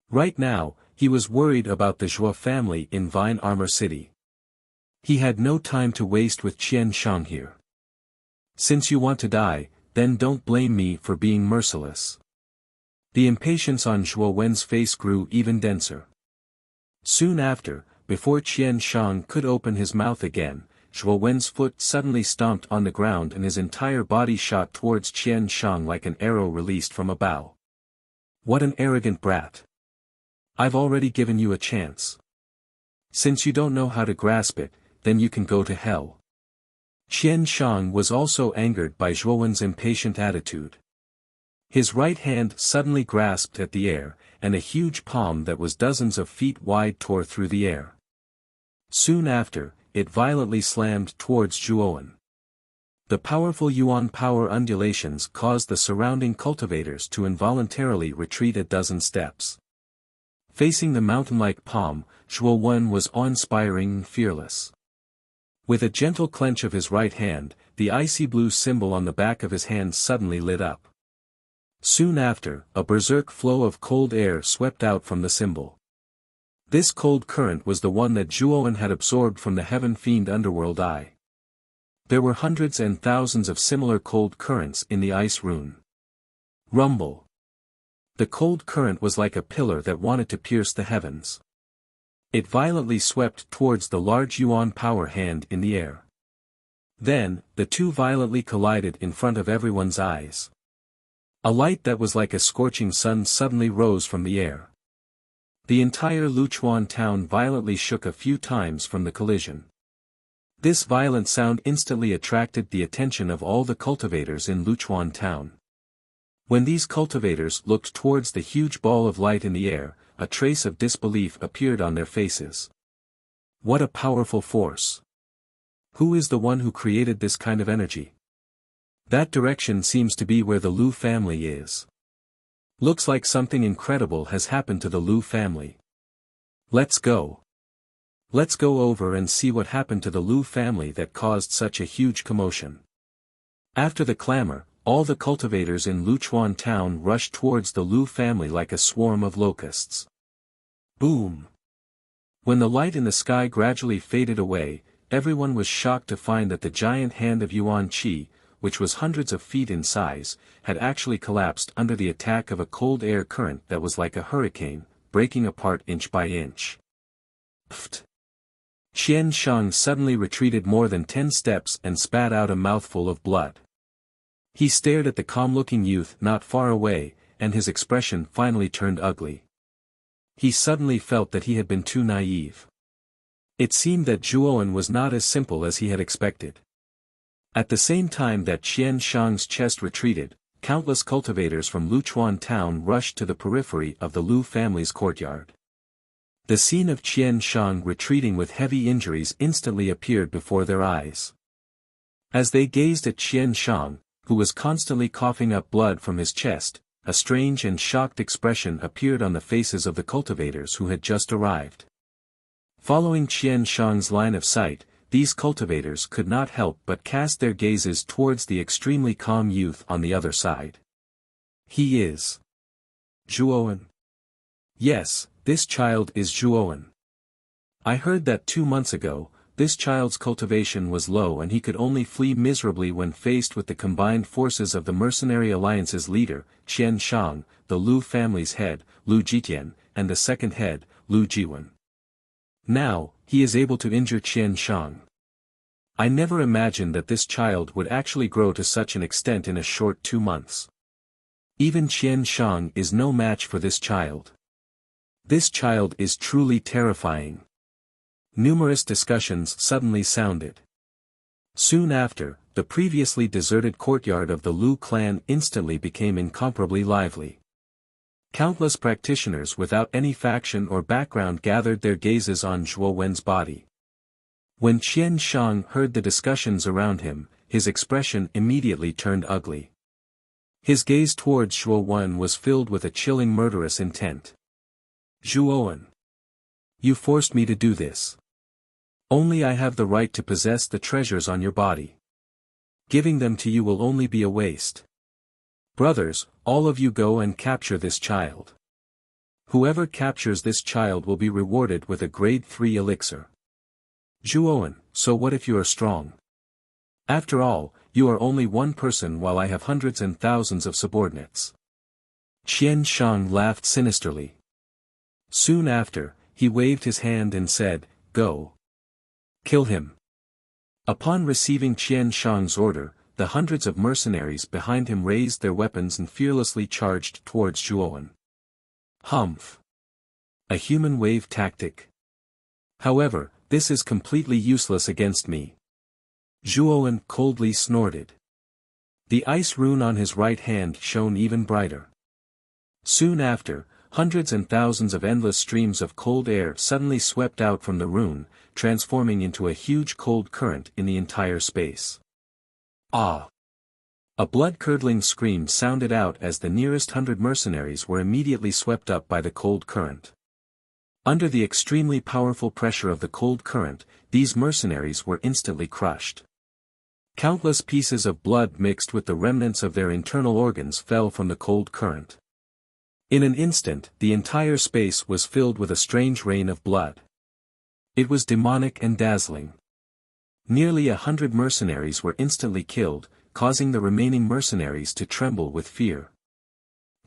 Right now, he was worried about the Zhuo family in Vine Armor City. He had no time to waste with Qian Shang here. Since you want to die, then don't blame me for being merciless. The impatience on Zhuowen's face grew even denser. Soon after, before Qian Shang could open his mouth again, Zhuowen's foot suddenly stomped on the ground and his entire body shot towards Qian Shang like an arrow released from a bow. What an arrogant brat! I've already given you a chance. Since you don't know how to grasp it, then you can go to hell. Qian Shang was also angered by Zhuowen's impatient attitude. His right hand suddenly grasped at the air, and a huge palm that was dozens of feet wide tore through the air. Soon after, it violently slammed towards Zhuowen. The powerful Yuan power undulations caused the surrounding cultivators to involuntarily retreat a dozen steps. Facing the mountain-like palm, Zhuowen was awe-inspiring and fearless. With a gentle clench of his right hand, the icy blue symbol on the back of his hand suddenly lit up. Soon after, a berserk flow of cold air swept out from the symbol. This cold current was the one that Zhuowen had absorbed from the Heaven Fiend Underworld Eye. There were hundreds and thousands of similar cold currents in the ice rune. Rumble. The cold current was like a pillar that wanted to pierce the heavens. It violently swept towards the large Yuan power hand in the air. Then, the two violently collided in front of everyone's eyes. A light that was like a scorching sun suddenly rose from the air. The entire Luchuan town violently shook a few times from the collision. This violent sound instantly attracted the attention of all the cultivators in Luchuan town. When these cultivators looked towards the huge ball of light in the air, a trace of disbelief appeared on their faces. What a powerful force! Who is the one who created this kind of energy? That direction seems to be where the Lu family is. Looks like something incredible has happened to the Lu family. Let's go. Let's go over and see what happened to the Lu family that caused such a huge commotion. After the clamor, all the cultivators in Luchuan town rushed towards the Lu family like a swarm of locusts. Boom! When the light in the sky gradually faded away, everyone was shocked to find that the giant hand of Yuan Qi, which was hundreds of feet in size, had actually collapsed under the attack of a cold air current that was like a hurricane, breaking apart inch by inch. Pfft! Qian Shang suddenly retreated more than 10 steps and spat out a mouthful of blood. He stared at the calm-looking youth not far away, and his expression finally turned ugly. He suddenly felt that he had been too naive. It seemed that Zhuowen was not as simple as he had expected. At the same time that Qian Shang's chest retreated, countless cultivators from Luchuan town rushed to the periphery of the Lu family's courtyard. The scene of Qian Shang retreating with heavy injuries instantly appeared before their eyes. As they gazed at Qian Shang, who was constantly coughing up blood from his chest, a strange and shocked expression appeared on the faces of the cultivators who had just arrived. Following Qian Shang's line of sight, these cultivators could not help but cast their gazes towards the extremely calm youth on the other side. He is Zhuowen. Yes, this child is Zhuowen. I heard that 2 months ago, this child's cultivation was low and he could only flee miserably when faced with the combined forces of the Mercenary Alliance's leader, Qian Shang, the Lu family's head, Lu Jitian, and the second head, Lu Jiwen. Now, he is able to injure Qian Shang. I never imagined that this child would actually grow to such an extent in a short 2 months. Even Qian Shang is no match for this child. This child is truly terrifying. Numerous discussions suddenly sounded. Soon after, the previously deserted courtyard of the Lu clan instantly became incomparably lively. Countless practitioners without any faction or background gathered their gazes on Zhuowen's body. When Qian Shang heard the discussions around him, his expression immediately turned ugly. His gaze towards Zhuowen was filled with a chilling murderous intent. Zhuowen! You forced me to do this. Only I have the right to possess the treasures on your body. Giving them to you will only be a waste. Brothers, all of you go and capture this child. Whoever captures this child will be rewarded with a grade 3 elixir. Zhuowen, so what if you are strong? After all, you are only one person while I have hundreds and thousands of subordinates. Qian Shang laughed sinisterly. Soon after, he waved his hand and said, "Go. Kill him." Upon receiving Qian Shang's order, the hundreds of mercenaries behind him raised their weapons and fearlessly charged towards Zhuowen. Humph! A human wave tactic. However, this is completely useless against me. Zhuowen coldly snorted. The ice rune on his right hand shone even brighter. Soon after, hundreds and thousands of endless streams of cold air suddenly swept out from the rune, transforming into a huge cold current in the entire space. Ah! A blood-curdling scream sounded out as the nearest 100 mercenaries were immediately swept up by the cold current. Under the extremely powerful pressure of the cold current, these mercenaries were instantly crushed. Countless pieces of blood mixed with the remnants of their internal organs fell from the cold current. In an instant, the entire space was filled with a strange rain of blood. It was demonic and dazzling. Nearly 100 mercenaries were instantly killed, causing the remaining mercenaries to tremble with fear.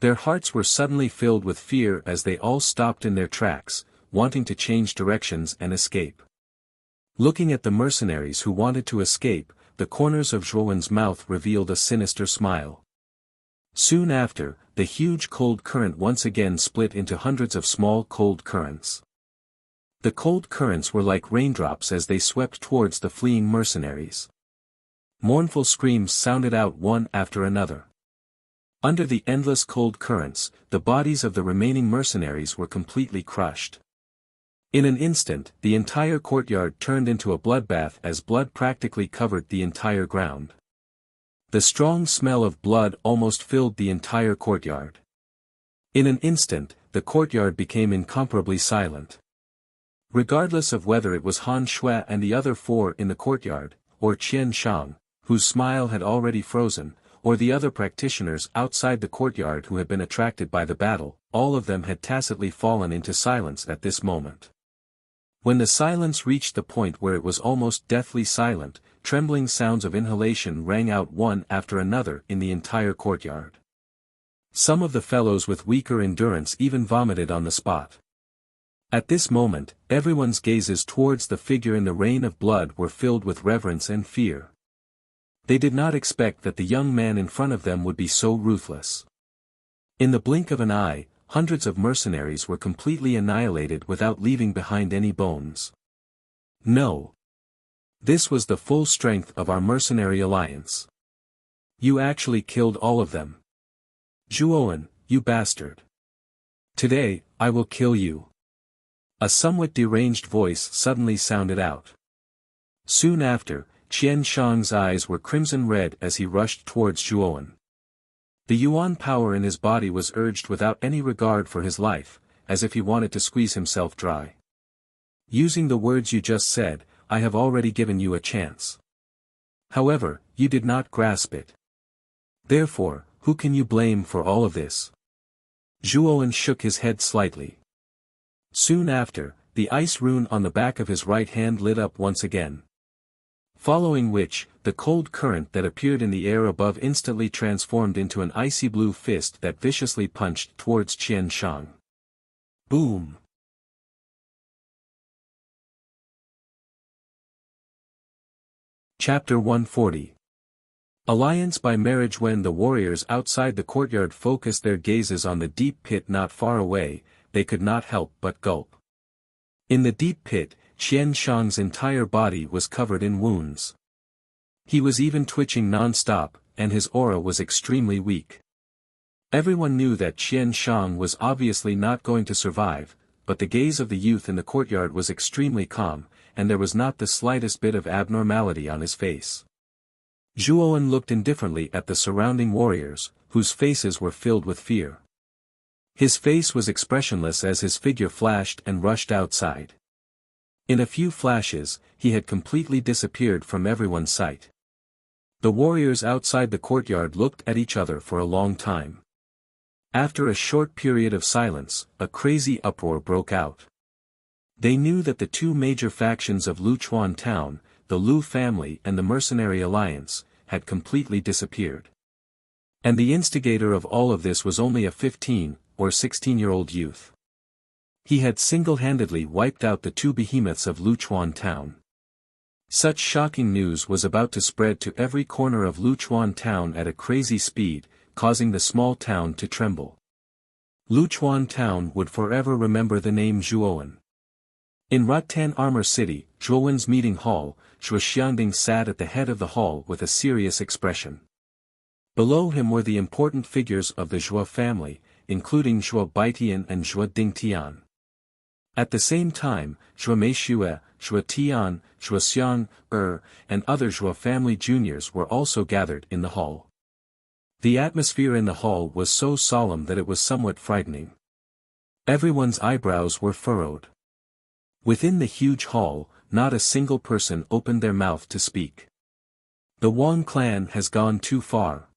Their hearts were suddenly filled with fear as they all stopped in their tracks, wanting to change directions and escape. Looking at the mercenaries who wanted to escape, the corners of Zhuowen's mouth revealed a sinister smile. Soon after, the huge cold current once again split into hundreds of small cold currents. The cold currents were like raindrops as they swept towards the fleeing mercenaries. Mournful screams sounded out one after another. Under the endless cold currents, the bodies of the remaining mercenaries were completely crushed. In an instant, the entire courtyard turned into a bloodbath as blood practically covered the entire ground. The strong smell of blood almost filled the entire courtyard. In an instant, the courtyard became incomparably silent. Regardless of whether it was Han Shui and the other four in the courtyard, or Qian Shang, whose smile had already frozen, or the other practitioners outside the courtyard who had been attracted by the battle, all of them had tacitly fallen into silence at this moment. When the silence reached the point where it was almost deathly silent, trembling sounds of inhalation rang out one after another in the entire courtyard. Some of the fellows with weaker endurance even vomited on the spot. At this moment, everyone's gazes towards the figure in the rain of blood were filled with reverence and fear. They did not expect that the young man in front of them would be so ruthless. In the blink of an eye, hundreds of mercenaries were completely annihilated without leaving behind any bones. No. This was the full strength of our mercenary alliance. You actually killed all of them. Zhuowen, you bastard. Today, I will kill you. A somewhat deranged voice suddenly sounded out. Soon after, Qian Shang's eyes were crimson red as he rushed towards Zhuowen. The yuan power in his body was urged without any regard for his life, as if he wanted to squeeze himself dry. Using the words you just said, I have already given you a chance. However, you did not grasp it. Therefore, who can you blame for all of this? Zhuowen shook his head slightly. Soon after, the ice rune on the back of his right hand lit up once again. Following which, the cold current that appeared in the air above instantly transformed into an icy blue fist that viciously punched towards Qian Shang. Boom! Chapter 140. Alliance by marriage. When the warriors outside the courtyard focused their gazes on the deep pit not far away, they could not help but gulp. In the deep pit, Qian Shang's entire body was covered in wounds. He was even twitching non-stop, and his aura was extremely weak. Everyone knew that Qian Shang was obviously not going to survive, but the gaze of the youth in the courtyard was extremely calm, and there was not the slightest bit of abnormality on his face. Zhuowen looked indifferently at the surrounding warriors, whose faces were filled with fear. His face was expressionless as his figure flashed and rushed outside. In a few flashes, he had completely disappeared from everyone's sight. The warriors outside the courtyard looked at each other for a long time. After a short period of silence, a crazy uproar broke out. They knew that the two major factions of Luchuan town, the Lu family and the Mercenary Alliance, had completely disappeared. And the instigator of all of this was only a 15 or 16-year-old youth. He had single-handedly wiped out the two behemoths of Luchuan town. Such shocking news was about to spread to every corner of Luchuan town at a crazy speed, causing the small town to tremble. Luchuan town would forever remember the name Zhuowen. In Rattan Armor City, Zhuowen's meeting hall, Zhuo Xiangding sat at the head of the hall with a serious expression. Below him were the important figures of the Zhuo family, including Zhuo Baitian and Zhuo Dingtian. At the same time, Zhuo Meishue, Zhuo Tian, Zhuo Xiang, and other Zhuo family juniors were also gathered in the hall. The atmosphere in the hall was so solemn that it was somewhat frightening. Everyone's eyebrows were furrowed. Within the huge hall, not a single person opened their mouth to speak. The Wang clan has gone too far.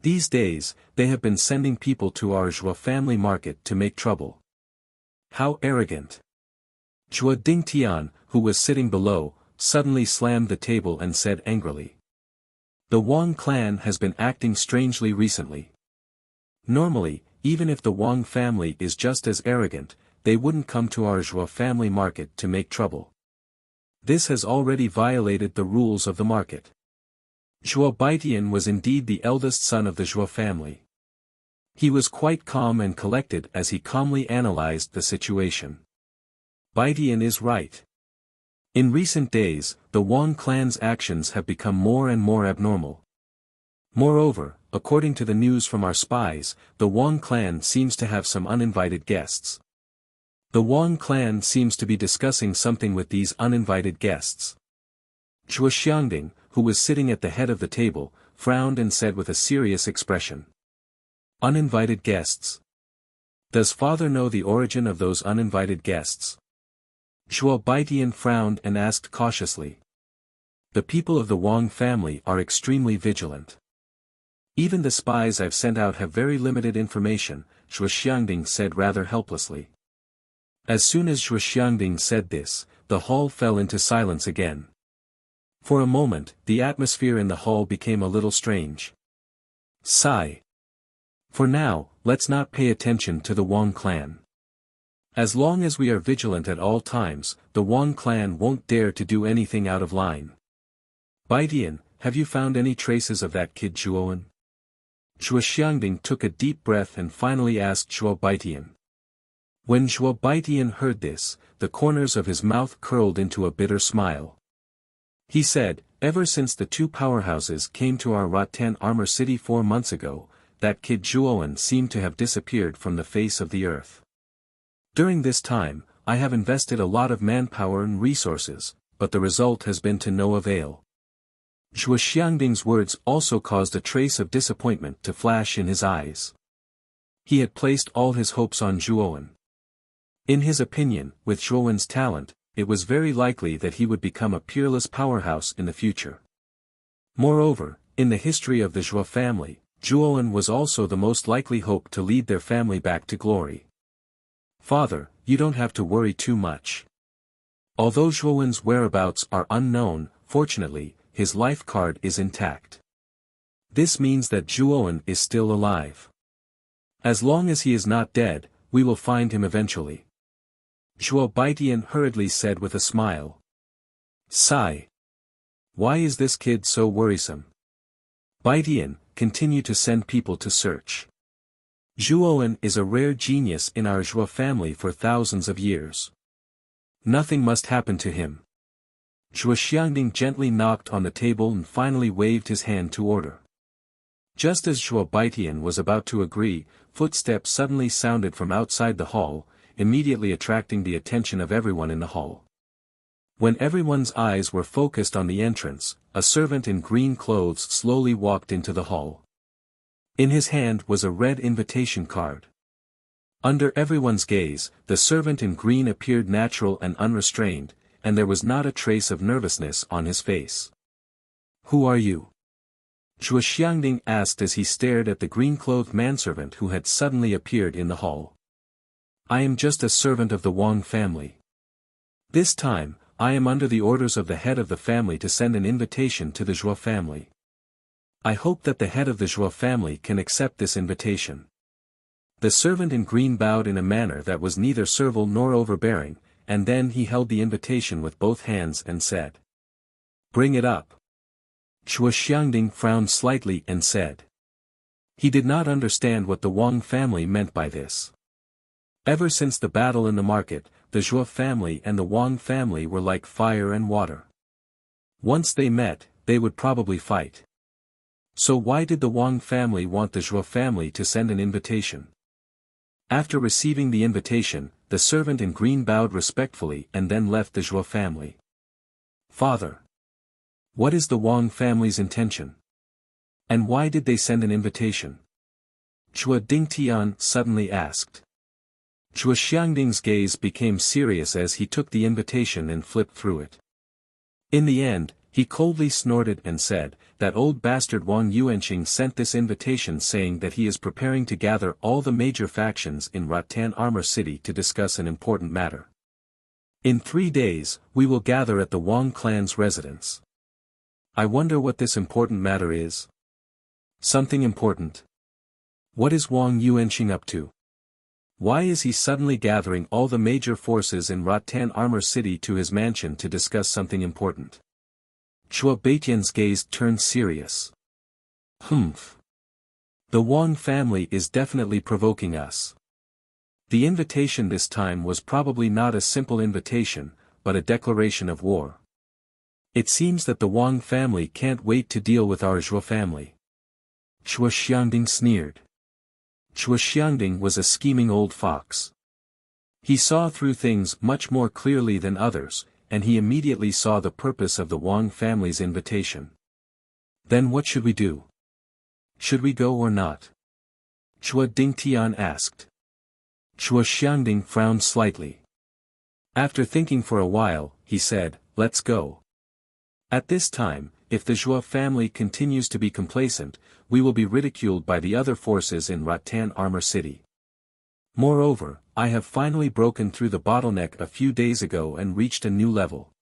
These days, they have been sending people to our Zhuo family market to make trouble. How arrogant! Zhuo Dingtian, who was sitting below, suddenly slammed the table and said angrily. The Wang clan has been acting strangely recently. Normally, even if the Wang family is just as arrogant, they wouldn't come to our Zhuo family market to make trouble. This has already violated the rules of the market. Zhuo Baitian was indeed the eldest son of the Zhuo family. He was quite calm and collected as he calmly analyzed the situation. Baitian is right. In recent days, the Wang clan's actions have become more and more abnormal. Moreover, according to the news from our spies, the Wang clan seems to have some uninvited guests. The Wang clan seems to be discussing something with these uninvited guests. Zhuo Xiangding, who was sitting at the head of the table, frowned and said with a serious expression. Uninvited guests. Does father know the origin of those uninvited guests? Zhuo Baitian frowned and asked cautiously. The people of the Wang family are extremely vigilant. Even the spies I've sent out have very limited information, Zhuo Xiangding said rather helplessly. As soon as Zhuo Xiangding said this, the hall fell into silence again. For a moment, the atmosphere in the hall became a little strange. Sigh. For now, let's not pay attention to the Wang clan. As long as we are vigilant at all times, the Wang clan won't dare to do anything out of line. Baitian, have you found any traces of that kid Zhuoan? Zhuo Xiangding took a deep breath and finally asked Zhuo Baitian. When Zhuo Baitian heard this, the corners of his mouth curled into a bitter smile. He said, ever since the two powerhouses came to our Rattan Armor City 4 months ago, that kid Zhuoan seemed to have disappeared from the face of the earth. During this time, I have invested a lot of manpower and resources, but the result has been to no avail. Zhuo Xiangding's words also caused a trace of disappointment to flash in his eyes. He had placed all his hopes on Zhuoan. In his opinion, with Zhuoan's talent, it was very likely that he would become a peerless powerhouse in the future. Moreover, in the history of the Zhuo family, Zhuoan was also the most likely hope to lead their family back to glory. Father, you don't have to worry too much. Although Zhuoan's whereabouts are unknown, fortunately, his life card is intact. This means that Zhuoan is still alive. As long as he is not dead, we will find him eventually. Zhuo Baitian hurriedly said with a smile. Sigh. Why is this kid so worrisome? Baitian, continue to send people to search. Zhuoan is a rare genius in our Zhuo family for thousands of years. Nothing must happen to him. Zhuo Xiangding gently knocked on the table and finally waved his hand to order. Just as Zhuo Baitian was about to agree, footsteps suddenly sounded from outside the hall, immediately attracting the attention of everyone in the hall. When everyone's eyes were focused on the entrance, a servant in green clothes slowly walked into the hall. In his hand was a red invitation card. Under everyone's gaze, the servant in green appeared natural and unrestrained, and there was not a trace of nervousness on his face. Who are you? Zhuo Xiangding asked as he stared at the green-clothed manservant who had suddenly appeared in the hall. I am just a servant of the Wang family. This time, I am under the orders of the head of the family to send an invitation to the Zhuo family. I hope that the head of the Zhuo family can accept this invitation. The servant in green bowed in a manner that was neither servile nor overbearing, and then he held the invitation with both hands and said. Bring it up. Zhuo Xiangding frowned slightly and said. He did not understand what the Wang family meant by this. Ever since the battle in the market, the Zhuo family and the Wang family were like fire and water. Once they met, they would probably fight. So why did the Wang family want the Zhuo family to send an invitation? After receiving the invitation, the servant in green bowed respectfully and then left the Zhuo family. Father. What is the Wang family's intention? And why did they send an invitation? Zhuo Dingtian suddenly asked. Chua Xiangding's gaze became serious as he took the invitation and flipped through it. In the end, he coldly snorted and said, "That old bastard Wang Yuanqing sent this invitation saying that he is preparing to gather all the major factions in Rattan Armor City to discuss an important matter. In 3 days, we will gather at the Wang clan's residence. I wonder what this important matter is." Something important. What is Wang Yuanqing up to? Why is he suddenly gathering all the major forces in Rattan Armor City to his mansion to discuss something important? Chua Baitian's gaze turned serious. Humph. The Wang family is definitely provoking us. The invitation this time was probably not a simple invitation, but a declaration of war. It seems that the Wang family can't wait to deal with our Zhuo family. Chua Xiangding sneered. Chua Xiangding was a scheming old fox. He saw through things much more clearly than others, and he immediately saw the purpose of the Wang family's invitation. Then what should we do? Should we go or not? Chua Dingtian asked. Chua Xiangding frowned slightly. After thinking for a while, he said, "Let's go. At this time, if the Zhuo family continues to be complacent, we will be ridiculed by the other forces in Rattan Armor City. Moreover, I have finally broken through the bottleneck a few days ago and reached a new level.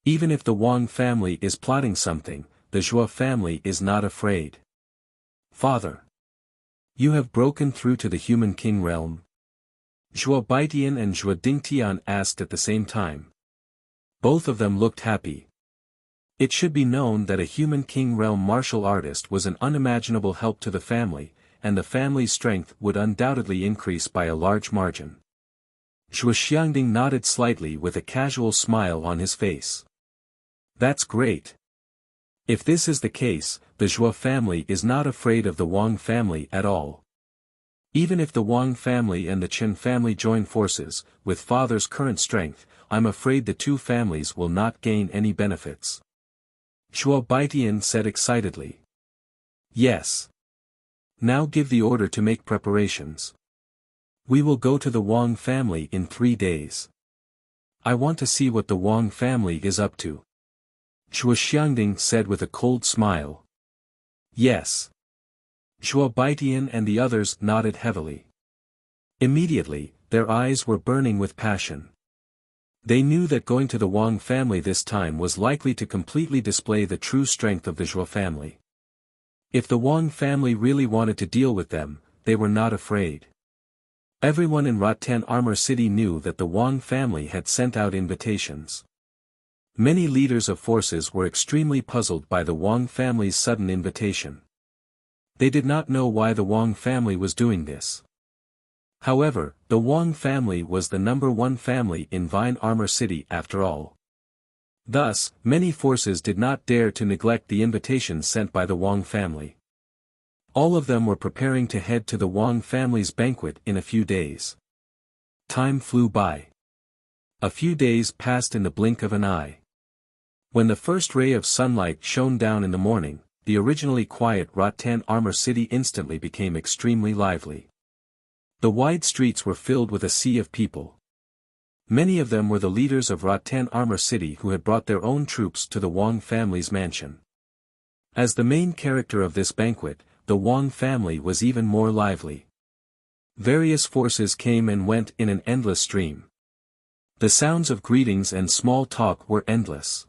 Even if the Wang family is plotting something, the Zhuo family is not afraid." "Father, you have broken through to the human king realm?" Zhuo Baitian and Zhuo Dingtian asked at the same time. Both of them looked happy. It should be known that a human king realm martial artist was an unimaginable help to the family, and the family's strength would undoubtedly increase by a large margin. Chua Xiangding nodded slightly with a casual smile on his face. "That's great. If this is the case, the Zhuo family is not afraid of the Wang family at all. Even if the Wang family and the Chen family join forces, with father's current strength, I'm afraid the two families will not gain any benefits." Chua Baitian said excitedly. "Yes. Now give the order to make preparations. We will go to the Wang family in 3 days. I want to see what the Wang family is up to." Chua Xiangding said with a cold smile. "Yes." Chua Baitian and the others nodded heavily. Immediately, their eyes were burning with passion. They knew that going to the Wang family this time was likely to completely display the true strength of the Zhuo family. If the Wang family really wanted to deal with them, they were not afraid. Everyone in Rattan Armor City knew that the Wang family had sent out invitations. Many leaders of forces were extremely puzzled by the Wang family's sudden invitation. They did not know why the Wang family was doing this. However, the Wang family was the #1 family in Vine Armor City after all. Thus, many forces did not dare to neglect the invitations sent by the Wang family. All of them were preparing to head to the Wang family's banquet in a few days. Time flew by. A few days passed in the blink of an eye. When the first ray of sunlight shone down in the morning, the originally quiet Rattan Armor City instantly became extremely lively. The wide streets were filled with a sea of people. Many of them were the leaders of Rattan Armor City who had brought their own troops to the Wang family's mansion. As the main character of this banquet, the Wang family was even more lively. Various forces came and went in an endless stream. The sounds of greetings and small talk were endless.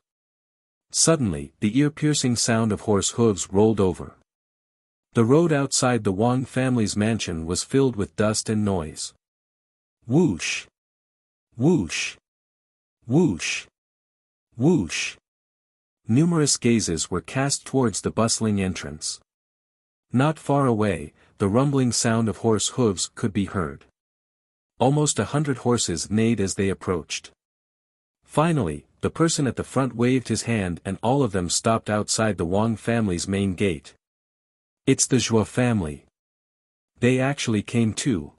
Suddenly, the ear-piercing sound of horse hooves rolled over. The road outside the Wang family's mansion was filled with dust and noise. Whoosh! Whoosh! Whoosh! Whoosh! Numerous gazes were cast towards the bustling entrance. Not far away, the rumbling sound of horse hooves could be heard. Almost 100 horses neighed as they approached. Finally, the person at the front waved his hand and all of them stopped outside the Wang family's main gate. "It's the Zhuo family. They actually came too.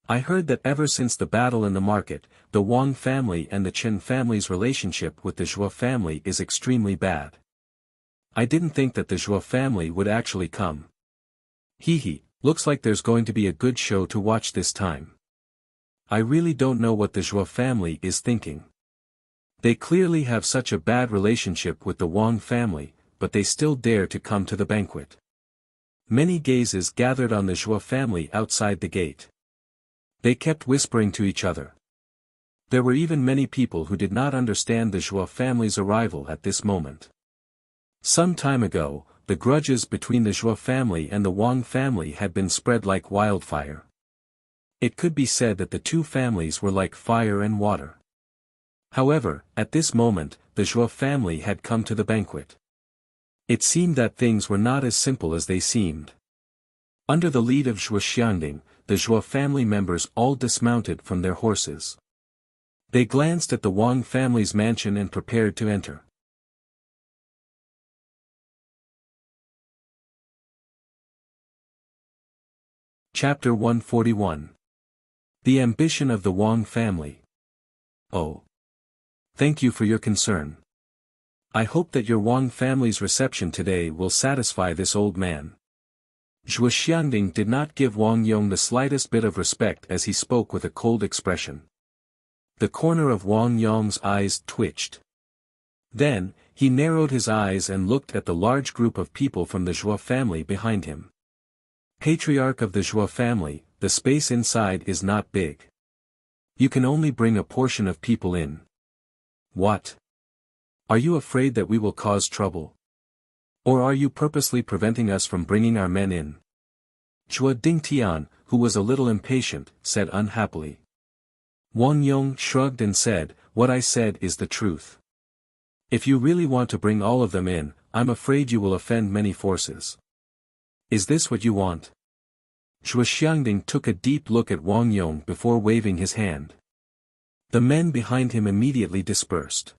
I heard that ever since the battle in the market, the Wang family and the Chen family's relationship with the Zhuo family is extremely bad. I didn't think that the Zhuo family would actually come. Hee hee, looks like there's going to be a good show to watch this time." I really don't know what the Zhuo family is thinking. They clearly have such a bad relationship with the Wang family, but they still dare to come to the banquet. Many gazes gathered on the Zhuo family outside the gate. They kept whispering to each other. There were even many people who did not understand the Zhuo family's arrival at this moment. Some time ago, the grudges between the Zhuo family and the Wang family had been spread like wildfire. It could be said that the two families were like fire and water. However, at this moment, the Zhuo family had come to the banquet. It seemed that things were not as simple as they seemed. Under the lead of Zhuo Xiangding, the Zhuo family members all dismounted from their horses. They glanced at the Wang family's mansion and prepared to enter. Chapter 141. The Ambition of the Wang Family. Oh. Thank you for your concern. I hope that your Wang family's reception today will satisfy this old man. Zhuo Xiangding did not give Wang Yong the slightest bit of respect as he spoke with a cold expression. The corner of Wang Yong's eyes twitched. Then, he narrowed his eyes and looked at the large group of people from the Zhuo family behind him. Patriarch of the Zhuo family, the space inside is not big. You can only bring a portion of people in. What? Are you afraid that we will cause trouble? Or are you purposely preventing us from bringing our men in? Zhuo Dingtian, who was a little impatient, said unhappily. Wang Yong shrugged and said, "What I said is the truth. If you really want to bring all of them in, I'm afraid you will offend many forces. Is this what you want?" Zhuo Xiangding took a deep look at Wang Yong before waving his hand. The men behind him immediately dispersed.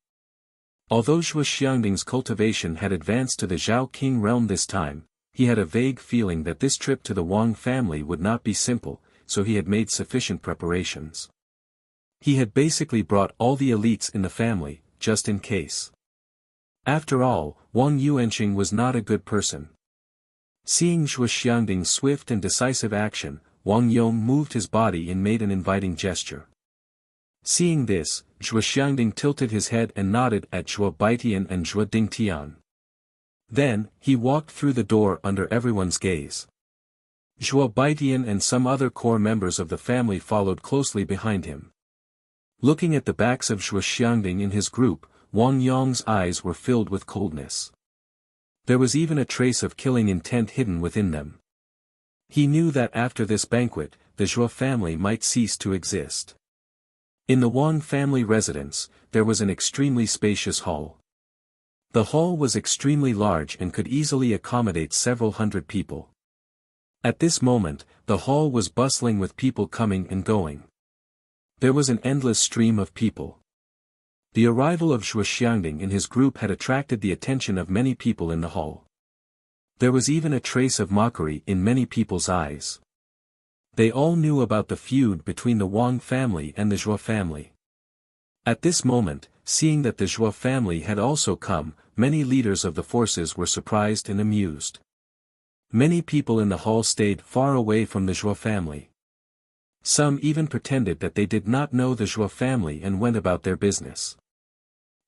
Although Zhuo Xiangding's cultivation had advanced to the Zhao King realm this time, he had a vague feeling that this trip to the Wang family would not be simple, so he had made sufficient preparations. He had basically brought all the elites in the family, just in case. After all, Wang Yuanqing was not a good person. Seeing Zhuo Xiangding's swift and decisive action, Wang Yong moved his body and made an inviting gesture. Seeing this, Zhuo Xiangding tilted his head and nodded at Zhuo Baitian and Zhuo Dingtian. Then, he walked through the door under everyone's gaze. Zhuo Baitian and some other core members of the family followed closely behind him. Looking at the backs of Zhuo Xiangding in his group, Wang Yong's eyes were filled with coldness. There was even a trace of killing intent hidden within them. He knew that after this banquet, the Zhuo family might cease to exist. In the Wang family residence, there was an extremely spacious hall. The hall was extremely large and could easily accommodate several hundred people. At this moment, the hall was bustling with people coming and going. There was an endless stream of people. The arrival of Zhuo Xiangding and his group had attracted the attention of many people in the hall. There was even a trace of mockery in many people's eyes. They all knew about the feud between the Wang family and the Zhuo family. At this moment, seeing that the Zhuo family had also come, many leaders of the forces were surprised and amused. Many people in the hall stayed far away from the Zhuo family. Some even pretended that they did not know the Zhuo family and went about their business.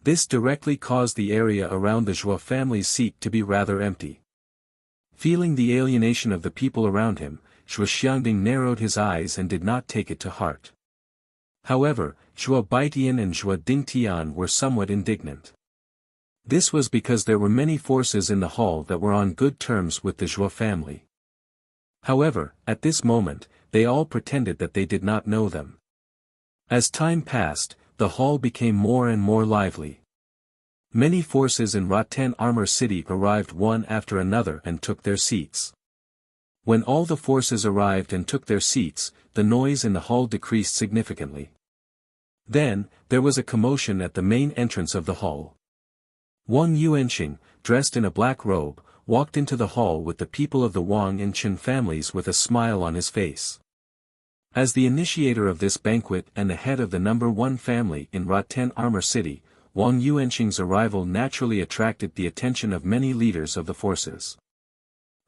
This directly caused the area around the Zhuo family's seat to be rather empty. Feeling the alienation of the people around him, Zhuo Xiangding narrowed his eyes and did not take it to heart. However, Zhuo Baitian and Zhuo Dingtian were somewhat indignant. This was because there were many forces in the hall that were on good terms with the Zhuo family. However, at this moment, they all pretended that they did not know them. As time passed, the hall became more and more lively. Many forces in Rotten Armor City arrived one after another and took their seats. When all the forces arrived and took their seats, the noise in the hall decreased significantly. Then, there was a commotion at the main entrance of the hall. Wang Yuanqing, dressed in a black robe, walked into the hall with the people of the Wang and Chen families with a smile on his face. As the initiator of this banquet and the head of the number 1 family in Rotten Armor City, Wang Yuanqing's arrival naturally attracted the attention of many leaders of the forces.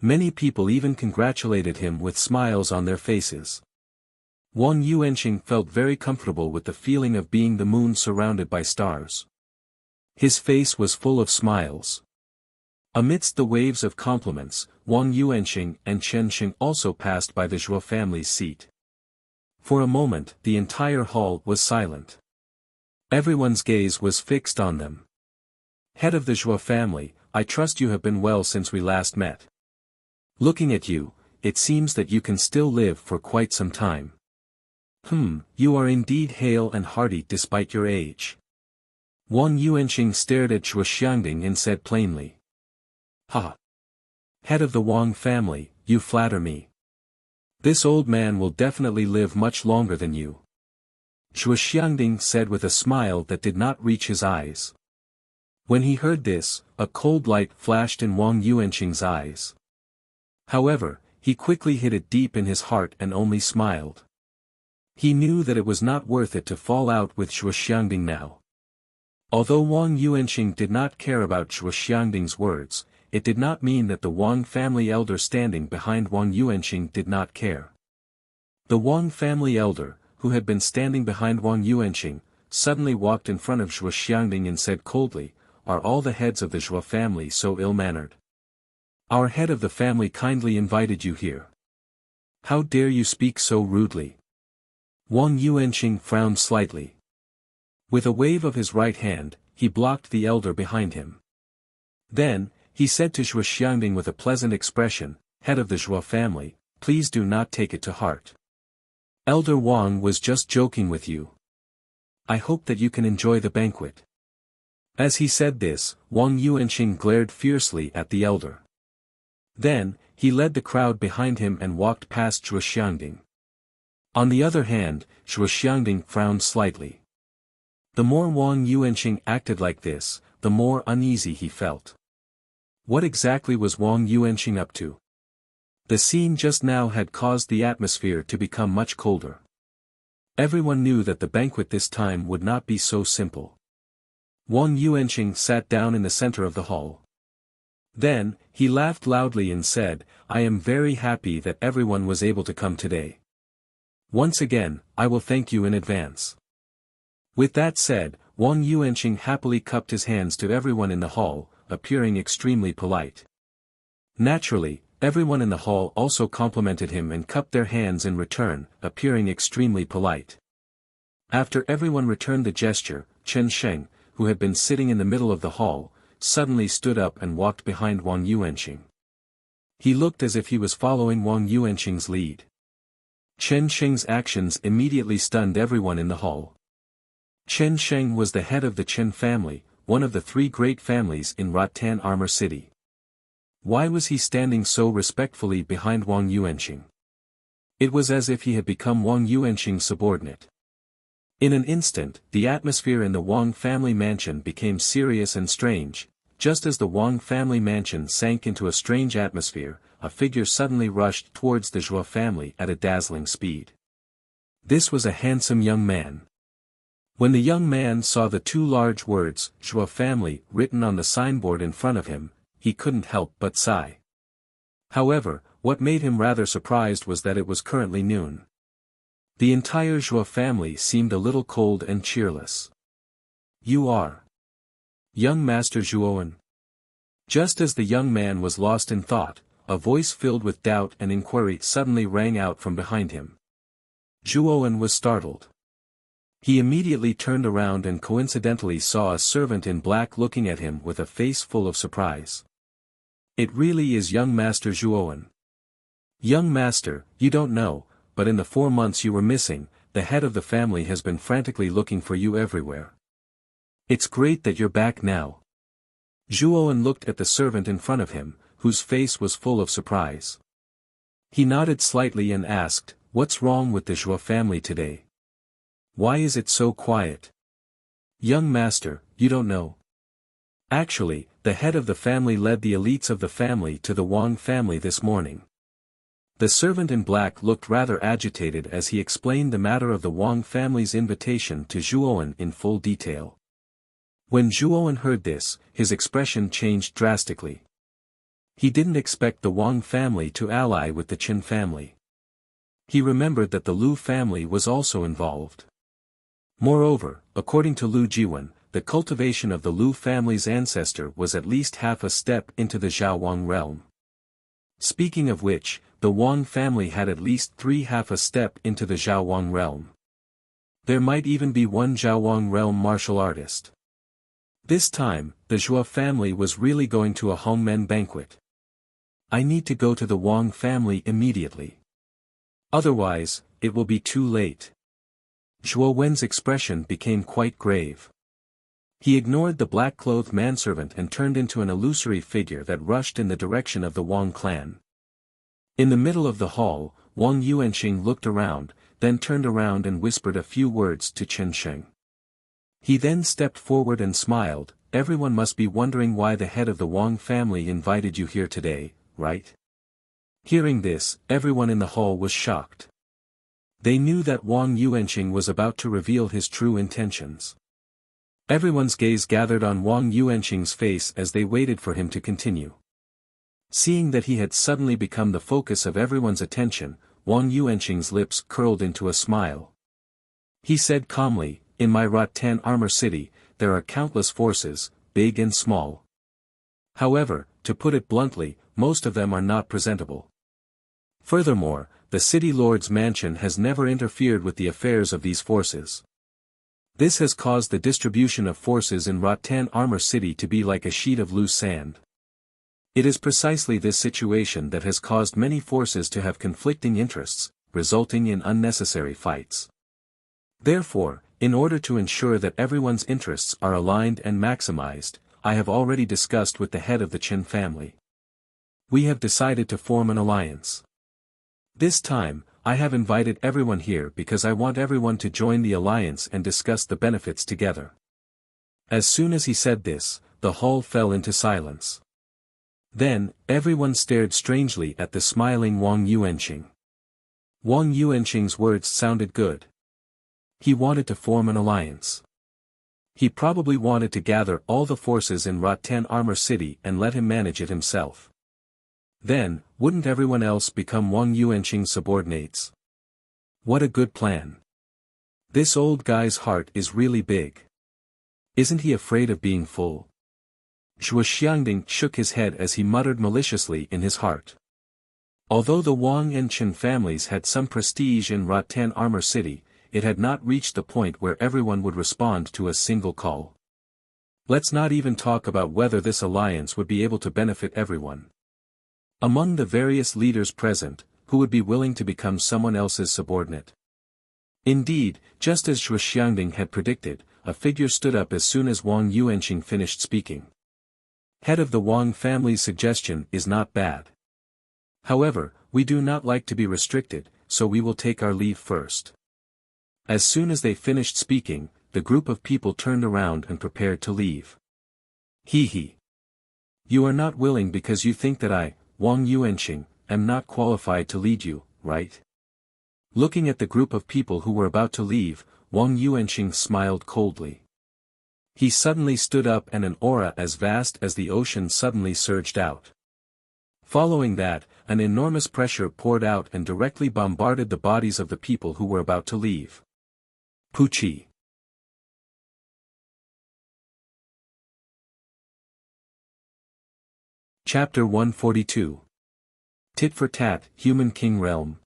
Many people even congratulated him with smiles on their faces. Wang Yuanqing felt very comfortable with the feeling of being the moon surrounded by stars. His face was full of smiles. Amidst the waves of compliments, Wang Yuanqing and Chen Xing also passed by the Zhuo family's seat. For a moment, the entire hall was silent. Everyone's gaze was fixed on them. Head of the Zhuo family, I trust you have been well since we last met. Looking at you, it seems that you can still live for quite some time. You are indeed hale and hearty despite your age. Wang Yuanqing stared at Zhuo Xiangding and said plainly. Ha! Head of the Wang family, you flatter me. This old man will definitely live much longer than you. Zhuo Xiangding said with a smile that did not reach his eyes. When he heard this, a cold light flashed in Wang Yuanqing's eyes. However, he quickly hid it deep in his heart and only smiled. He knew that it was not worth it to fall out with Zhuo Xiangding now. Although Wang Yuanqing did not care about Zhuo Xiangding's words, it did not mean that the Wang family elder standing behind Wang Yuanqing did not care. The Wang family elder, who had been standing behind Wang Yuanqing, suddenly walked in front of Zhuo Xiangding and said coldly, "Are all the heads of the Zhuo family so ill-mannered? Our head of the family kindly invited you here. How dare you speak so rudely?" Wang Yuanqing frowned slightly. With a wave of his right hand, he blocked the elder behind him. Then, he said to Zhuo Xiangding with a pleasant expression, "Head of the Zhuo family, please do not take it to heart. Elder Wang was just joking with you. I hope that you can enjoy the banquet." As he said this, Wang Yuanqing glared fiercely at the elder. Then, he led the crowd behind him and walked past Zhuo Xiangding. On the other hand, Zhuo Xiangding frowned slightly. The more Wang Yuanqing acted like this, the more uneasy he felt. What exactly was Wang Yuanqing up to? The scene just now had caused the atmosphere to become much colder. Everyone knew that the banquet this time would not be so simple. Wang Yuanqing sat down in the center of the hall. Then, he laughed loudly and said, "I am very happy that everyone was able to come today. Once again, I will thank you in advance." With that said, Wang Yuanqing happily cupped his hands to everyone in the hall, appearing extremely polite. Naturally, everyone in the hall also complimented him and cupped their hands in return, appearing extremely polite. After everyone returned the gesture, Chen Sheng, who had been sitting in the middle of the hall, suddenly stood up and walked behind Wang Yuanqing. He looked as if he was following Wang Yuanqing's lead. Chen Sheng's actions immediately stunned everyone in the hall. Chen Sheng was the head of the Chen family, one of the three great families in Rattan Armor City. Why was he standing so respectfully behind Wang Yuanqing? It was as if he had become Wang Yuanqing's subordinate. In an instant, the atmosphere in the Wang family mansion became serious and strange. Just as the Wang family mansion sank into a strange atmosphere, a figure suddenly rushed towards the Zhuo family at a dazzling speed. This was a handsome young man. When the young man saw the two large words, Zhuo family, written on the signboard in front of him, he couldn't help but sigh. However, what made him rather surprised was that it was currently noon. The entire Zhuo family seemed a little cold and cheerless. "You are young Master Zhuowen?" Just as the young man was lost in thought, a voice filled with doubt and inquiry suddenly rang out from behind him. Zhuowen was startled. He immediately turned around and coincidentally saw a servant in black looking at him with a face full of surprise. "It really is young Master Zhuowen. Young Master, you don't know, but in the 4 months you were missing, the head of the family has been frantically looking for you everywhere. It's great that you're back now." Zhuowen looked at the servant in front of him, whose face was full of surprise. He nodded slightly and asked, "What's wrong with the Zhuo family today? Why is it so quiet?" "Young Master, you don't know. Actually, the head of the family led the elites of the family to the Wang family this morning." The servant in black looked rather agitated as he explained the matter of the Wang family's invitation to Zhuowen in full detail. When Zhuowen heard this, his expression changed drastically. He didn't expect the Wang family to ally with the Qin family. He remembered that the Lu family was also involved. Moreover, according to Lu Jiwen, the cultivation of the Lu family's ancestor was at least half a step into the Zhao Wang realm. Speaking of which, the Wang family had at least half a step into the Zhao Wang realm. There might even be one Zhao Wang realm martial artist. This time, the Zhua family was really going to a Hongmen banquet. I need to go to the Wang family immediately. Otherwise, it will be too late. Zhuo Wen's expression became quite grave. He ignored the black-clothed manservant and turned into an illusory figure that rushed in the direction of the Wang clan. In the middle of the hall, Wang Yuanqing looked around, then turned around and whispered a few words to Chen Sheng. He then stepped forward and smiled. Everyone must be wondering why the head of the Wang family invited you here today, right? Hearing this, everyone in the hall was shocked. They knew that Wang Yuanqing was about to reveal his true intentions. Everyone's gaze gathered on Wang Yuanqing's face as they waited for him to continue. Seeing that he had suddenly become the focus of everyone's attention, Wang Yuanqing's lips curled into a smile. He said calmly, "In my Rattan armor city, there are countless forces, big and small. However, to put it bluntly, most of them are not presentable. Furthermore, the city lord's mansion has never interfered with the affairs of these forces. This has caused the distribution of forces in Rattan Armor City to be like a sheet of loose sand. It is precisely this situation that has caused many forces to have conflicting interests, resulting in unnecessary fights. Therefore, in order to ensure that everyone's interests are aligned and maximized, I have already discussed with the head of the Chen family. We have decided to form an alliance. This time, I have invited everyone here because I want everyone to join the alliance and discuss the benefits together." As soon as he said this, the hall fell into silence. Then, everyone stared strangely at the smiling Wang Yuanqing. Wang Yuanqing's words sounded good. He wanted to form an alliance. He probably wanted to gather all the forces in Rattan Armor City and let him manage it himself. Then, wouldn't everyone else become Wang Yuanqing's subordinates? What a good plan. This old guy's heart is really big. Isn't he afraid of being full? Zhuo Xiangding shook his head as he muttered maliciously in his heart. Although the Wang and Chen families had some prestige in Rattan Armor City, it had not reached the point where everyone would respond to a single call. Let's not even talk about whether this alliance would be able to benefit everyone. Among the various leaders present, who would be willing to become someone else's subordinate? Indeed, just as Zhuo Xiangding had predicted, a figure stood up as soon as Wang Yuanqing finished speaking. Head of the Wang family's suggestion is not bad. However, we do not like to be restricted, so we will take our leave first. As soon as they finished speaking, the group of people turned around and prepared to leave. He. You are not willing because you think that I, Wang Yuanqing, am not qualified to lead you, right? Looking at the group of people who were about to leave, Wang Yuanqing smiled coldly. He suddenly stood up and an aura as vast as the ocean suddenly surged out. Following that, an enormous pressure poured out and directly bombarded the bodies of the people who were about to leave. Puchi. Chapter 142. Tit for Tat, Human King Realm.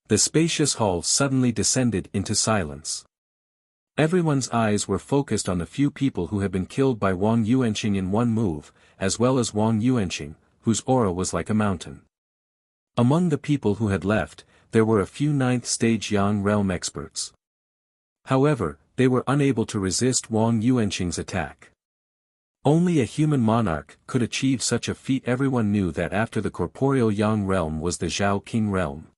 The spacious hall suddenly descended into silence. Everyone's eyes were focused on the few people who had been killed by Wang Yuanqing in one move, as well as Wang Yuanqing, whose aura was like a mountain. Among the people who had left, there were a few 9th stage Yang realm experts. However, they were unable to resist Wang Yuanqing's attack. Only a human monarch could achieve such a feat. Everyone knew that after the corporeal Yang realm was the Zhao King realm.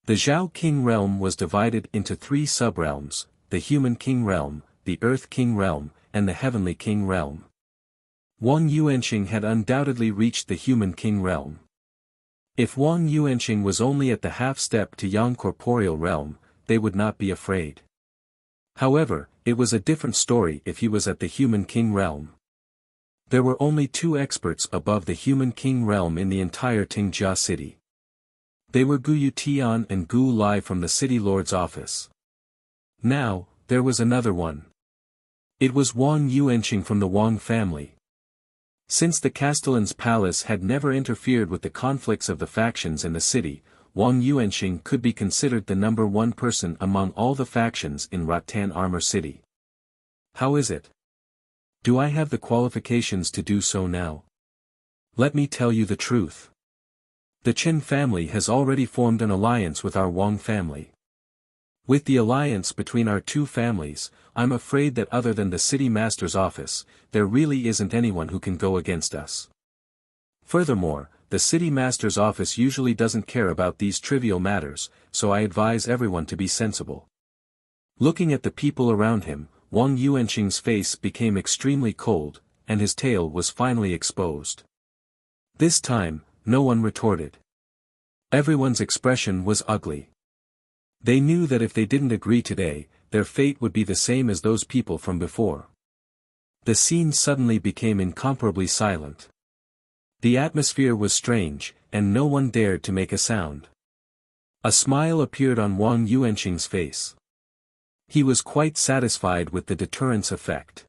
The Zhao King realm was divided into 3 sub-realms, the Human King realm, the Earth King realm, and the Heavenly King realm. Wang Yuanqing had undoubtedly reached the Human King realm. If Wang Yuanqing was only at the half-step to Yang corporeal realm, they would not be afraid. However, it was a different story if he was at the Human King realm. There were only 2 experts above the Human King realm in the entire Tingjia city. They were Gu Tian and Gu Lai from the city lord's office. Now, there was another one. It was Wang Yuanqing from the Wang family. Since the Castellan's palace had never interfered with the conflicts of the factions in the city, Wang Yuanqing could be considered the number one person among all the factions in Rattan Armor City. How is it? Do I have the qualifications to do so now? Let me tell you the truth. The Qin family has already formed an alliance with our Wang family. With the alliance between our two families, I'm afraid that other than the city master's office, there really isn't anyone who can go against us. Furthermore, the city master's office usually doesn't care about these trivial matters, so I advise everyone to be sensible. Looking at the people around him, Wang Yuanqing's face became extremely cold, and his tail was finally exposed. This time, no one retorted. Everyone's expression was ugly. They knew that if they didn't agree today, their fate would be the same as those people from before. The scene suddenly became incomparably silent. The atmosphere was strange, and no one dared to make a sound. A smile appeared on Wang Yuanqing's face. He was quite satisfied with the deterrence effect.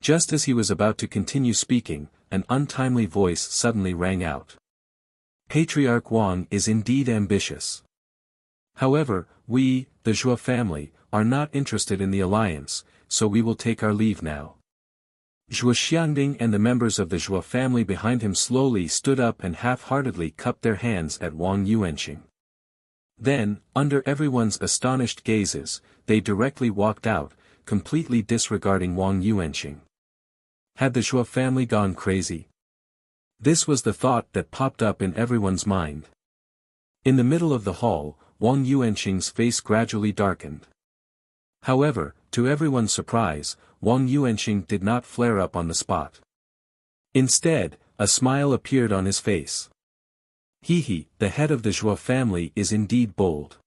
Just as he was about to continue speaking, an untimely voice suddenly rang out. Patriarch Wang is indeed ambitious. However, we, the Zhuo family, are not interested in the alliance, so we will take our leave now. Zhuo Xiangding and the members of the Zhuo family behind him slowly stood up and half-heartedly cupped their hands at Wang Yuanqing. Then, under everyone's astonished gazes, they directly walked out, completely disregarding Wang Yuanqing. Had the Zhuo family gone crazy? This was the thought that popped up in everyone's mind. In the middle of the hall, Wang Yuanqing's face gradually darkened. However, to everyone's surprise, Wang Yuanqing did not flare up on the spot. Instead, a smile appeared on his face. He, the head of the Zhuo family, is indeed bold.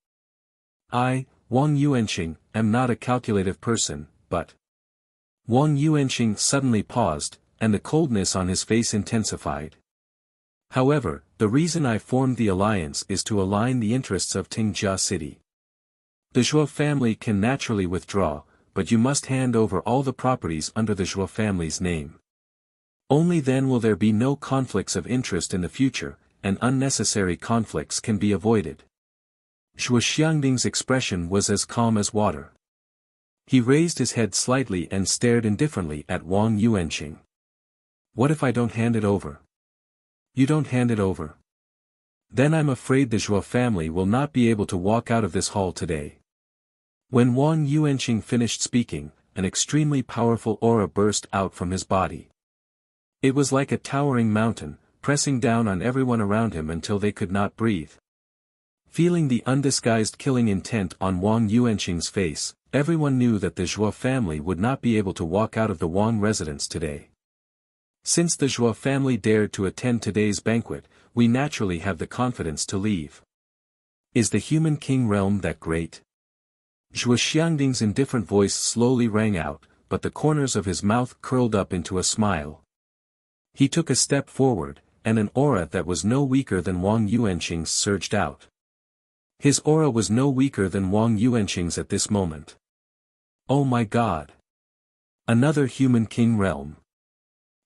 I, Wang Yuanqing, am not a calculative person, but... Wang Yuanqing suddenly paused, and the coldness on his face intensified. However, the reason I formed the alliance is to align the interests of Tingjia City. The Zhuo family can naturally withdraw, but you must hand over all the properties under the Zhuo family's name. Only then will there be no conflicts of interest in the future, and unnecessary conflicts can be avoided. Zhuo Xiangding's expression was as calm as water. He raised his head slightly and stared indifferently at Wang Yuanqing. What if I don't hand it over? You don't hand it over? Then I'm afraid the Zhuo family will not be able to walk out of this hall today. When Wang Yuanqing finished speaking, an extremely powerful aura burst out from his body. It was like a towering mountain, pressing down on everyone around him until they could not breathe. Feeling the undisguised killing intent on Wang Yuanqing's face, everyone knew that the Zhuo family would not be able to walk out of the Wang residence today. Since the Zhuo family dared to attend today's banquet, we naturally have the confidence to leave. Is the human king realm that great? Zhuo Xiangding's indifferent voice slowly rang out, but the corners of his mouth curled up into a smile. He took a step forward, and an aura that was no weaker than Wang Yuanqing's surged out. His aura was no weaker than Wang Yuanqing's at this moment. Oh my God! Another human king realm.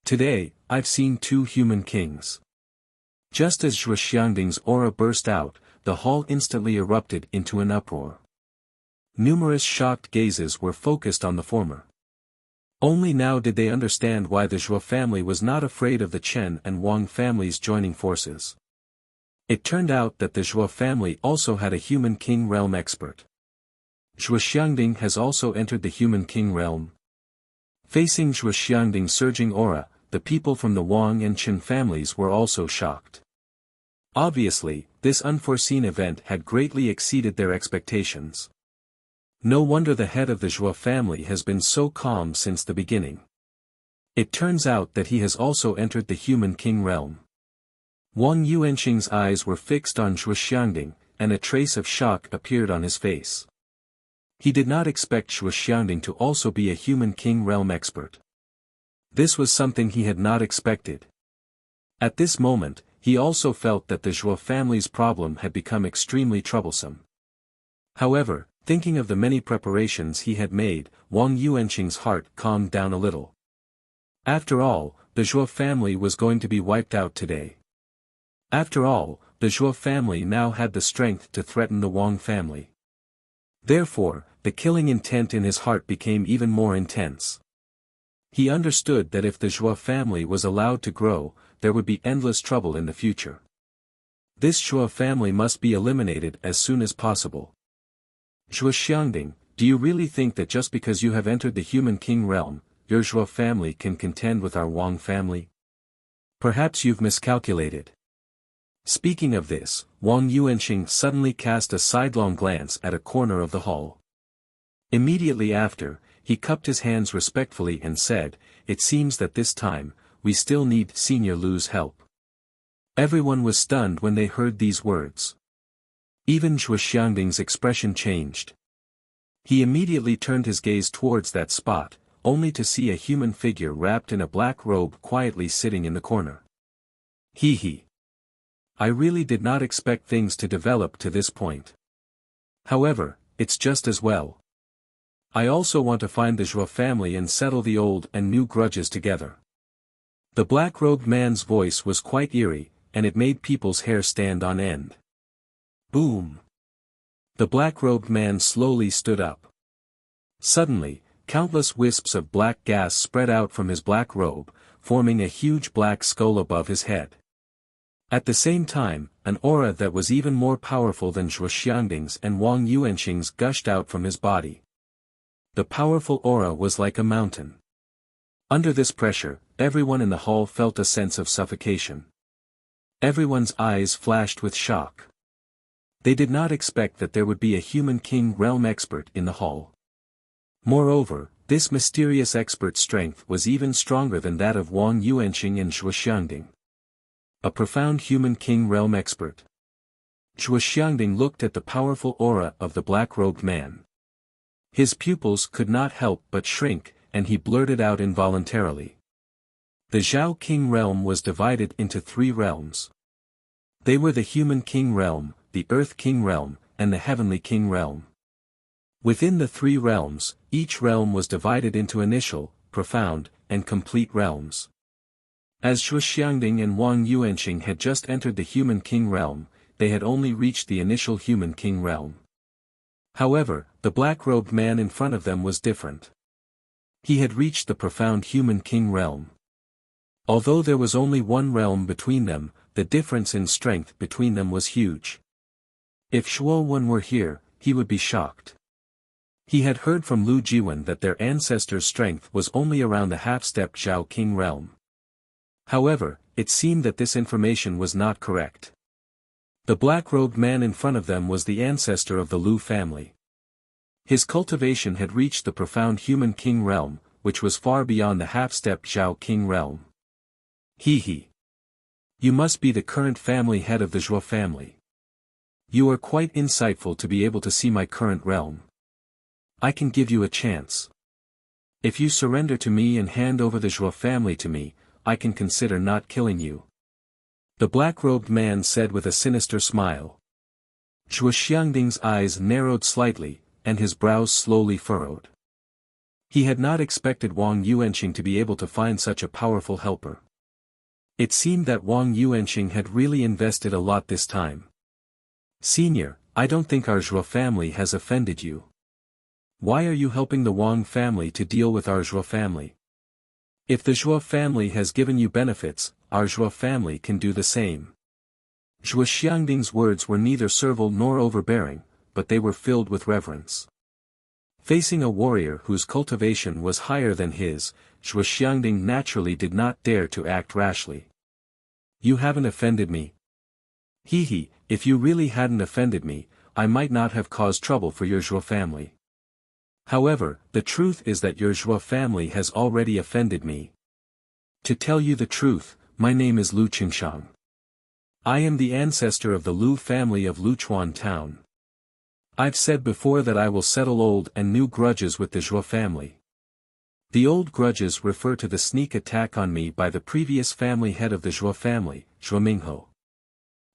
Today, I've seen two human kings. Just as Zhuo Xiangding's aura burst out, the hall instantly erupted into an uproar. Numerous shocked gazes were focused on the former. Only now did they understand why the Zhuo family was not afraid of the Chen and Wang families joining forces. It turned out that the Zhuo family also had a human king realm expert. Zhuo Xiangding has also entered the human king realm. Facing Zhuo Xiangding's surging aura, the people from the Wang and Chen families were also shocked. Obviously, this unforeseen event had greatly exceeded their expectations. No wonder the head of the Zhuo family has been so calm since the beginning. It turns out that he has also entered the human king realm. Wang Yuanqing's eyes were fixed on Zhuo Xiangding, and a trace of shock appeared on his face. He did not expect Zhuo Xiangding to also be a human king realm expert. This was something he had not expected. At this moment, he also felt that the Zhuo family's problem had become extremely troublesome. However, thinking of the many preparations he had made, Wang Yuanqing's heart calmed down a little. After all, the Zhuo family was going to be wiped out today. After all, the Zhuo family now had the strength to threaten the Wang family. Therefore, the killing intent in his heart became even more intense. He understood that if the Zhuo family was allowed to grow, there would be endless trouble in the future. This Zhuo family must be eliminated as soon as possible. Zhuo Xiangding, do you really think that just because you have entered the human king realm, your Zhuo family can contend with our Wang family? Perhaps you've miscalculated. Speaking of this, Wang Yuanqing suddenly cast a sidelong glance at a corner of the hall. Immediately after, he cupped his hands respectfully and said, "It seems that this time, we still need Senior Lu's help." Everyone was stunned when they heard these words. Even Zhuo Xiangding's expression changed. He immediately turned his gaze towards that spot, only to see a human figure wrapped in a black robe quietly sitting in the corner. Hee. I really did not expect things to develop to this point. However, it's just as well. I also want to find the Zhuo family and settle the old and new grudges together. The black-robed man's voice was quite eerie, and it made people's hair stand on end. Boom! The black-robed man slowly stood up. Suddenly, countless wisps of black gas spread out from his black robe, forming a huge black skull above his head. At the same time, an aura that was even more powerful than Zhuo Xiangding's and Wang Yuanqing's gushed out from his body. The powerful aura was like a mountain. Under this pressure, everyone in the hall felt a sense of suffocation. Everyone's eyes flashed with shock. They did not expect that there would be a human king realm expert in the hall. Moreover, this mysterious expert's strength was even stronger than that of Wang Yuanqing and Zhuo Xiangding. A profound human king realm expert. Zhuo Xiangding looked at the powerful aura of the black-robed man. His pupils could not help but shrink, and he blurted out involuntarily. The Zhao King realm was divided into 3 realms. They were the human king realm, the earth king realm, and the heavenly king realm. Within the 3 realms, each realm was divided into initial, profound, and complete realms. As Zhuo Xiangding and Wang Yuanqing had just entered the human king realm, they had only reached the initial human king realm. However, the black-robed man in front of them was different. He had reached the profound human king realm. Although there was only 1 realm between them, the difference in strength between them was huge. If Shuo Wen were here, he would be shocked. He had heard from Lu Jiwen that their ancestors' strength was only around the half-step Zhao King realm. However, it seemed that this information was not correct. The black-robed man in front of them was the ancestor of the Lu family. His cultivation had reached the profound human king realm, which was far beyond the half-step Zhao King realm. Hee. You must be the current family head of the Zhuo family. You are quite insightful to be able to see my current realm. I can give you a chance. If you surrender to me and hand over the Zhuo family to me, I can consider not killing you. The black-robed man said with a sinister smile. Zhuo Xiangding's eyes narrowed slightly, and his brows slowly furrowed. He had not expected Wang Yuanqing to be able to find such a powerful helper. It seemed that Wang Yuanqing had really invested a lot this time. Senior, I don't think our Zhuo family has offended you. Why are you helping the Wang family to deal with our Zhuo family? If the Zhuo family has given you benefits, our Zhuo family can do the same. Zhuo Xiangding's words were neither servile nor overbearing, but they were filled with reverence. Facing a warrior whose cultivation was higher than his, Zhuo Xiangding naturally did not dare to act rashly. You haven't offended me. Hee, if you really hadn't offended me, I might not have caused trouble for your Zhuo family. However, the truth is that your Zhuo family has already offended me. To tell you the truth, my name is Lu Qingshang. I am the ancestor of the Lu family of Luchuan town. I've said before that I will settle old and new grudges with the Zhuo family. The old grudges refer to the sneak attack on me by the previous family head of the Zhuo family, Zhuo Mingho.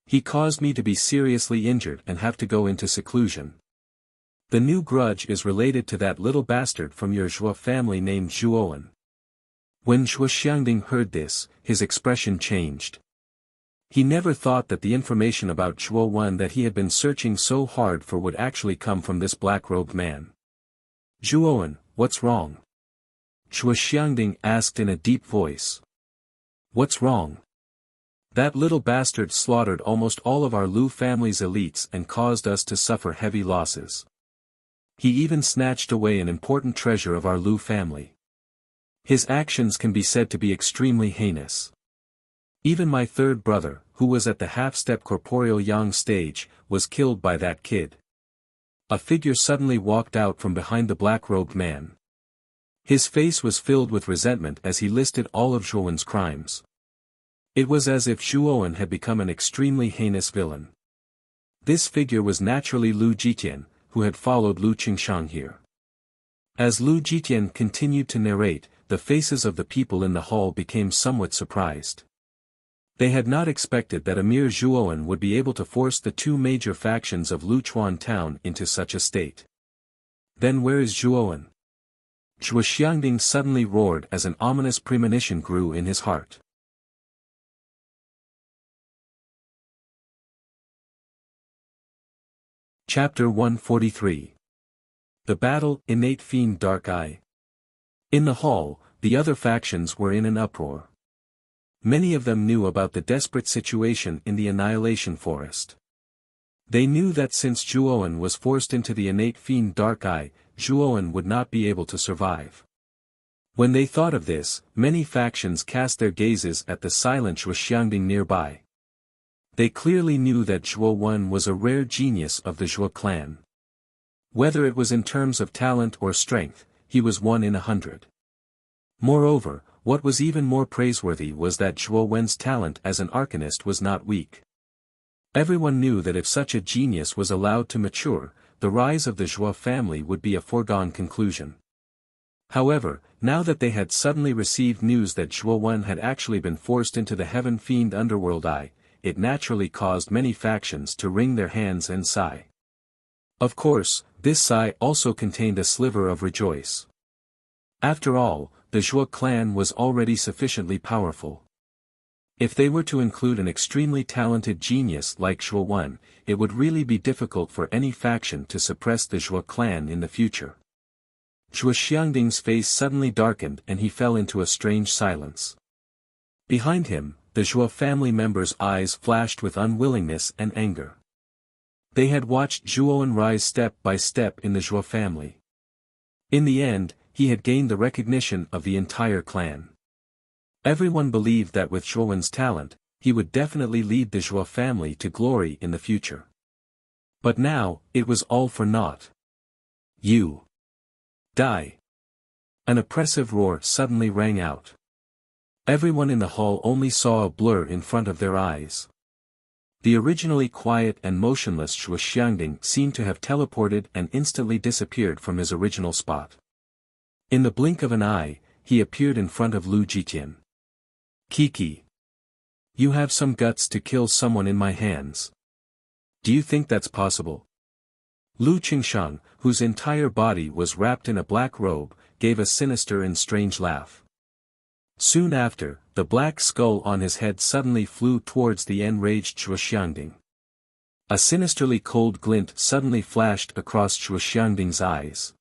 He caused me to be seriously injured and have to go into seclusion. The new grudge is related to that little bastard from your Zhuo family named Zhuowen. When Zhuo Xiangding heard this, his expression changed. He never thought that the information about Zhuowen that he had been searching so hard for would actually come from this black-robed man. Zhuowen, what's wrong? Zhuo Xiangding asked in a deep voice. What's wrong? That little bastard slaughtered almost all of our Lu family's elites and caused us to suffer heavy losses. He even snatched away an important treasure of our Lu family. His actions can be said to be extremely heinous. Even my third brother, who was at the half-step corporeal yang stage, was killed by that kid. A figure suddenly walked out from behind the black-robed man. His face was filled with resentment as he listed all of Zhuowen's crimes. It was as if Zhuowen had become an extremely heinous villain. This figure was naturally Lu Jitian, who had followed Lu Qingshang here. As Lu Jitian continued to narrate, the faces of the people in the hall became somewhat surprised. They had not expected that a mere Zhuowen would be able to force the two major factions of Luchuan town into such a state. Then where is Zhuowen? Zhuo Xiangding suddenly roared as an ominous premonition grew in his heart. Chapter 143. The Battle, Innate Fiend Dark Eye. In the hall, the other factions were in an uproar. Many of them knew about the desperate situation in the Annihilation Forest. They knew that since Zhuowen was forced into the innate fiend Dark Eye, Zhuowen would not be able to survive. When they thought of this, many factions cast their gazes at the silent Zhuo Xiangding nearby. They clearly knew that Zhuowen was a rare genius of the Zhuo clan. Whether it was in terms of talent or strength, he was 1 in 100. Moreover, what was even more praiseworthy was that Zhuowen's talent as an arcanist was not weak. Everyone knew that if such a genius was allowed to mature, the rise of the Zhuo family would be a foregone conclusion. However, now that they had suddenly received news that Zhuowen had actually been forced into the Heaven Fiend Underworld Eye, it naturally caused many factions to wring their hands and sigh. Of course, this sigh also contained a sliver of rejoice. After all, the Zhuo clan was already sufficiently powerful. If they were to include an extremely talented genius like Zhuowen, it would really be difficult for any faction to suppress the Zhuo clan in the future. Zhuo Xiangding's face suddenly darkened and he fell into a strange silence. Behind him, the Zhuo family members' eyes flashed with unwillingness and anger. They had watched Zhuowen rise step by step in the Zhuo family. In the end, he had gained the recognition of the entire clan. Everyone believed that with Zhuowen's talent, he would definitely lead the Zhuo family to glory in the future. But now, it was all for naught. You die! An oppressive roar suddenly rang out. Everyone in the hall only saw a blur in front of their eyes. The originally quiet and motionless Zhuo Xiangding seemed to have teleported and instantly disappeared from his original spot. In the blink of an eye, he appeared in front of Lu Jitian. Kiki. You have some guts to kill someone in my hands. Do you think that's possible? Lu Qingshang, whose entire body was wrapped in a black robe, gave a sinister and strange laugh. Soon after, the black skull on his head suddenly flew towards the enraged Zhuo Xiangding. A sinisterly cold glint suddenly flashed across Zhuo Xiangding's eyes.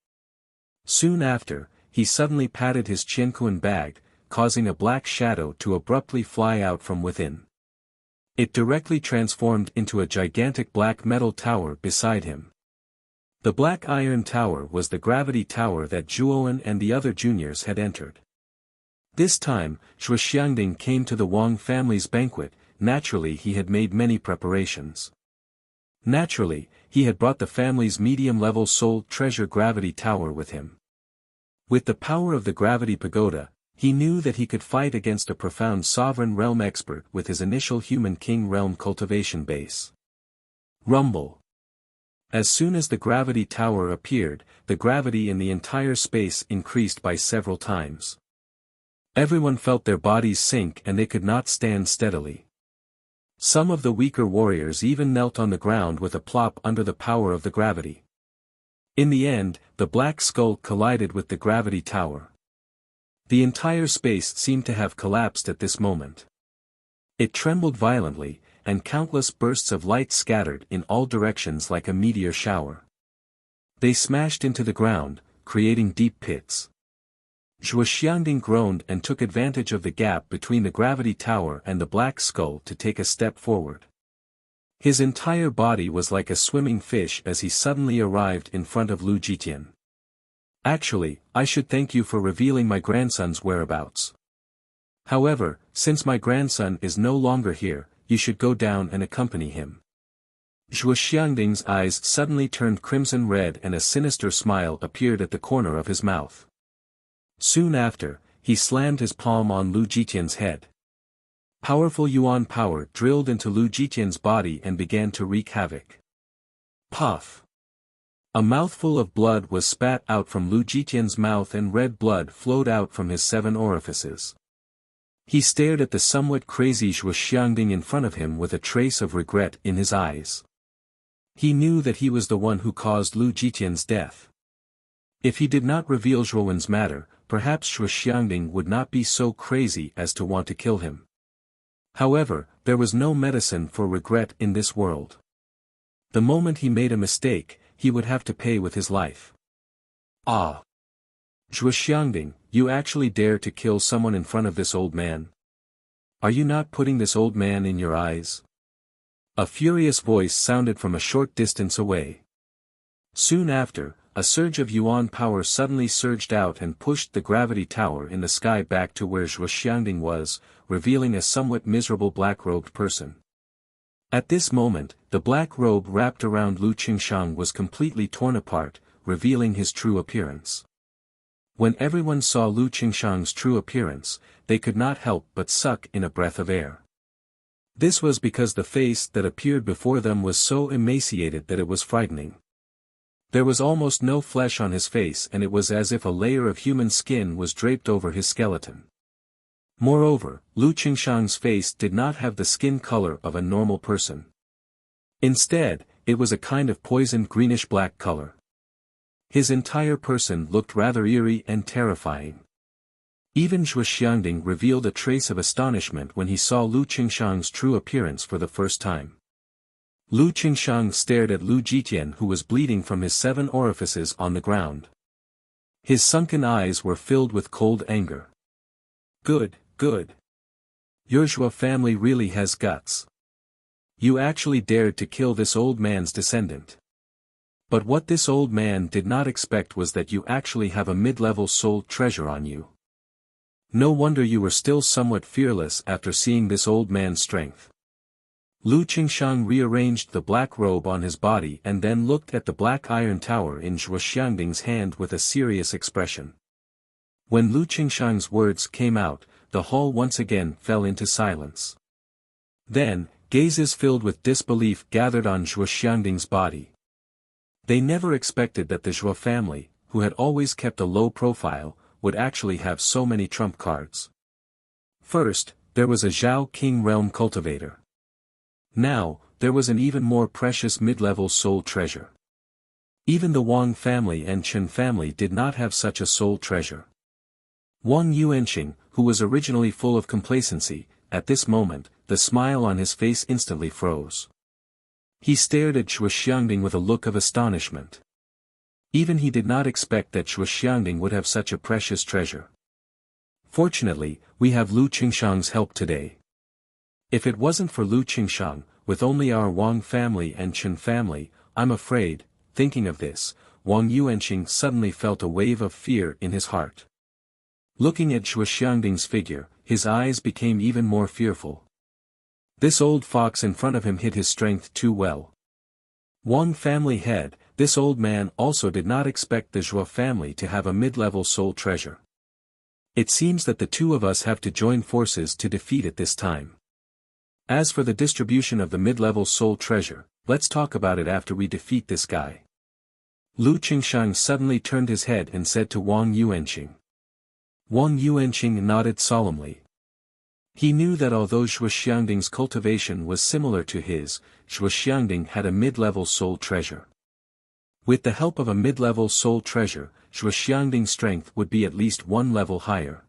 Soon after, he suddenly patted his Qianquan bag, causing a black shadow to abruptly fly out from within. It directly transformed into a gigantic black metal tower beside him. The black iron tower was the gravity tower that Zhuowen and the other juniors had entered. This time, Zhuo Xiangding came to the Wang family's banquet. Naturally he had made many preparations. Naturally, he had brought the family's medium-level soul treasure gravity tower with him. With the power of the gravity pagoda, he knew that he could fight against a profound sovereign realm expert with his initial human king realm cultivation base. Rumble. As soon as the gravity tower appeared, the gravity in the entire space increased by several times. Everyone felt their bodies sink and they could not stand steadily. Some of the weaker warriors even knelt on the ground with a plop under the power of the gravity. In the end, the black skull collided with the gravity tower. The entire space seemed to have collapsed at this moment. It trembled violently, and countless bursts of light scattered in all directions like a meteor shower. They smashed into the ground, creating deep pits. Zhuo Xiangding groaned and took advantage of the gap between the gravity tower and the black skull to take a step forward. His entire body was like a swimming fish as he suddenly arrived in front of Lu Jitian. Actually, I should thank you for revealing my grandson's whereabouts. However, since my grandson is no longer here, you should go down and accompany him. Zhuo Xiangding's eyes suddenly turned crimson red and a sinister smile appeared at the corner of his mouth. Soon after, he slammed his palm on Lu Jitian's head. Powerful yuan power drilled into Lu Jitian's body and began to wreak havoc. Puff! A mouthful of blood was spat out from Lu Jitian's mouth and red blood flowed out from his 7 orifices. He stared at the somewhat crazy Zhuo Xiangding in front of him with a trace of regret in his eyes. He knew that he was the one who caused Lu Jitian's death. If he did not reveal Zhuowen's matter, perhaps Zhuo Xiangding would not be so crazy as to want to kill him. However, there was no medicine for regret in this world. The moment he made a mistake, he would have to pay with his life. Ah! Zhuo Xiangding, you actually dare to kill someone in front of this old man? Are you not putting this old man in your eyes? A furious voice sounded from a short distance away. Soon after, a surge of yuan power suddenly surged out and pushed the gravity tower in the sky back to where Zhuo Xiangding was, revealing a somewhat miserable black-robed person. At this moment, the black robe wrapped around Lu Qingshang was completely torn apart, revealing his true appearance. When everyone saw Lu Qingshang's true appearance, they could not help but suck in a breath of air. This was because the face that appeared before them was so emaciated that it was frightening. There was almost no flesh on his face and it was as if a layer of human skin was draped over his skeleton. Moreover, Lu Qingshang's face did not have the skin color of a normal person. Instead, it was a kind of poisoned greenish-black color. His entire person looked rather eerie and terrifying. Even Zhuo Xiangding revealed a trace of astonishment when he saw Lu Qingshang's true appearance for the first time. Lu Qingshang stared at Lu Jitian who was bleeding from his 7 orifices on the ground. His sunken eyes were filled with cold anger. Good, good. Your Zhuo family really has guts. You actually dared to kill this old man's descendant. But what this old man did not expect was that you actually have a mid-level soul treasure on you. No wonder you were still somewhat fearless after seeing this old man's strength. Lu Qingshang rearranged the black robe on his body and then looked at the black iron tower in Zhuo Xiangding's hand with a serious expression. When Lu Qingshang's words came out, the hall once again fell into silence. Then, gazes filled with disbelief gathered on Zhuo Xiangding's body. They never expected that the Zhuo family, who had always kept a low profile, would actually have so many trump cards. First, there was a Zhao King realm cultivator. Now, there was an even more precious mid-level soul treasure. Even the Wang family and Chen family did not have such a soul treasure. Wang Yuanqing, who was originally full of complacency, at this moment, the smile on his face instantly froze. He stared at Zhuo Xiangding with a look of astonishment. Even he did not expect that Zhuo Xiangding would have such a precious treasure. Fortunately, we have Lu Qingshang's help today. If it wasn't for Lu Qingshang, with only our Wang family and Chen family, I'm afraid, thinking of this, Wang Yuanqing suddenly felt a wave of fear in his heart. Looking at Zhuo Xiangding's figure, his eyes became even more fearful. This old fox in front of him hid his strength too well. Wang family head, this old man also did not expect the Zhuo family to have a mid-level soul treasure. It seems that the two of us have to join forces to defeat it this time. As for the distribution of the mid-level soul treasure, let's talk about it after we defeat this guy. Lu Qingshang suddenly turned his head and said to Wang Yuanqing. Wang Yuanqing nodded solemnly. He knew that although Zhuo Xiangding's cultivation was similar to his, Zhuo Xiangding had a mid-level soul treasure. With the help of a mid-level soul treasure, Zhuo Xiangding's strength would be at least one level higher.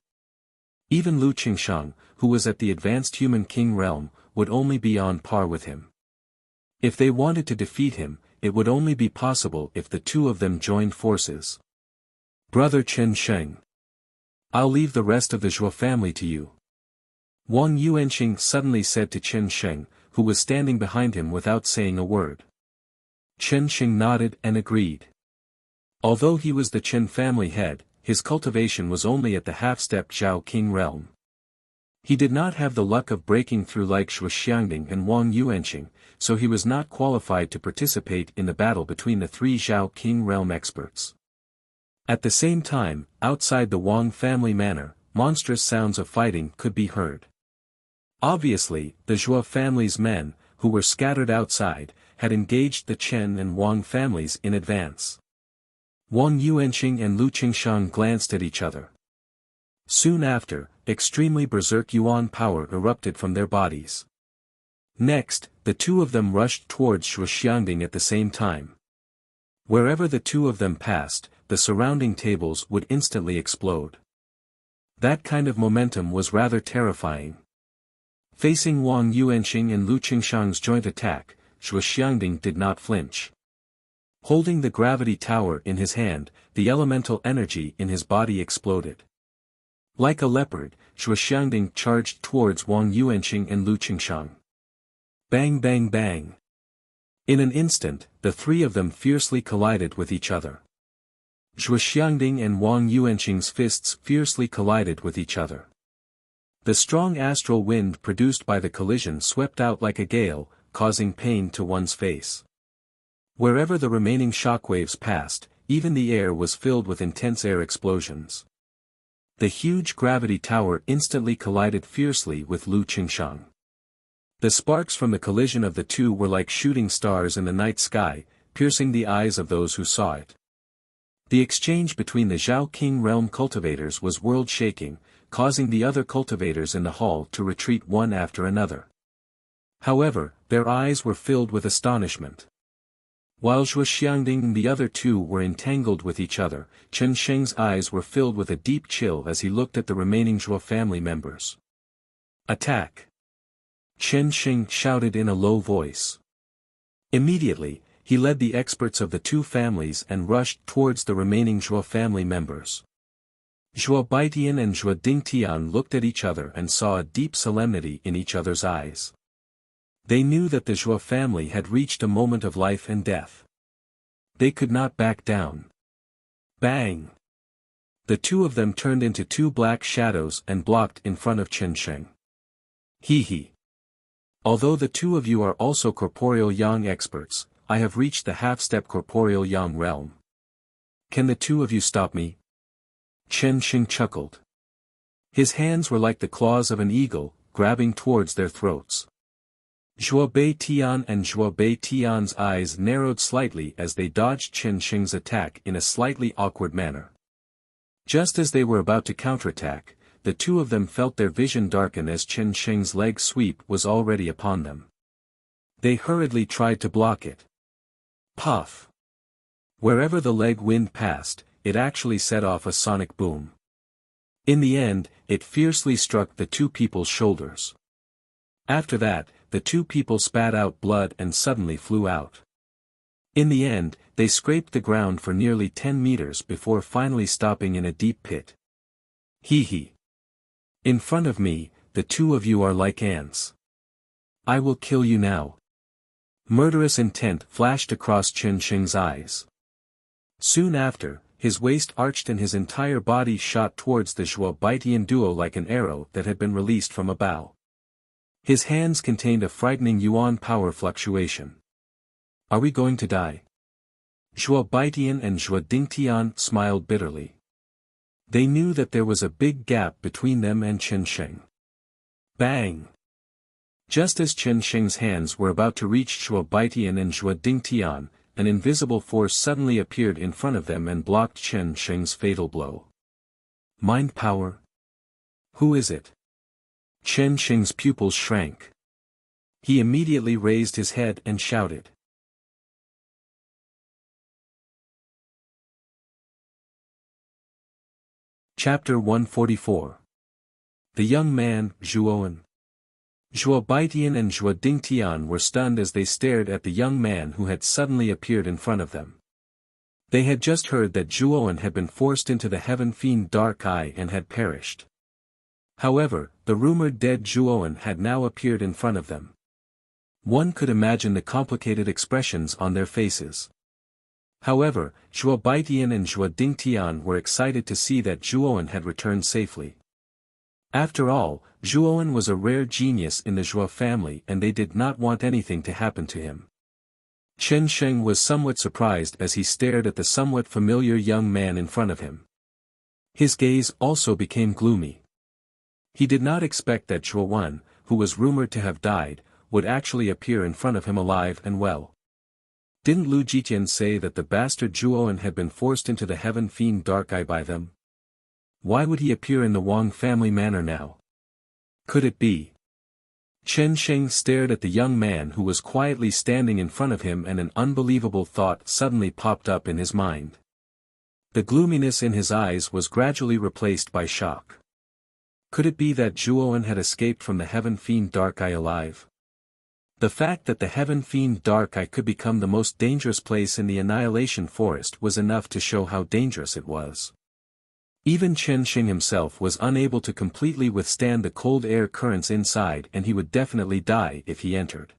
Even Lu Qingshang, who was at the advanced human king realm, would only be on par with him. If they wanted to defeat him, it would only be possible if the two of them joined forces. Brother Chen Sheng. I'll leave the rest of the Zhuo family to you. Wang Yuanqing suddenly said to Chen Sheng, who was standing behind him without saying a word. Chen Sheng nodded and agreed. Although he was the Chen family head, his cultivation was only at the half-step Zhao King realm. He did not have the luck of breaking through like Zhuo Xiangding and Wang Yuanqing, so he was not qualified to participate in the battle between the three Zhao King realm experts. At the same time, outside the Wang family manor, monstrous sounds of fighting could be heard. Obviously, the Zhuo family's men, who were scattered outside, had engaged the Chen and Wang families in advance. Wang Yuanqing and Lu Qingshang glanced at each other. Soon after, extremely berserk yuan power erupted from their bodies. Next, the two of them rushed towards Zhuo Xiangding at the same time. Wherever the two of them passed, the surrounding tables would instantly explode. That kind of momentum was rather terrifying. Facing Wang Yuanqing and Lu Qingshang's joint attack, Zhuo Xiangding did not flinch. Holding the gravity tower in his hand, the elemental energy in his body exploded. Like a leopard, Zhuo Xiangding charged towards Wang Yuanqing and Lu Qingshang. Bang bang bang. In an instant, the three of them fiercely collided with each other. Zhuo Xiangding and Wang Yuanqing's fists fiercely collided with each other. The strong astral wind produced by the collision swept out like a gale, causing pain to one's face. Wherever the remaining shockwaves passed, even the air was filled with intense air explosions. The huge gravity tower instantly collided fiercely with Lu Qingshang. The sparks from the collision of the two were like shooting stars in the night sky, piercing the eyes of those who saw it. The exchange between the Zhao King realm cultivators was world-shaking, causing the other cultivators in the hall to retreat one after another. However, their eyes were filled with astonishment. While Zhuo Xiangding and the other two were entangled with each other, Chen Sheng's eyes were filled with a deep chill as he looked at the remaining Zhuo family members. Attack! Chen Sheng shouted in a low voice. Immediately, he led the experts of the two families and rushed towards the remaining Zhuo family members. Zhuo Baitian and Zhuo Dingtian looked at each other and saw a deep solemnity in each other's eyes. They knew that the Zhuo family had reached a moment of life and death. They could not back down. Bang! The two of them turned into two black shadows and blocked in front of Chen Sheng. He. Although the two of you are also corporeal yang experts, I have reached the half-step corporeal yang realm. Can the two of you stop me? Chen Sheng chuckled. His hands were like the claws of an eagle, grabbing towards their throats. Zhuo Baitian and Zhuo Baitian's eyes narrowed slightly as they dodged Chen Sheng's attack in a slightly awkward manner. Just as they were about to counterattack, the two of them felt their vision darken as Chen Sheng's leg sweep was already upon them. They hurriedly tried to block it. Puff! Wherever the leg wind passed, it actually set off a sonic boom. In the end, it fiercely struck the two people's shoulders. After that, the two people spat out blood and suddenly flew out. In the end, they scraped the ground for nearly 10 meters before finally stopping in a deep pit. He. In front of me, the two of you are like ants. I will kill you now. Murderous intent flashed across Chen Sheng's eyes. Soon after, his waist arched and his entire body shot towards the Zhuo Baitian duo like an arrow that had been released from a bow. His hands contained a frightening yuan power fluctuation. Are we going to die? Zhuo Baitian and Zhuo Dingtian smiled bitterly. They knew that there was a big gap between them and Chen Sheng. Bang! Just as Chen Sheng's hands were about to reach Zhuo Baitian and Zhuo Dingtian, an invisible force suddenly appeared in front of them and blocked Chen Sheng's fatal blow. Mind power? Who is it? Chen Sheng's pupils shrank. He immediately raised his head and shouted. Chapter 144. The young man, Zhuowen. Zhuo Baitian and Zhuo Dingtian were stunned as they stared at the young man who had suddenly appeared in front of them. They had just heard that Zhuowen had been forced into the heaven fiend dark eye and had perished. However, the rumored dead Zhuowen had now appeared in front of them. One could imagine the complicated expressions on their faces. However, Zhuo Baitian and Zhuo Dingtian were excited to see that Zhuowen had returned safely. After all, Zhuowen was a rare genius in the Zhuo family and they did not want anything to happen to him. Chen Sheng was somewhat surprised as he stared at the somewhat familiar young man in front of him. His gaze also became gloomy. He did not expect that Zhuowen, who was rumored to have died, would actually appear in front of him alive and well. Didn't Lu Jiqian say that the bastard Zhuowen had been forced into the heaven fiend dark eye by them? Why would he appear in the Wang family manor now? Could it be? Chen Sheng stared at the young man who was quietly standing in front of him and an unbelievable thought suddenly popped up in his mind. The gloominess in his eyes was gradually replaced by shock. Could it be that Zhuowen had escaped from the heaven fiend dark eye alive? The fact that the heaven fiend dark eye could become the most dangerous place in the Annihilation Forest was enough to show how dangerous it was. Even Chen Sheng himself was unable to completely withstand the cold air currents inside and he would definitely die if he entered.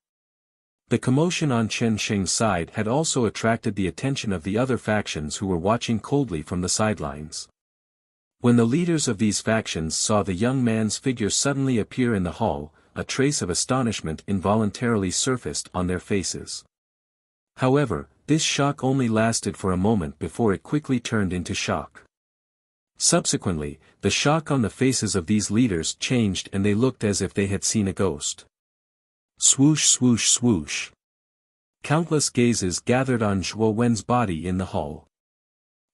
The commotion on Chen Sheng's side had also attracted the attention of the other factions who were watching coldly from the sidelines. When the leaders of these factions saw the young man's figure suddenly appear in the hall, a trace of astonishment involuntarily surfaced on their faces. However, this shock only lasted for a moment before it quickly turned into shock. Subsequently, the shock on the faces of these leaders changed and they looked as if they had seen a ghost. Swoosh swoosh swoosh. Countless gazes gathered on Zhuowen's body in the hall.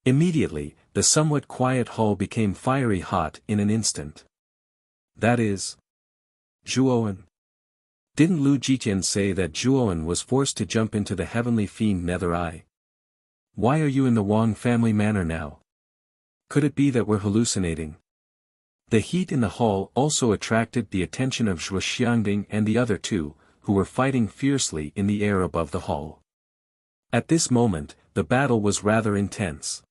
Immediately, the somewhat quiet hall became fiery hot in an instant. That is, Zhuowen. Didn't Lu Jiqian say that Zhuowen was forced to jump into the heavenly fiend nether eye? Why are you in the Wang family manor now? Could it be that we're hallucinating? The heat in the hall also attracted the attention of Zhuo Xiangding and the other two, who were fighting fiercely in the air above the hall. At this moment, the battle was rather intense.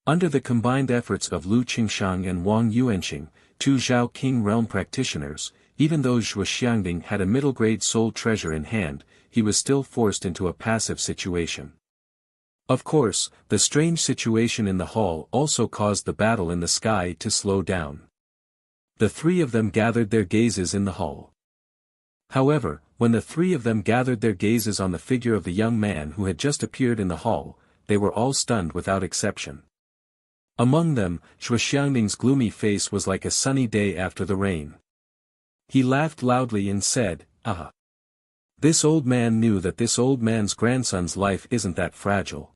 Under the combined efforts of Lu Qingshang and Wang Yuanqing, two Zhao King realm practitioners, even though Zhuo Xiangding had a middle-grade soul treasure in hand, he was still forced into a passive situation. Of course, the strange situation in the hall also caused the battle in the sky to slow down. The three of them gathered their gazes in the hall. However, when the three of them gathered their gazes on the figure of the young man who had just appeared in the hall, they were all stunned without exception. Among them, Zhuo Xiangding's gloomy face was like a sunny day after the rain. He laughed loudly and said, "Ah! This old man knew that this old man's grandson's life isn't that fragile."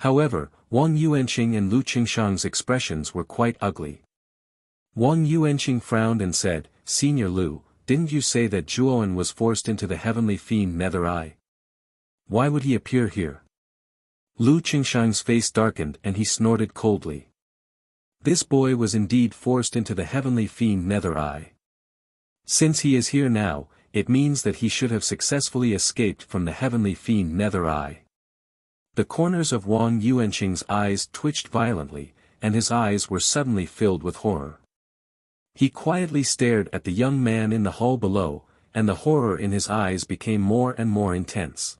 However, Wang Yuanqing and Lu Qingshang's expressions were quite ugly. Wang Yuanqing frowned and said, "Senior Lu, didn't you say that Zhuowen was forced into the heavenly fiend nether eye? Why would he appear here?" Lu Qingshang's face darkened and he snorted coldly. This boy was indeed forced into the heavenly fiend nether eye. Since he is here now, it means that he should have successfully escaped from the heavenly fiend nether eye. The corners of Wang Yuanqing's eyes twitched violently, and his eyes were suddenly filled with horror. He quietly stared at the young man in the hall below, and the horror in his eyes became more and more intense.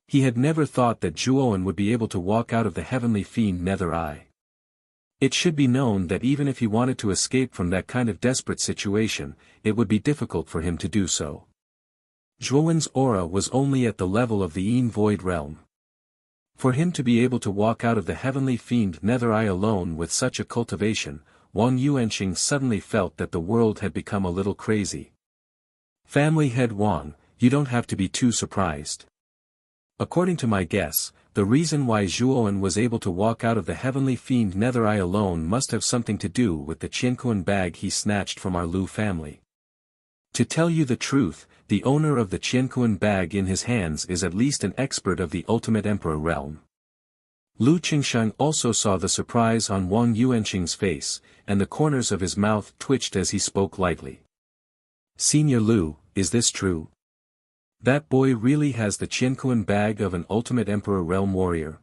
He had never thought that Zhuowen would be able to walk out of the heavenly fiend nether eye. It should be known that even if he wanted to escape from that kind of desperate situation, it would be difficult for him to do so. Zhuowen's aura was only at the level of the Yin Void realm. For him to be able to walk out of the heavenly fiend nether eye alone with such a cultivation, Wang Yuanqing suddenly felt that the world had become a little crazy. Family head Wang, you don't have to be too surprised. According to my guess, the reason why Zhuoan was able to walk out of the heavenly fiend nether eye alone must have something to do with the Qianquan bag he snatched from our Lu family. To tell you the truth, the owner of the Qianquan bag in his hands is at least an expert of the ultimate emperor realm. Lu Qingsheng also saw the surprise on Wang Yuanqing's face, and the corners of his mouth twitched as he spoke lightly. Senior Lu, is this true? That boy really has the Qianquan bag of an ultimate emperor realm warrior?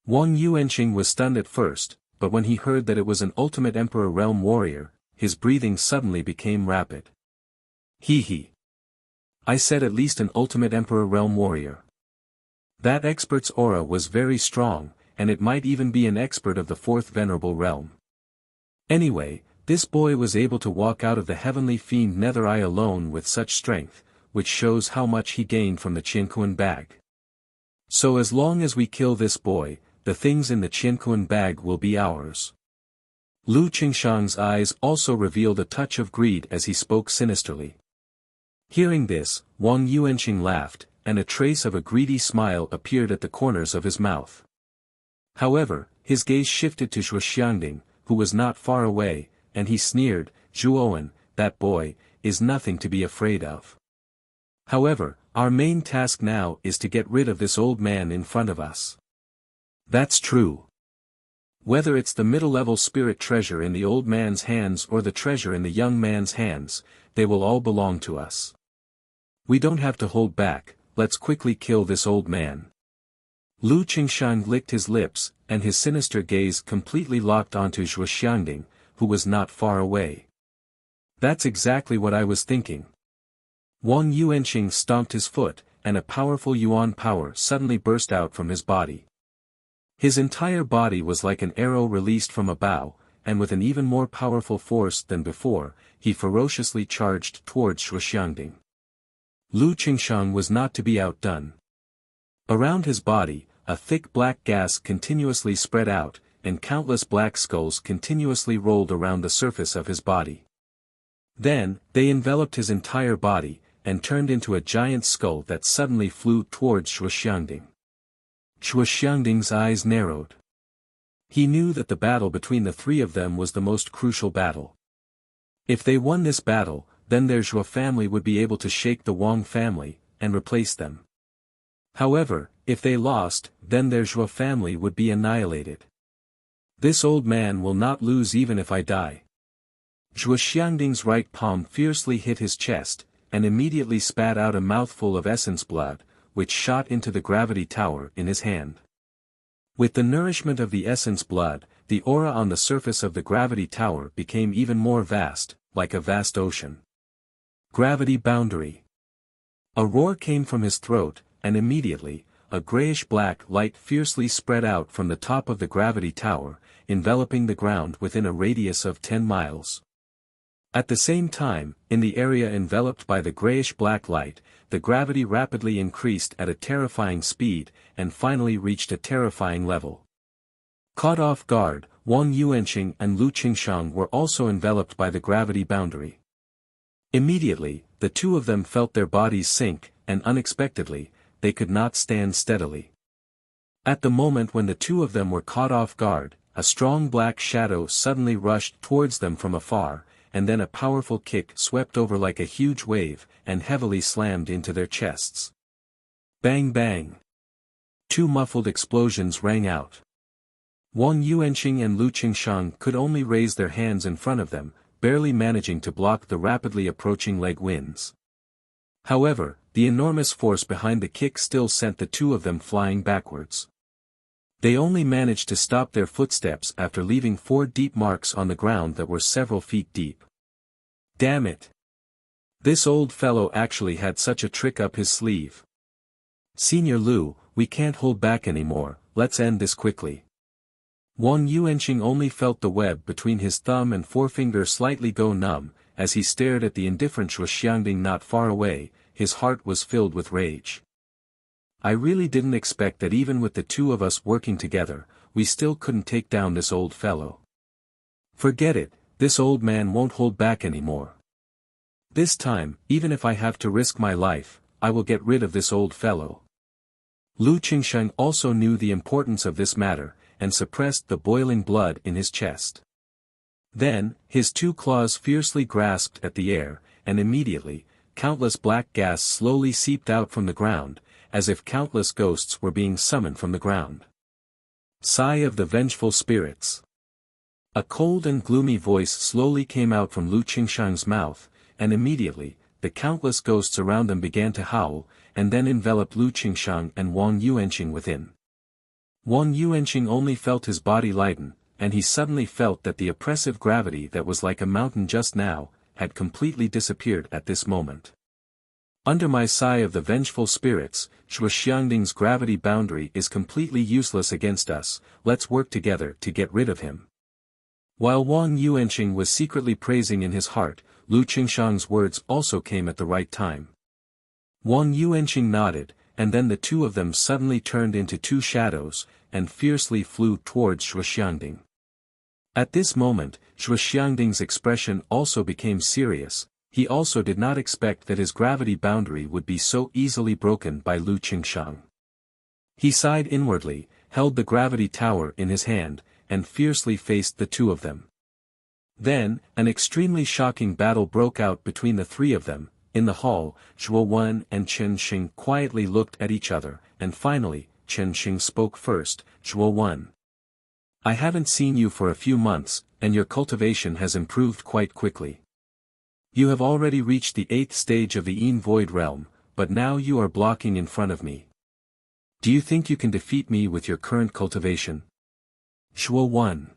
Wang Yuanqing was stunned at first, but when he heard that it was an ultimate emperor realm warrior, his breathing suddenly became rapid. He. I said at least an ultimate emperor realm warrior. That expert's aura was very strong, and it might even be an expert of the fourth venerable realm. Anyway, this boy was able to walk out of the heavenly fiend nether eye alone with such strength, which shows how much he gained from the Qianquan bag. So as long as we kill this boy, the things in the Qianquan bag will be ours. Lu Qingshang's eyes also revealed a touch of greed as he spoke sinisterly. Hearing this, Wang Yuanqing laughed, and a trace of a greedy smile appeared at the corners of his mouth. However, his gaze shifted to Zhuoxiangding, who was not far away, and he sneered, Zhuoan, that boy, is nothing to be afraid of. However, our main task now is to get rid of this old man in front of us. That's true. Whether it's the middle-level spirit treasure in the old man's hands or the treasure in the young man's hands, they will all belong to us. We don't have to hold back, let's quickly kill this old man. Lu Qingshang licked his lips, and his sinister gaze completely locked onto Zhuoxiangding, who was not far away. That's exactly what I was thinking. Wang Yuanqing stomped his foot, and a powerful yuan power suddenly burst out from his body. His entire body was like an arrow released from a bow, and with an even more powerful force than before, he ferociously charged towards Zhuoxiangding. Lu Qingshang was not to be outdone. Around his body, a thick black gas continuously spread out, and countless black skulls continuously rolled around the surface of his body. Then, they enveloped his entire body, and turned into a giant skull that suddenly flew towards Zhuoxiangding. Zhuoxiangding's eyes narrowed. He knew that the battle between the three of them was the most crucial battle. If they won this battle, then their Zhuo family would be able to shake the Wang family, and replace them. However, if they lost, then their Zhuo family would be annihilated. This old man will not lose even if I die. Zhuoxiangding's right palm fiercely hit his chest, and immediately spat out a mouthful of essence blood, which shot into the gravity tower in his hand. With the nourishment of the essence blood, the aura on the surface of the gravity tower became even more vast, like a vast ocean. Gravity boundary. A roar came from his throat, and immediately, a grayish-black light fiercely spread out from the top of the gravity tower, enveloping the ground within a radius of 10 miles. At the same time, in the area enveloped by the grayish-black light, the gravity rapidly increased at a terrifying speed, and finally reached a terrifying level. Caught off guard, Wang Yuanqing and Lu Qingshang were also enveloped by the gravity boundary. Immediately, the two of them felt their bodies sink, and unexpectedly, they could not stand steadily. At the moment when the two of them were caught off guard, a strong black shadow suddenly rushed towards them from afar, and then a powerful kick swept over like a huge wave, and heavily slammed into their chests. Bang bang! Two muffled explosions rang out. Wang Yuanqing and Lu Qingshang could only raise their hands in front of them, barely managing to block the rapidly approaching leg winds. However, the enormous force behind the kick still sent the two of them flying backwards. They only managed to stop their footsteps after leaving 4 deep marks on the ground that were several feet deep. Damn it! This old fellow actually had such a trick up his sleeve. Senior Lu, we can't hold back anymore, let's end this quickly. Wang Yuanqing only felt the web between his thumb and forefinger slightly go numb, as he stared at the indifferent Zhuoxiangding not far away. His heart was filled with rage. I really didn't expect that even with the two of us working together, we still couldn't take down this old fellow. Forget it, this old man won't hold back anymore. This time, even if I have to risk my life, I will get rid of this old fellow. Lu Qingsheng also knew the importance of this matter, and suppressed the boiling blood in his chest. Then, his two claws fiercely grasped at the air, and immediately, countless black gas slowly seeped out from the ground, as if countless ghosts were being summoned from the ground. Sigh of the vengeful spirits. A cold and gloomy voice slowly came out from Lu Qingsheng's mouth, and immediately, the countless ghosts around them began to howl, and then enveloped Lu Qingsheng and Wang Yuanqing within. Wang Yuanqing only felt his body lighten, and he suddenly felt that the oppressive gravity that was like a mountain just now, had completely disappeared at this moment. Under my sigh of the vengeful spirits, Zhuxiangding's gravity boundary is completely useless against us, let's work together to get rid of him. While Wang Yuanqing was secretly praising in his heart, Lu Qingsheng's words also came at the right time. Wang Yuanqing nodded, and then the two of them suddenly turned into two shadows, and fiercely flew towards Zhuxiangding. At this moment, Zhuxiangding's expression also became serious. He also did not expect that his gravity boundary would be so easily broken by Lu Qingsheng. He sighed inwardly, held the gravity tower in his hand, and fiercely faced the two of them. Then, an extremely shocking battle broke out between the three of them. In the hall, Zhuo Wen and Chen Xing quietly looked at each other, and finally, Chen Xing spoke first. Zhuo Wen, I haven't seen you for a few months, and your cultivation has improved quite quickly. You have already reached the 8th stage of the Yin Void Realm, but now you are blocking in front of me. Do you think you can defeat me with your current cultivation? Zhuo Wen,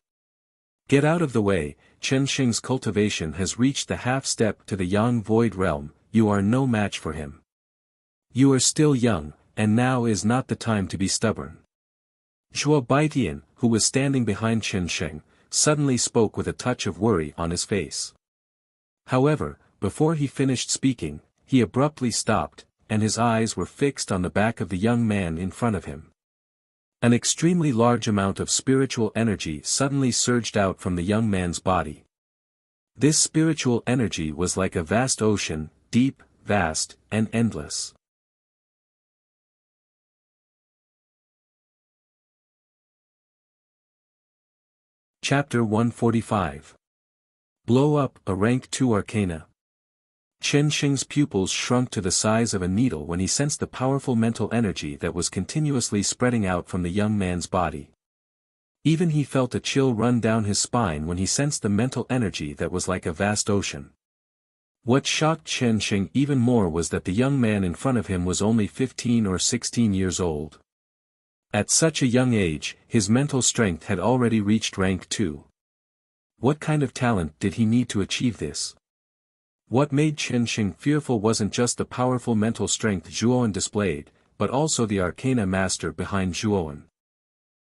get out of the way. Chen Xing's cultivation has reached the half-step to the Yang Void Realm, you are no match for him. You are still young, and now is not the time to be stubborn. Zhuo Baitian, who was standing behind Chen Xing, suddenly spoke with a touch of worry on his face. However, before he finished speaking, he abruptly stopped, and his eyes were fixed on the back of the young man in front of him. An extremely large amount of spiritual energy suddenly surged out from the young man's body. This spiritual energy was like a vast ocean, deep, vast, and endless. Chapter 145. Blow up a Rank 2 Arcana. Chen Xing's pupils shrunk to the size of a needle when he sensed the powerful mental energy that was continuously spreading out from the young man's body. Even he felt a chill run down his spine when he sensed the mental energy that was like a vast ocean. What shocked Chen Xing even more was that the young man in front of him was only 15 or 16 years old. At such a young age, his mental strength had already reached rank 2. What kind of talent did he need to achieve this? What made Chen Xing fearful wasn't just the powerful mental strength Zhuowen displayed, but also the Arcana Master behind Zhuowen.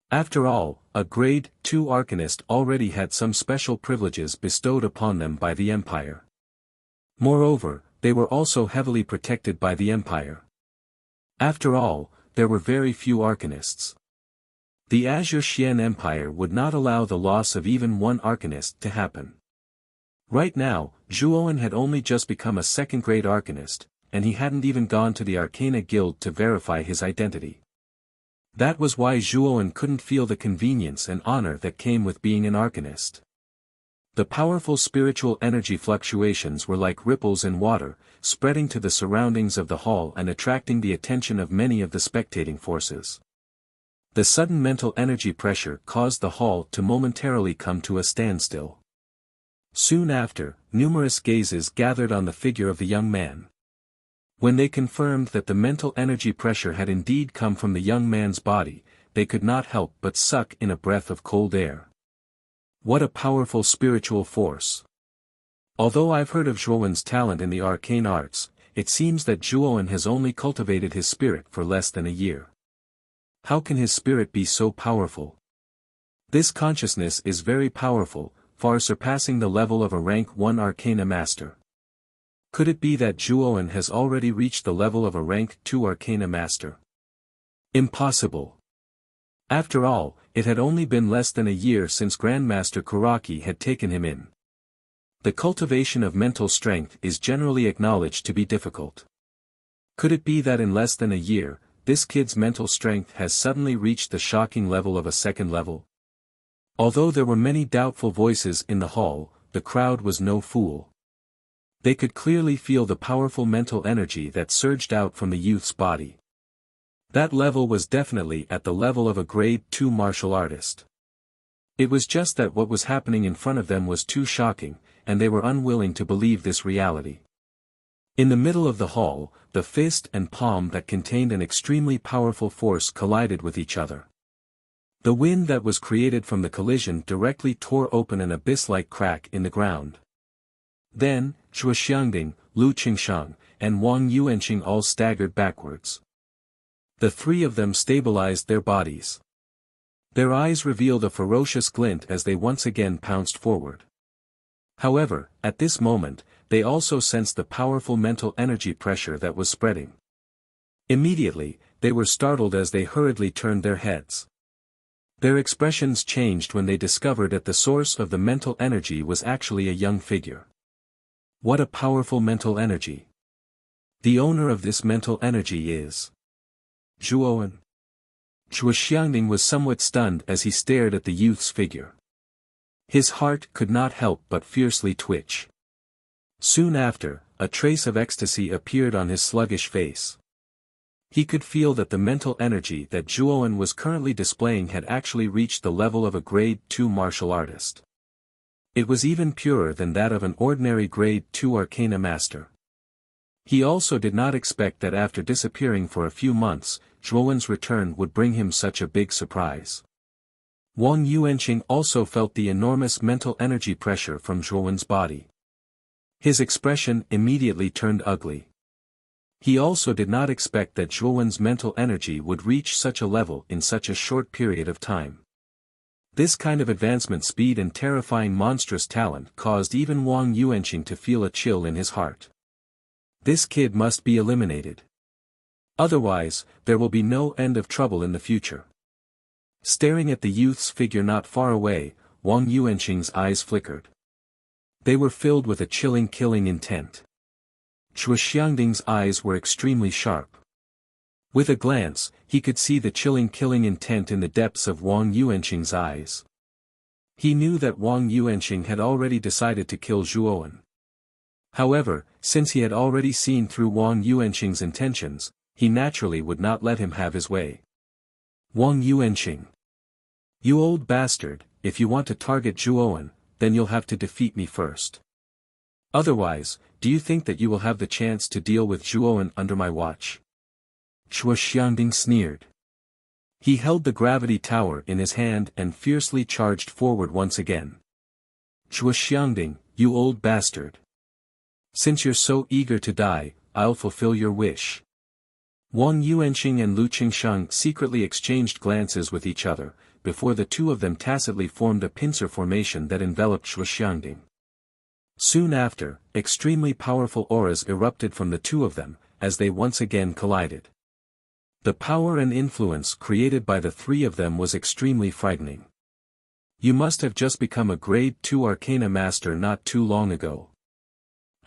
After all, a Grade 2 Arcanist already had some special privileges bestowed upon them by the Empire. Moreover, they were also heavily protected by the Empire. After all, there were very few Arcanists. The Azure Xian Empire would not allow the loss of even one Arcanist to happen. Right now, Zhuowen had only just become a second-grade Arcanist, and he hadn't even gone to the Arcana Guild to verify his identity. That was why Zhuowen couldn't feel the convenience and honor that came with being an Arcanist. The powerful spiritual energy fluctuations were like ripples in water, spreading to the surroundings of the hall and attracting the attention of many of the spectating forces. The sudden mental energy pressure caused the hall to momentarily come to a standstill. Soon after, numerous gazes gathered on the figure of the young man. When they confirmed that the mental energy pressure had indeed come from the young man's body, they could not help but suck in a breath of cold air. What a powerful spiritual force! Although I've heard of Zhuowen's talent in the arcane arts, it seems that Zhuowen has only cultivated his spirit for less than a year. How can his spirit be so powerful? This consciousness is very powerful, far surpassing the level of a rank 1 Arcana Master. Could it be that Zhuowen has already reached the level of a rank 2 Arcana Master? Impossible. After all, it had only been less than a year since Grandmaster Kuraki had taken him in. The cultivation of mental strength is generally acknowledged to be difficult. Could it be that in less than a year, this kid's mental strength has suddenly reached the shocking level of a second level. Although there were many doubtful voices in the hall, the crowd was no fool. They could clearly feel the powerful mental energy that surged out from the youth's body. That level was definitely at the level of a grade 2 martial artist. It was just that what was happening in front of them was too shocking, and they were unwilling to believe this reality. In the middle of the hall, the fist and palm that contained an extremely powerful force collided with each other. The wind that was created from the collision directly tore open an abyss-like crack in the ground. Then, Zhuo Xiangding, Lu Qingsheng, and Wang Yuanqing all staggered backwards. The three of them stabilized their bodies. Their eyes revealed a ferocious glint as they once again pounced forward. However, at this moment, they also sensed the powerful mental energy pressure that was spreading. Immediately, they were startled as they hurriedly turned their heads. Their expressions changed when they discovered that the source of the mental energy was actually a young figure. What a powerful mental energy! The owner of this mental energy is Zhuowen. Zhuo Xiangding was somewhat stunned as he stared at the youth's figure. His heart could not help but fiercely twitch. Soon after, a trace of ecstasy appeared on his sluggish face. He could feel that the mental energy that Zhuowen was currently displaying had actually reached the level of a grade 2 martial artist. It was even purer than that of an ordinary grade 2 arcana master. He also did not expect that after disappearing for a few months, Zhuowen's return would bring him such a big surprise. Wang Yuanqing also felt the enormous mental energy pressure from Zhuowen's body. His expression immediately turned ugly. He also did not expect that Zhuowen's mental energy would reach such a level in such a short period of time. This kind of advancement speed and terrifying monstrous talent caused even Wang Yuanqing to feel a chill in his heart. This kid must be eliminated. Otherwise, there will be no end of trouble in the future. Staring at the youth's figure not far away, Wang Yuanqing's eyes flickered. They were filled with a chilling killing intent. Zhuo Xiangding's eyes were extremely sharp. With a glance, he could see the chilling killing intent in the depths of Wang Yuanqing's eyes. He knew that Wang Yuanqing had already decided to kill Zhuowen. However, since he had already seen through Wang Yuanqing's intentions, he naturally would not let him have his way. Wang Yuanqing. You old bastard, if you want to target Zhuowen, then you'll have to defeat me first. Otherwise, do you think that you will have the chance to deal with Zhuowen under my watch? Zhuo Xiangding sneered. He held the gravity tower in his hand and fiercely charged forward once again. Zhuo Xiangding, you old bastard. Since you're so eager to die, I'll fulfill your wish. Wang Yuanqing and Lu Qingsheng secretly exchanged glances with each other, before the two of them tacitly formed a pincer formation that enveloped Zhuo Xiangding. Soon after, extremely powerful auras erupted from the two of them, as they once again collided. The power and influence created by the three of them was extremely frightening. You must have just become a grade 2 arcana master not too long ago.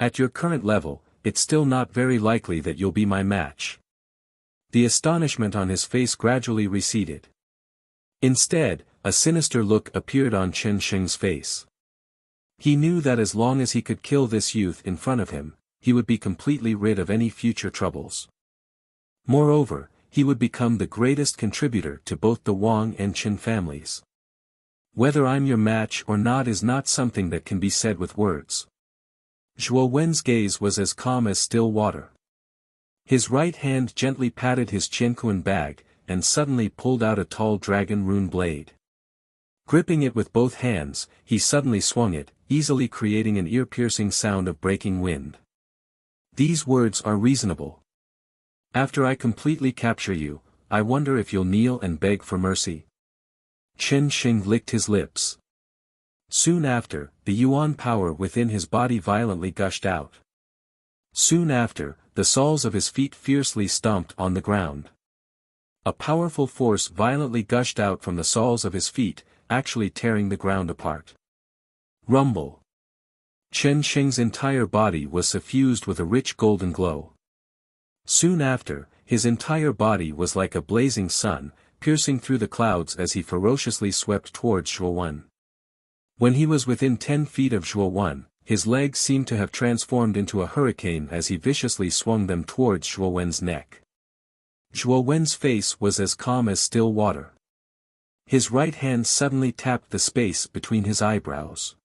At your current level, it's still not very likely that you'll be my match. The astonishment on his face gradually receded. Instead, a sinister look appeared on Chen Sheng's face. He knew that as long as he could kill this youth in front of him, he would be completely rid of any future troubles. Moreover, he would become the greatest contributor to both the Wang and Chen families. Whether I'm your match or not is not something that can be said with words. Zhuo Wen's gaze was as calm as still water. His right hand gently patted his Qianquan bag, and suddenly pulled out a tall dragon rune blade. Gripping it with both hands, he suddenly swung it, easily creating an ear-piercing sound of breaking wind. These words are reasonable. After I completely capture you, I wonder if you'll kneel and beg for mercy. Chen Sheng licked his lips. Soon after, the yuan power within his body violently gushed out. Soon after, the soles of his feet fiercely stomped on the ground. A powerful force violently gushed out from the soles of his feet, actually tearing the ground apart. Rumble. Chen Sheng's entire body was suffused with a rich golden glow. Soon after, his entire body was like a blazing sun, piercing through the clouds as he ferociously swept towards Zhuo Wen. When he was within 10 feet of Zhuo Wen, his legs seemed to have transformed into a hurricane as he viciously swung them towards Zhuo Wen's neck. Zhuo Wen's face was as calm as still water. His right hand suddenly tapped the space between his eyebrows.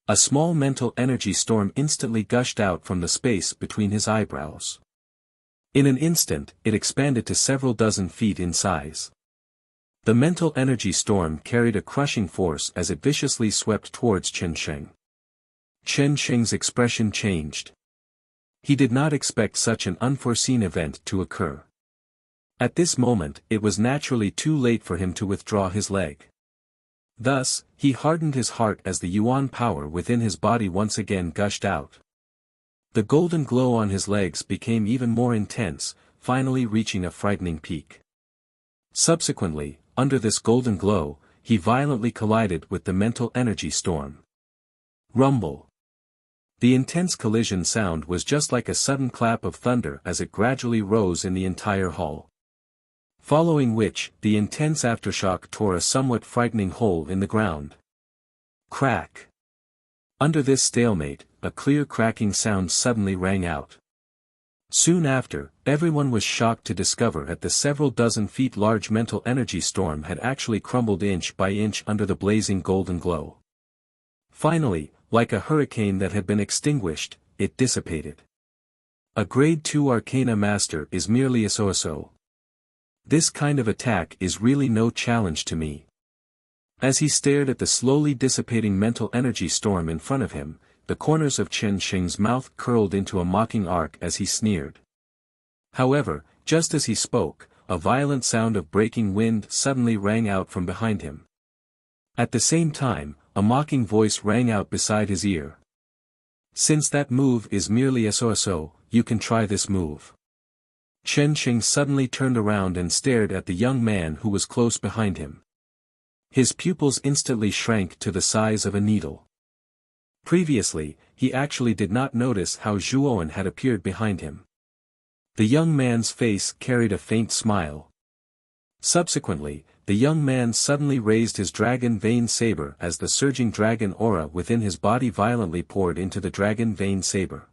A small mental energy storm instantly gushed out from the space between his eyebrows. In an instant, it expanded to several dozen feet in size. The mental energy storm carried a crushing force as it viciously swept towards Chen Sheng. Chen Sheng's expression changed. He did not expect such an unforeseen event to occur. At this moment, it was naturally too late for him to withdraw his leg. Thus, he hardened his heart as the yuan power within his body once again gushed out. The golden glow on his legs became even more intense, finally reaching a frightening peak. Subsequently, under this golden glow, he violently collided with the mental energy storm. Rumble. The intense collision sound was just like a sudden clap of thunder as it gradually rose in the entire hall. Following which, the intense aftershock tore a somewhat frightening hole in the ground. Crack. Under this stalemate, a clear cracking sound suddenly rang out. Soon after, everyone was shocked to discover that the several dozen feet large mental energy storm had actually crumbled inch by inch under the blazing golden glow. Finally, like a hurricane that had been extinguished, it dissipated. A Grade 2 Arcana Master is merely a so-so. This kind of attack is really no challenge to me. As he stared at the slowly dissipating mental energy storm in front of him, the corners of Chen Sheng's mouth curled into a mocking arc as he sneered. However, just as he spoke, a violent sound of breaking wind suddenly rang out from behind him. At the same time, a mocking voice rang out beside his ear. Since that move is merely a so-so, you can try this move. Chen Sheng suddenly turned around and stared at the young man who was close behind him. His pupils instantly shrank to the size of a needle. Previously, he actually did not notice how Zhuo Wen had appeared behind him. The young man's face carried a faint smile. Subsequently, the young man suddenly raised his dragon vein saber as the surging dragon aura within his body violently poured into the dragon vein saber.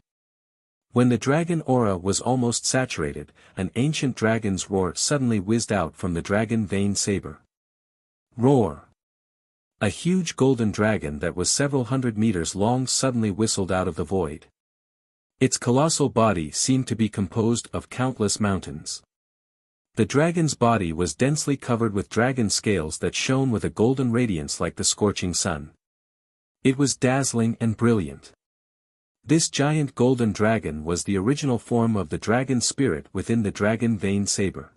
When the dragon aura was almost saturated, an ancient dragon's roar suddenly whizzed out from the dragon vein saber. Roar! A huge golden dragon that was several hundred meters long suddenly whistled out of the void. Its colossal body seemed to be composed of countless mountains. The dragon's body was densely covered with dragon scales that shone with a golden radiance like the scorching sun. It was dazzling and brilliant. This giant golden dragon was the original form of the dragon spirit within the dragon vein saber.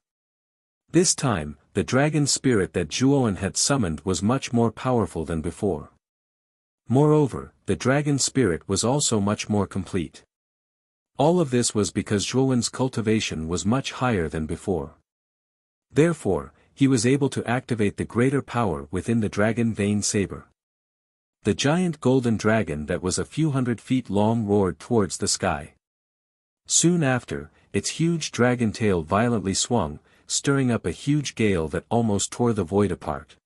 This time, the dragon spirit that Zhuo Wen had summoned was much more powerful than before. Moreover, the dragon spirit was also much more complete. All of this was because Zhuo Wen's cultivation was much higher than before. Therefore, he was able to activate the greater power within the dragon vein saber. The giant golden dragon that was a few hundred feet long roared towards the sky. Soon after, its huge dragon tail violently swung, stirring up a huge gale that almost tore the void apart.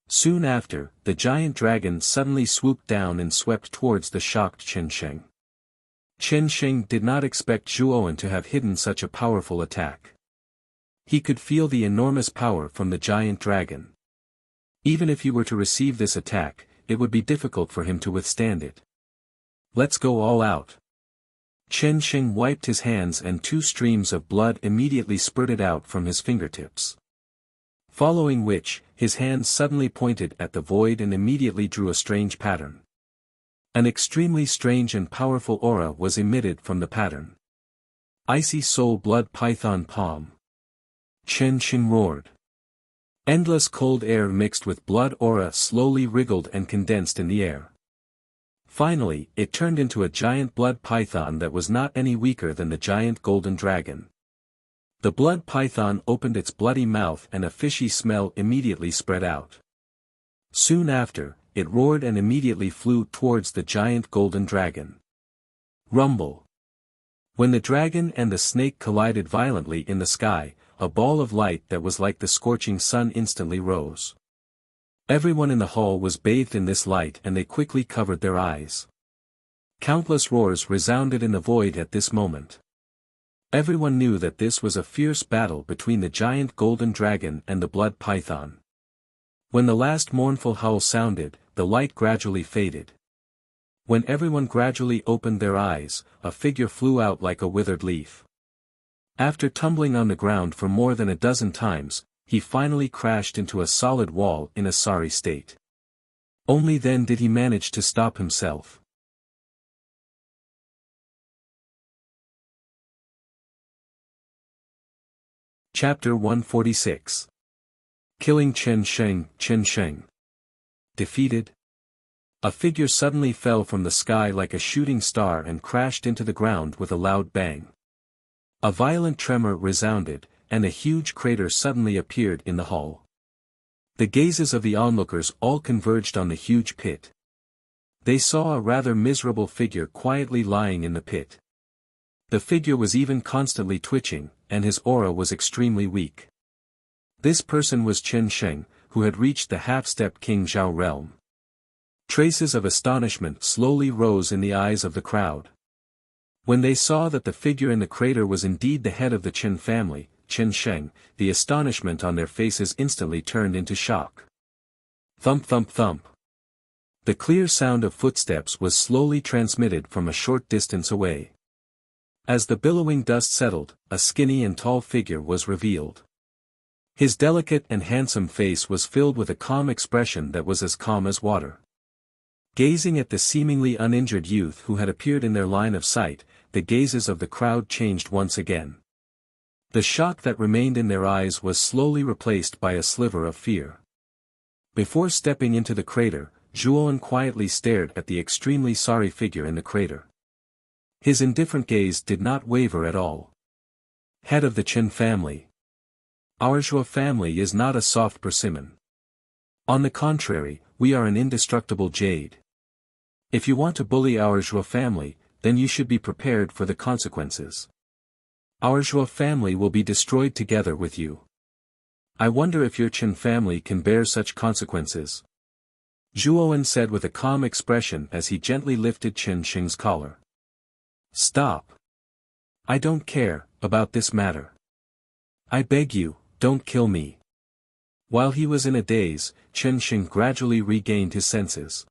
Soon after, the giant dragon suddenly swooped down and swept towards the shocked Chen Sheng. Chen Sheng did not expect Zhuo Wen to have hidden such a powerful attack. He could feel the enormous power from the giant dragon. Even if he were to receive this attack, it would be difficult for him to withstand it. Let's go all out. Chen Sheng wiped his hands and 2 streams of blood immediately spurted out from his fingertips. Following which, his hands suddenly pointed at the void and immediately drew a strange pattern. An extremely strange and powerful aura was emitted from the pattern. Icy soul blood python palm. Chen Sheng roared. Endless cold air mixed with blood aura slowly wriggled and condensed in the air. Finally, it turned into a giant blood python that was not any weaker than the giant golden dragon. The blood python opened its bloody mouth and a fishy smell immediately spread out. Soon after, it roared and immediately flew towards the giant golden dragon. Rumble. When the dragon and the snake collided violently in the sky, a ball of light that was like the scorching sun instantly rose. Everyone in the hall was bathed in this light and they quickly covered their eyes. Countless roars resounded in the void at this moment. Everyone knew that this was a fierce battle between the giant golden dragon and the blood python. When the last mournful howl sounded, the light gradually faded. When everyone gradually opened their eyes, a figure flew out like a withered leaf. After tumbling on the ground for more than a dozen times, he finally crashed into a solid wall in a sorry state. Only then did he manage to stop himself. Chapter 146. Killing Chen Sheng. Chen Sheng defeated. A figure suddenly fell from the sky like a shooting star and crashed into the ground with a loud bang. A violent tremor resounded, and a huge crater suddenly appeared in the hall. The gazes of the onlookers all converged on the huge pit. They saw a rather miserable figure quietly lying in the pit. The figure was even constantly twitching, and his aura was extremely weak. This person was Chen Sheng, who had reached the half-step King Zhao realm. Traces of astonishment slowly rose in the eyes of the crowd. When they saw that the figure in the crater was indeed the head of the Chen family, Chen Sheng, the astonishment on their faces instantly turned into shock. Thump thump thump. The clear sound of footsteps was slowly transmitted from a short distance away. As the billowing dust settled, a skinny and tall figure was revealed. His delicate and handsome face was filled with a calm expression that was as calm as water. Gazing at the seemingly uninjured youth who had appeared in their line of sight, the gazes of the crowd changed once again. The shock that remained in their eyes was slowly replaced by a sliver of fear. Before stepping into the crater, Zhuoan quietly stared at the extremely sorry figure in the crater. His indifferent gaze did not waver at all. Head of the Chen family. Our Zhuo family is not a soft persimmon. On the contrary, we are an indestructible jade. If you want to bully our Zhuo family, then you should be prepared for the consequences. Our Zhuo family will be destroyed together with you. I wonder if your Chen family can bear such consequences. Zhuoan said with a calm expression as he gently lifted Chen Sheng's collar. Stop. I don't care about this matter. I beg you, don't kill me. While he was in a daze, Chen Sheng gradually regained his senses.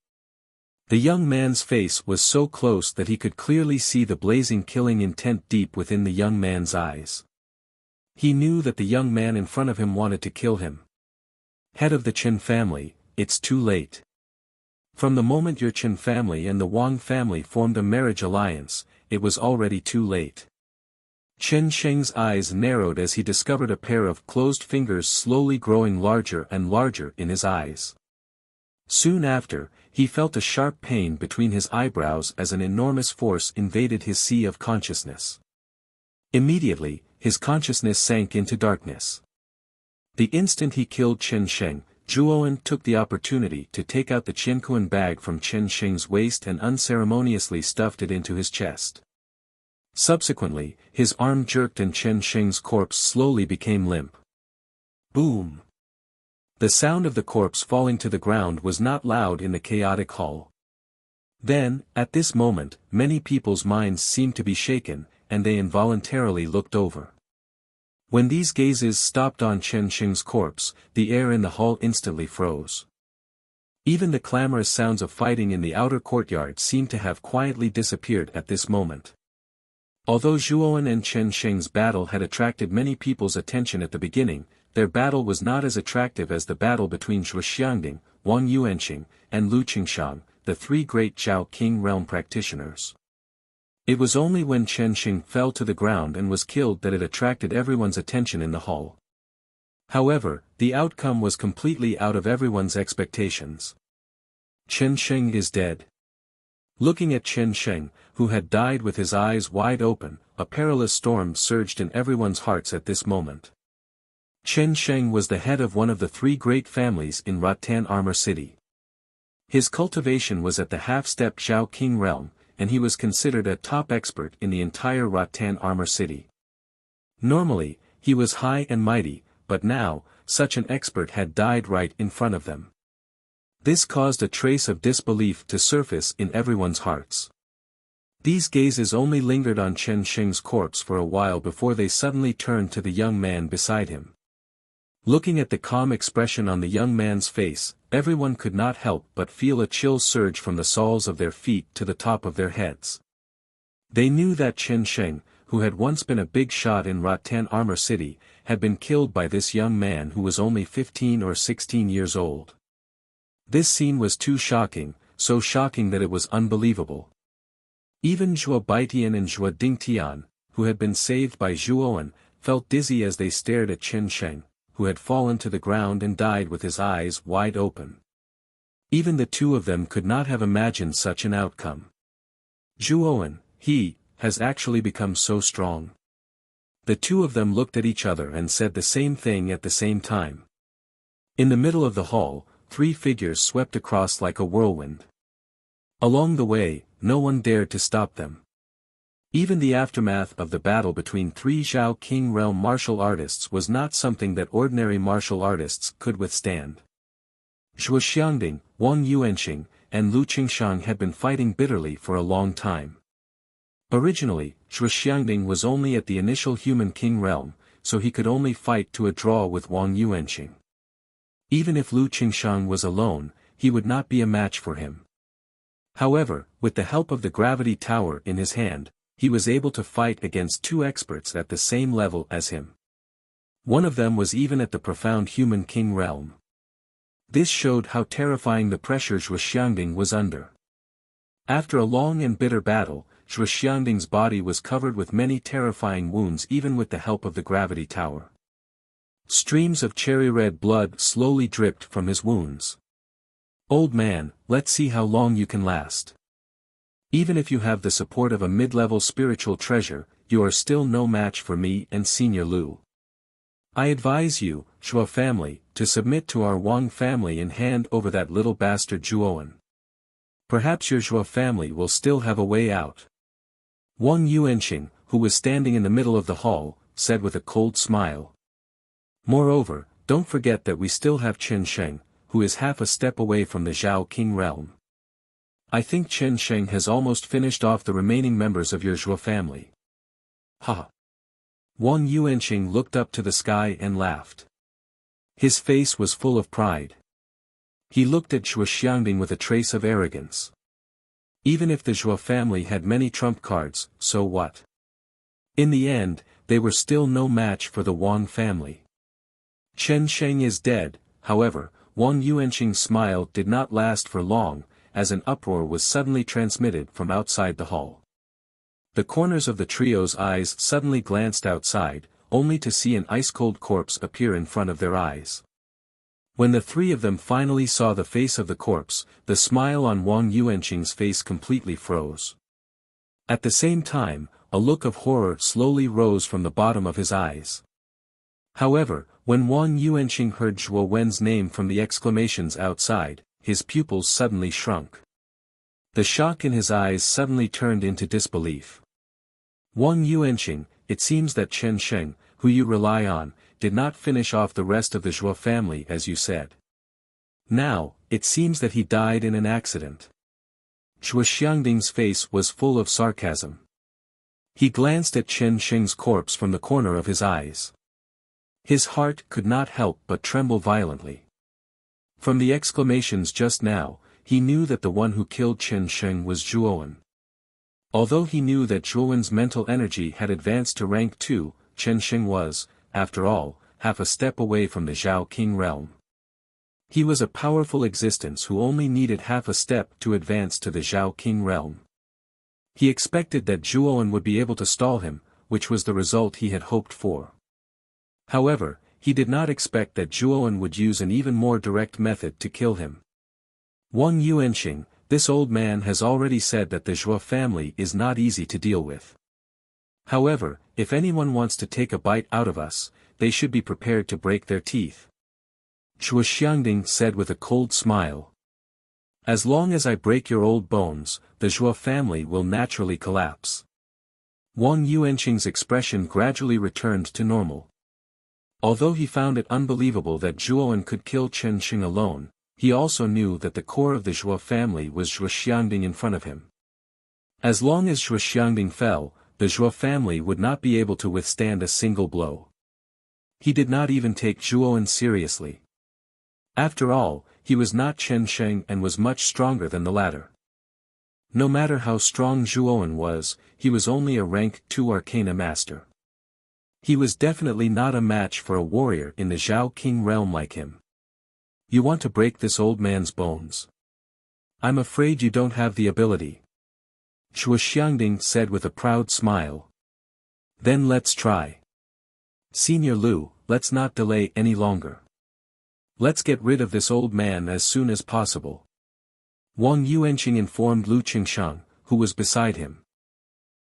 The young man's face was so close that he could clearly see the blazing killing intent deep within the young man's eyes. He knew that the young man in front of him wanted to kill him. Head of the Chen family, it's too late. From the moment your Chen family and the Wang family formed a marriage alliance, it was already too late. Chen Sheng's eyes narrowed as he discovered a pair of closed fingers slowly growing larger and larger in his eyes. Soon after, he felt a sharp pain between his eyebrows as an enormous force invaded his sea of consciousness. Immediately, his consciousness sank into darkness. The instant he killed Chen Sheng, Zhuoan took the opportunity to take out the Qiankuan bag from Chen Sheng's waist and unceremoniously stuffed it into his chest. Subsequently, his arm jerked and Chen Sheng's corpse slowly became limp. Boom! The sound of the corpse falling to the ground was not loud in the chaotic hall. Then, at this moment, many people's minds seemed to be shaken, and they involuntarily looked over. When these gazes stopped on Chen Sheng's corpse, the air in the hall instantly froze. Even the clamorous sounds of fighting in the outer courtyard seemed to have quietly disappeared at this moment. Although Zhuoan and Chen Sheng's battle had attracted many people's attention at the beginning, their battle was not as attractive as the battle between Zhuo Xiangding, Wang Yuanqing, and Lu Qingshang, the three great Zhao King realm practitioners. It was only when Chen Sheng fell to the ground and was killed that it attracted everyone's attention in the hall. However, the outcome was completely out of everyone's expectations. Chen Sheng is dead. Looking at Chen Sheng, who had died with his eyes wide open, a perilous storm surged in everyone's hearts at this moment. Chen Sheng was the head of one of the three great families in Rattan Armor City. His cultivation was at the half-step Zhao King realm, and he was considered a top expert in the entire Rattan armor city. Normally, he was high and mighty, but now, such an expert had died right in front of them. This caused a trace of disbelief to surface in everyone's hearts. These gazes only lingered on Chen Sheng's corpse for a while before they suddenly turned to the young man beside him. Looking at the calm expression on the young man's face, everyone could not help but feel a chill surge from the soles of their feet to the top of their heads. They knew that Chen Sheng, who had once been a big shot in Rattan Armor City, had been killed by this young man who was only 15 or 16 years old. This scene was too shocking, so shocking that it was unbelievable. Even Zhuo Baitian and Zhuo Dingtian, who had been saved by Zhuoan, felt dizzy as they stared at Chen Sheng, who had fallen to the ground and died with his eyes wide open. Even the two of them could not have imagined such an outcome. Zhuoan, he, has actually become so strong. The two of them looked at each other and said the same thing at the same time. In the middle of the hall, three figures swept across like a whirlwind. Along the way, no one dared to stop them. Even the aftermath of the battle between three Zhao King realm martial artists was not something that ordinary martial artists could withstand. Zhuo Xiangding, Wang Yuanxing, and Lu Qingshang had been fighting bitterly for a long time. Originally, Zhuo Xiangding was only at the initial human king realm, so he could only fight to a draw with Wang Yuanxing. Even if Lu Qingshang was alone, he would not be a match for him. However, with the help of the gravity tower in his hand, he was able to fight against two experts at the same level as him. One of them was even at the profound human king realm. This showed how terrifying the pressure Zhuo Xiangding was under. After a long and bitter battle, Zhuo Xiangding's body was covered with many terrifying wounds even with the help of the gravity tower. Streams of cherry-red blood slowly dripped from his wounds. "Old man, let's see how long you can last. Even if you have the support of a mid-level spiritual treasure, you are still no match for me and Senior Lu. I advise you, Zhuo family, to submit to our Wang family and hand over that little bastard Zhuoan. Perhaps your Zhuo family will still have a way out." Wang Yuanxing, who was standing in the middle of the hall, said with a cold smile. "Moreover, don't forget that we still have Chen Sheng, who is half a step away from the Zhao King realm. I think Chen Sheng has almost finished off the remaining members of your Zhuo family." "Ha!" Wang Yuanxing looked up to the sky and laughed. His face was full of pride. He looked at Zhuo Xiangding with a trace of arrogance. Even if the Zhuo family had many trump cards, so what? In the end, they were still no match for the Wang family. Chen Sheng is dead, however. Wang Yuanxing's smile did not last for long, as an uproar was suddenly transmitted from outside the hall. The corners of the trio's eyes suddenly glanced outside, only to see an ice-cold corpse appear in front of their eyes. When the three of them finally saw the face of the corpse, the smile on Wang Yuanxing's face completely froze. At the same time, a look of horror slowly rose from the bottom of his eyes. However, when Wang Yuanxing heard Zhuo Wen's name from the exclamations outside, his pupils suddenly shrunk. The shock in his eyes suddenly turned into disbelief. "Wang Yuanxing, it seems that Chen Sheng, who you rely on, did not finish off the rest of the Zhuo family as you said. Now, it seems that he died in an accident." Zhuo Xiangding's face was full of sarcasm. He glanced at Chen Sheng's corpse from the corner of his eyes. His heart could not help but tremble violently. From the exclamations just now, he knew that the one who killed Chen Sheng was Zhuoan. Although he knew that Zhuoan's mental energy had advanced to rank 2, Chen Sheng was, after all, half a step away from the Zhao King realm. He was a powerful existence who only needed half a step to advance to the Zhao King realm. He expected that Zhuoan would be able to stall him, which was the result he had hoped for. However, he did not expect that Zhuoan would use an even more direct method to kill him. "Wang Yuanxing, this old man has already said that the Zhuo family is not easy to deal with. However, if anyone wants to take a bite out of us, they should be prepared to break their teeth." Zhuo Xiangding said with a cold smile. As long as I break your old bones, the Zhuo family will naturally collapse. Wang Yuanqing's expression gradually returned to normal. Although he found it unbelievable that Zhuowen could kill Chen Xing alone, he also knew that the core of the Zhuo family was Zhuo Xiangding in front of him. As long as Zhuo Xiangding fell, the Zhuo family would not be able to withstand a single blow. He did not even take Zhuowen seriously. After all, he was not Chen Sheng and was much stronger than the latter. No matter how strong Zhuowen was, he was only a rank 2 Arcana master. He was definitely not a match for a warrior in the Zhao King realm like him. You want to break this old man's bones? I'm afraid you don't have the ability. Zhuo Xiangding said with a proud smile. Then let's try. Senior Lu, let's not delay any longer. Let's get rid of this old man as soon as possible. Wang Yuanqing informed Lu Qingshang, who was beside him.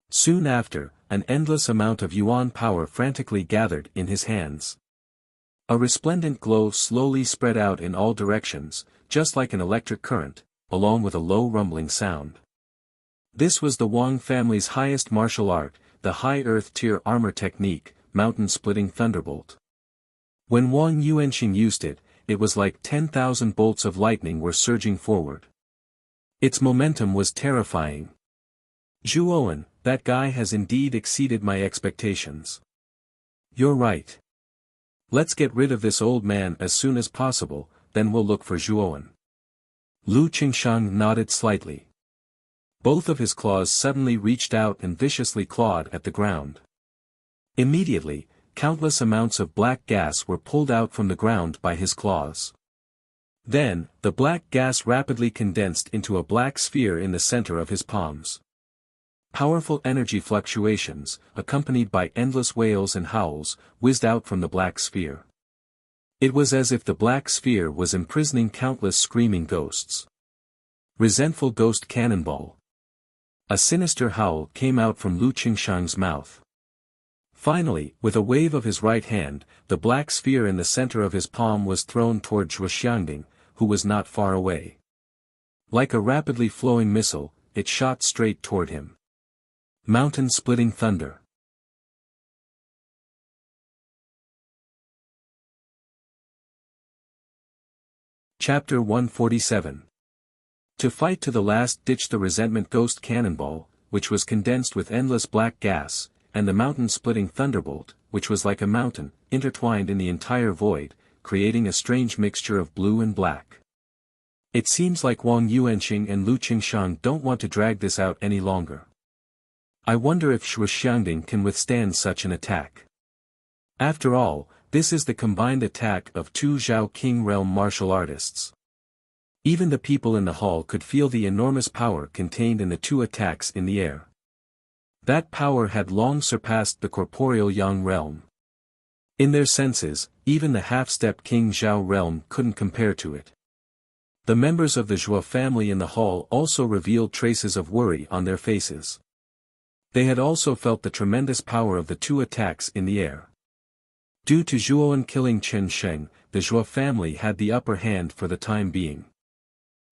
Soon after, an endless amount of yuan power frantically gathered in his hands. A resplendent glow slowly spread out in all directions, just like an electric current, along with a low rumbling sound. This was the Wang family's highest martial art, the high earth tier armor technique, mountain-splitting thunderbolt. When Wang Yuanqing used it, it was like 10,000 bolts of lightning were surging forward. Its momentum was terrifying. Zhuowen, that guy has indeed exceeded my expectations. You're right. Let's get rid of this old man as soon as possible, then we'll look for Zhuowen. Lu Qingshang nodded slightly. Both of his claws suddenly reached out and viciously clawed at the ground. Immediately, countless amounts of black gas were pulled out from the ground by his claws. Then, the black gas rapidly condensed into a black sphere in the center of his palms. Powerful energy fluctuations, accompanied by endless wails and howls, whizzed out from the black sphere. It was as if the black sphere was imprisoning countless screaming ghosts. Resentful ghost cannonball. A sinister howl came out from Lu Qingshang's mouth. Finally, with a wave of his right hand, the black sphere in the center of his palm was thrown toward Zhuo Xiangding, who was not far away. Like a rapidly flowing missile, it shot straight toward him. Mountain-splitting thunder. Chapter 147. To fight to the last ditch the resentment ghost cannonball, which was condensed with endless black gas, and the mountain-splitting thunderbolt, which was like a mountain, intertwined in the entire void, creating a strange mixture of blue and black. It seems like Wang Yuanqing and Lu Qingshang don't want to drag this out any longer. I wonder if Zhuo Xiangding can withstand such an attack. After all, this is the combined attack of two Zhao King realm martial artists. Even the people in the hall could feel the enormous power contained in the two attacks in the air. That power had long surpassed the corporeal Yang realm. In their senses, even the half-step King Zhao realm couldn't compare to it. The members of the Zhuo family in the hall also revealed traces of worry on their faces. They had also felt the tremendous power of the two attacks in the air. Due to Zhuowen killing Chen Sheng, the Zhuo family had the upper hand for the time being.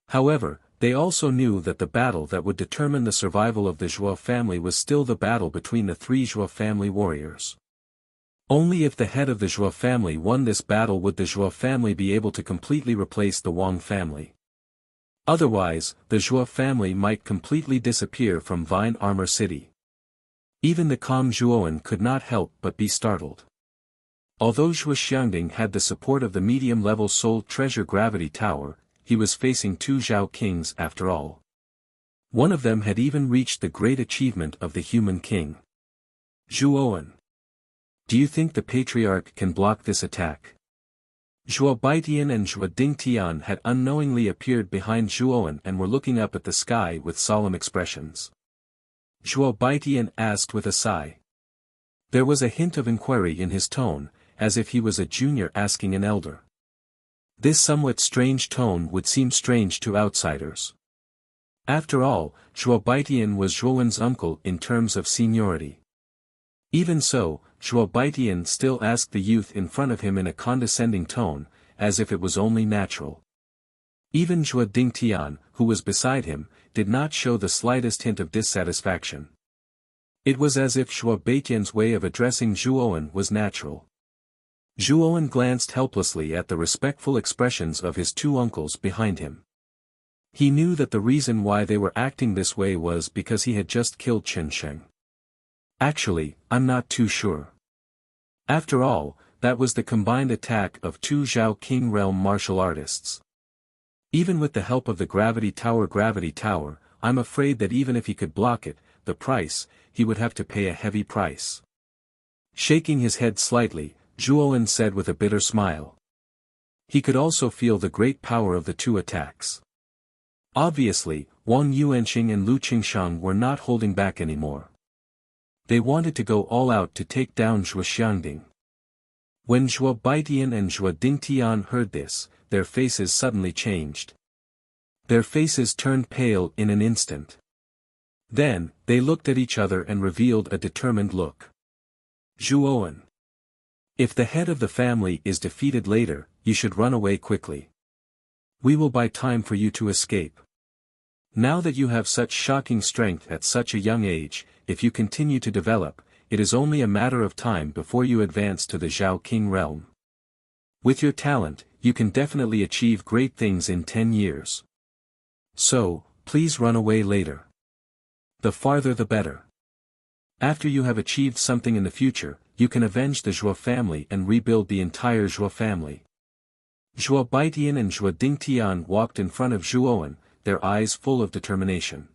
However, they also knew that the battle that would determine the survival of the Zhuo family was still the battle between the three Zhuo family warriors. Only if the head of the Zhuo family won this battle would the Zhuo family be able to completely replace the Wang family. Otherwise, the Zhuo family might completely disappear from Vine Armor City. Even the calm Zhuowen could not help but be startled. Although Zhuo Xiangding had the support of the medium-level Soul Treasure Gravity Tower, he was facing two Zhao Kings after all. One of them had even reached the great achievement of the Human King. Zhuowen. Do you think the Patriarch can block this attack? Zhuo Baitian and Zhuo Dingtian had unknowingly appeared behind Zhuowen and were looking up at the sky with solemn expressions. Zhuo Baitian asked with a sigh. There was a hint of inquiry in his tone, as if he was a junior asking an elder. This somewhat strange tone would seem strange to outsiders. After all, Zhuo Baitian was Zhuowen's uncle in terms of seniority. Even so, Zhuo Baitian still asked the youth in front of him in a condescending tone, as if it was only natural. Even Zhuo Dingtian, who was beside him, did not show the slightest hint of dissatisfaction. It was as if Zhuo Baitian's way of addressing Zhuowen was natural. Zhuowen glanced helplessly at the respectful expressions of his two uncles behind him. He knew that the reason why they were acting this way was because he had just killed Chen Sheng. Actually, I'm not too sure. After all, that was the combined attack of two Zhao King realm martial artists. Even with the help of the gravity tower, I'm afraid that even if he could block it, the price, he would have to pay a heavy price. Shaking his head slightly, Zhuowen said with a bitter smile. He could also feel the great power of the two attacks. Obviously, Wang Yuanxing and Lu Qingshang were not holding back anymore. They wanted to go all out to take down Zhuo Xiangding. When Zhuo Baitian and Zhuo Dingtian heard this, their faces suddenly changed. Their faces turned pale in an instant. Then, they looked at each other and revealed a determined look. Zhuowen. If the head of the family is defeated later, you should run away quickly. We will buy time for you to escape. Now that you have such shocking strength at such a young age, if you continue to develop, it is only a matter of time before you advance to the Zhao King realm. With your talent, you can definitely achieve great things in 10 years. So, please run away later. The farther the better. After you have achieved something in the future, you can avenge the Zhuo family and rebuild the entire Zhuo family. Zhuo Baitian and Zhuo Dingtian walked in front of Zhuowen, their eyes full of determination.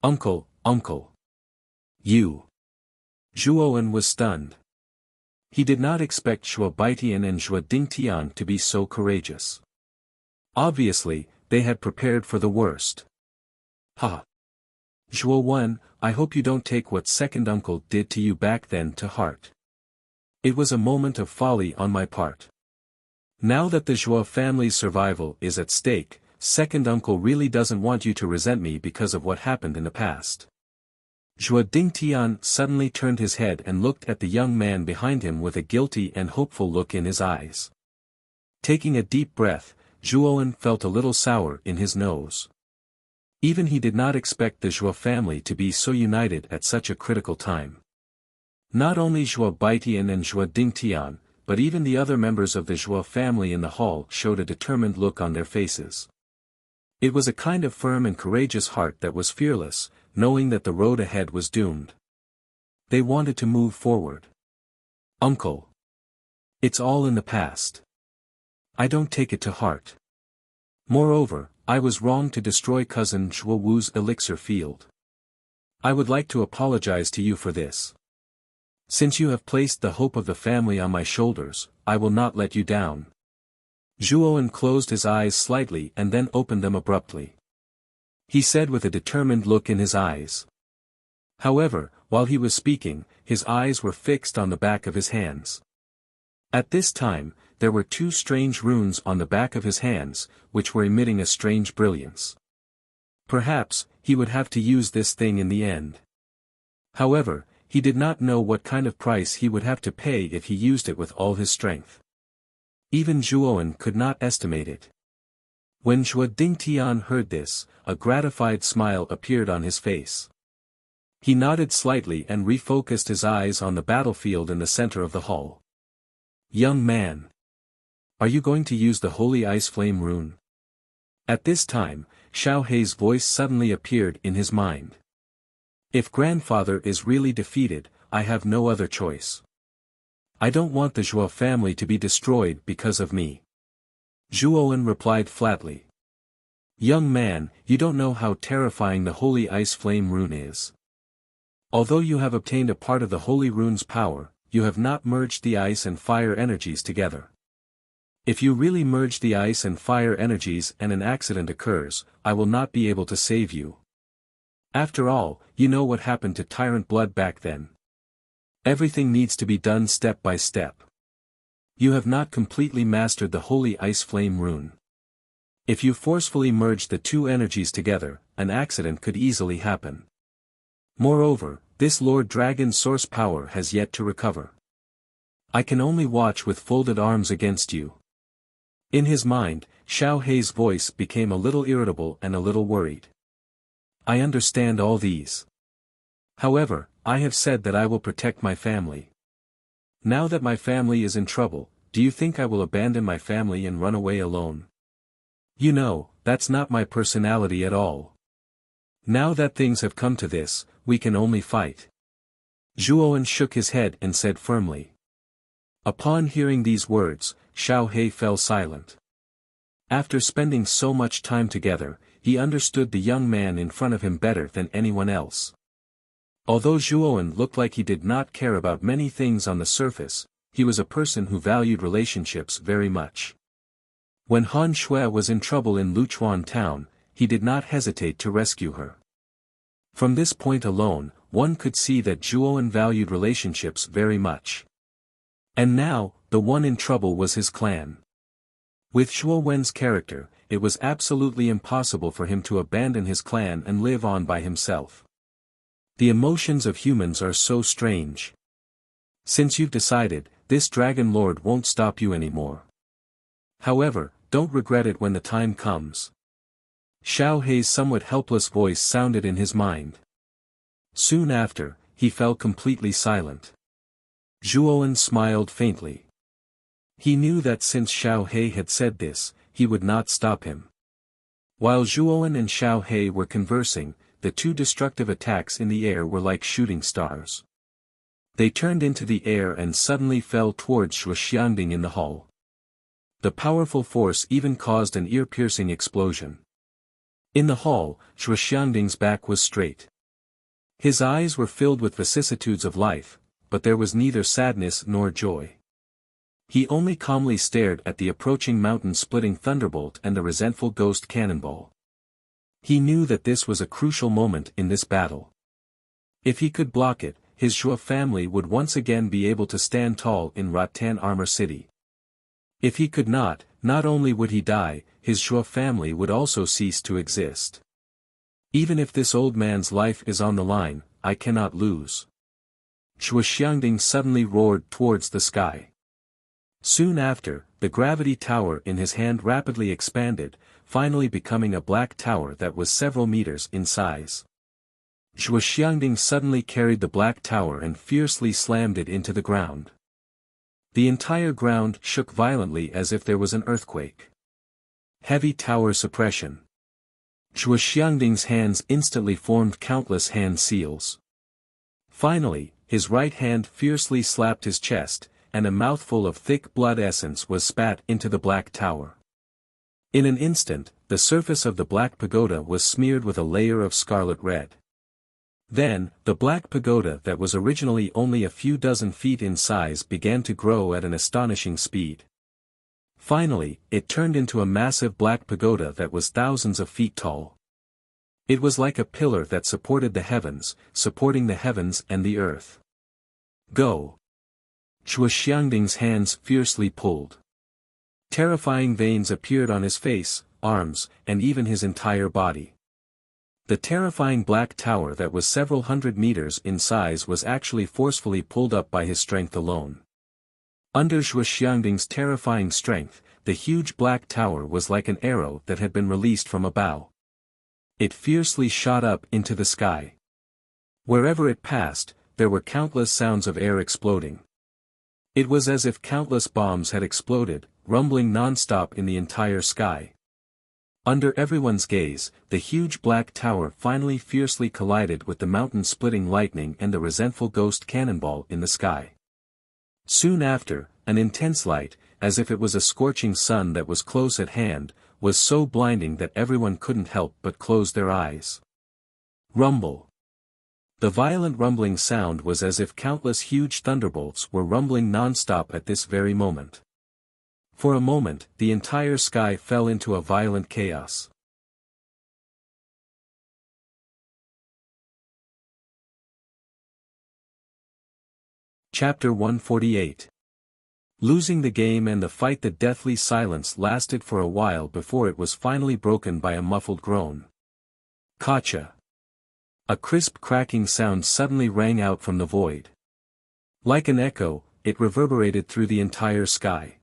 Uncle, uncle. You. Zhuowen was stunned. He did not expect Zhuo Baitian and Zhuo Dingtian to be so courageous. Obviously, they had prepared for the worst. Ha! Zhuowen, I hope you don't take what second uncle did to you back then to heart. It was a moment of folly on my part. Now that the Zhuo family's survival is at stake, second uncle really doesn't want you to resent me because of what happened in the past. Zhuo Dingtian suddenly turned his head and looked at the young man behind him with a guilty and hopeful look in his eyes. Taking a deep breath, Zhuowen felt a little sour in his nose. Even he did not expect the Zhuo family to be so united at such a critical time. Not only Zhuo Baitian and Zhuo Dingtian, but even the other members of the Zhuo family in the hall showed a determined look on their faces. It was a kind of firm and courageous heart that was fearless, knowing that the road ahead was doomed. They wanted to move forward. Uncle. It's all in the past. I don't take it to heart. Moreover, I was wrong to destroy cousin Zhuo Wu's elixir field. I would like to apologize to you for this. Since you have placed the hope of the family on my shoulders, I will not let you down. Zhuowen closed his eyes slightly and then opened them abruptly. He said with a determined look in his eyes. However, while he was speaking, his eyes were fixed on the back of his hands. At this time, there were two strange runes on the back of his hands, which were emitting a strange brilliance. Perhaps, he would have to use this thing in the end. However, he did not know what kind of price he would have to pay if he used it with all his strength. Even Zhuowen could not estimate it. When Zhuo Dingtian heard this, a gratified smile appeared on his face. He nodded slightly and refocused his eyes on the battlefield in the center of the hall. Young man. Are you going to use the Holy Ice Flame rune? At this time, Xiao Hei's voice suddenly appeared in his mind. If grandfather is really defeated, I have no other choice. I don't want the Zhuo family to be destroyed because of me. Zhuowen replied flatly. Young man, you don't know how terrifying the Holy Ice Flame rune is. Although you have obtained a part of the Holy Rune's power, you have not merged the ice and fire energies together. If you really merge the ice and fire energies and an accident occurs, I will not be able to save you. After all, you know what happened to Tyrant Blood back then. Everything needs to be done step by step. You have not completely mastered the Holy Ice Flame rune. If you forcefully merge the two energies together, an accident could easily happen. Moreover, this Lord Dragon's source power has yet to recover. I can only watch with folded arms against you. In his mind, Xiao Hei's voice became a little irritable and a little worried. I understand all these. However, I have said that I will protect my family. Now that my family is in trouble, do you think I will abandon my family and run away alone? You know, that's not my personality at all. Now that things have come to this, we can only fight. Zhuowen shook his head and said firmly. Upon hearing these words, Xiao Hei fell silent. After spending so much time together, he understood the young man in front of him better than anyone else. Although Zhuowen looked like he did not care about many things on the surface, he was a person who valued relationships very much. When Han Shui was in trouble in Luchuan town, he did not hesitate to rescue her. From this point alone, one could see that Zhuowen valued relationships very much. And now, the one in trouble was his clan. With Zhuowen's character, it was absolutely impossible for him to abandon his clan and live on by himself. The emotions of humans are so strange. Since you've decided, this Dragon Lord won't stop you anymore. However, don't regret it when the time comes. Xiao Hei's somewhat helpless voice sounded in his mind. Soon after, he fell completely silent. Zhuowen smiled faintly. He knew that since Xiao Hei had said this, he would not stop him. While Zhuowen and Xiao Hei were conversing, the two destructive attacks in the air were like shooting stars. They turned into the air and suddenly fell towards Shuxiangding in the hall. The powerful force even caused an ear-piercing explosion. In the hall, Shuxiangding's back was straight. His eyes were filled with vicissitudes of life, but there was neither sadness nor joy. He only calmly stared at the approaching mountain-splitting thunderbolt and the resentful ghost cannonball. He knew that this was a crucial moment in this battle. If he could block it, his Zhuo family would once again be able to stand tall in Rattan Armor City. If he could not only would he die, his Zhuo family would also cease to exist. Even if this old man's life is on the line, I cannot lose. Shuxiangding suddenly roared towards the sky. Soon after, the gravity tower in his hand rapidly expanded, finally becoming a black tower that was several meters in size. Shuxiangding suddenly carried the black tower and fiercely slammed it into the ground. The entire ground shook violently as if there was an earthquake. Heavy tower suppression. Shuxiangding's hands instantly formed countless hand seals. Finally, his right hand fiercely slapped his chest, and a mouthful of thick blood essence was spat into the black tower. In an instant, the surface of the black pagoda was smeared with a layer of scarlet red. Then, the black pagoda that was originally only a few dozen feet in size began to grow at an astonishing speed. Finally, it turned into a massive black pagoda that was thousands of feet tall. It was like a pillar that supported the heavens, supporting the heavens and the earth. Go! Shuxiangding's hands fiercely pulled. Terrifying veins appeared on his face, arms, and even his entire body. The terrifying black tower that was several hundred meters in size was actually forcefully pulled up by his strength alone. Under Shuxiangding's terrifying strength, the huge black tower was like an arrow that had been released from a bow. It fiercely shot up into the sky. Wherever it passed, there were countless sounds of air exploding. It was as if countless bombs had exploded, rumbling non-stop in the entire sky. Under everyone's gaze, the huge black tower finally fiercely collided with the mountain-splitting lightning and the resentful ghost cannonball in the sky. Soon after, an intense light, as if it was a scorching sun that was close at hand, was so blinding that everyone couldn't help but close their eyes. Rumble. The violent rumbling sound was as if countless huge thunderbolts were rumbling non-stop at this very moment. For a moment, the entire sky fell into a violent chaos. Chapter 148. Losing the game and the fight. The deathly silence lasted for a while before it was finally broken by a muffled groan. Gotcha! A crisp cracking sound suddenly rang out from the void. Like an echo, it reverberated through the entire sky.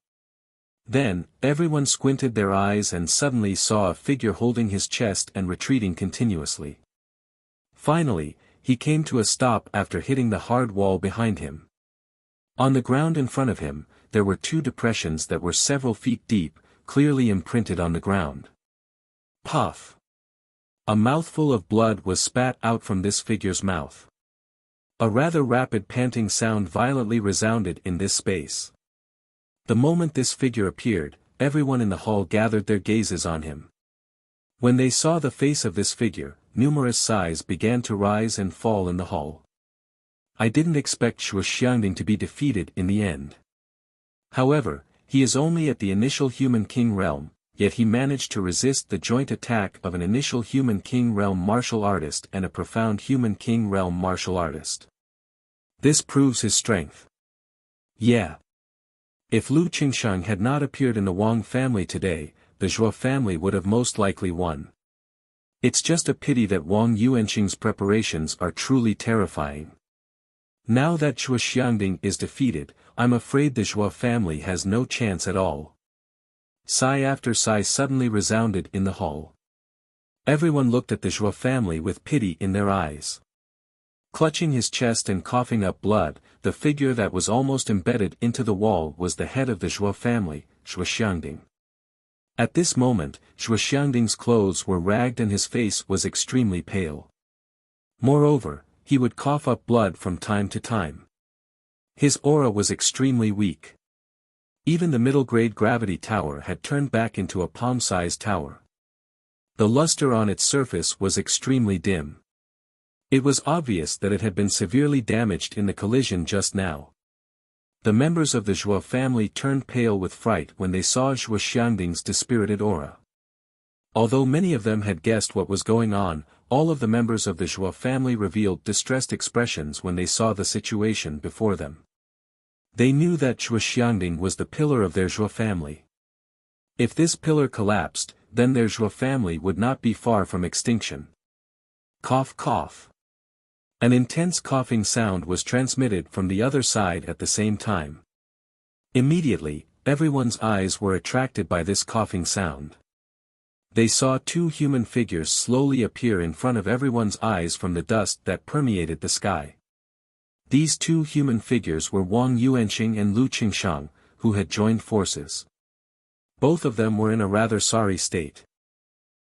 Then, everyone squinted their eyes and suddenly saw a figure holding his chest and retreating continuously. Finally, he came to a stop after hitting the hard wall behind him. On the ground in front of him, there were two depressions that were several feet deep, clearly imprinted on the ground. Puff! A mouthful of blood was spat out from this figure's mouth. A rather rapid panting sound violently resounded in this space. The moment this figure appeared, everyone in the hall gathered their gazes on him. When they saw the face of this figure, numerous sighs began to rise and fall in the hall. I didn't expect Shuo Xiangding to be defeated in the end. However, he is only at the initial human king realm, yet he managed to resist the joint attack of an initial human king realm martial artist and a profound human king realm martial artist. This proves his strength. Yeah. If Lu Qingshang had not appeared in the Wang family today, the Zhuo family would have most likely won. It's just a pity that Wang Yuanqing's preparations are truly terrifying. Now that Shuo Xiangding is defeated, I'm afraid the Zhuo family has no chance at all. Sigh after sigh suddenly resounded in the hall. Everyone looked at the Zhuo family with pity in their eyes. Clutching his chest and coughing up blood, the figure that was almost embedded into the wall was the head of the Zhuo family, Shuo Xiangding. At this moment, Shuo Xiangding's clothes were ragged and his face was extremely pale. Moreover, he would cough up blood from time to time. His aura was extremely weak. Even the middle-grade gravity tower had turned back into a palm-sized tower. The luster on its surface was extremely dim. It was obvious that it had been severely damaged in the collision just now. The members of the Zhuo family turned pale with fright when they saw Shuo Xiangding's dispirited aura. Although many of them had guessed what was going on, all of the members of the Zhuo family revealed distressed expressions when they saw the situation before them. They knew that Shuo Xiangding was the pillar of their Zhuo family. If this pillar collapsed, then their Zhuo family would not be far from extinction. Cough cough. An intense coughing sound was transmitted from the other side at the same time. Immediately, everyone's eyes were attracted by this coughing sound. They saw two human figures slowly appear in front of everyone's eyes from the dust that permeated the sky. These two human figures were Wang Yuanqing and Lu Qingshang, who had joined forces. Both of them were in a rather sorry state.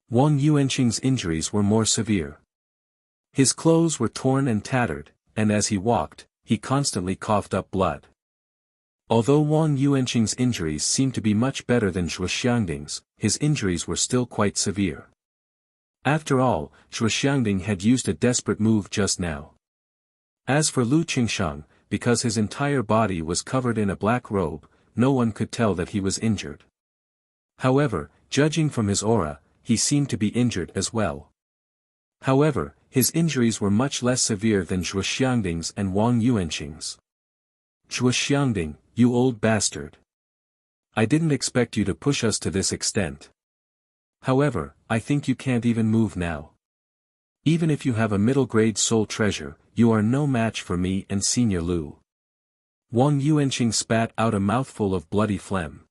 Wang Yuanqing's injuries were more severe. His clothes were torn and tattered, and as he walked, he constantly coughed up blood. Although Wang Yuanqing's injuries seemed to be much better than Shuo Xiangding's, his injuries were still quite severe. After all, Shuo Xiangding had used a desperate move just now. As for Lu Qingshang, because his entire body was covered in a black robe, no one could tell that he was injured. However, judging from his aura, he seemed to be injured as well. However, his injuries were much less severe than Shuo Xiangding's and Wang Yuanqing's. Shuo Xiangding, you old bastard. I didn't expect you to push us to this extent. However, I think you can't even move now. Even if you have a middle-grade soul treasure, you are no match for me and Senior Lu. Wang Yuanqing spat out a mouthful of bloody phlegm.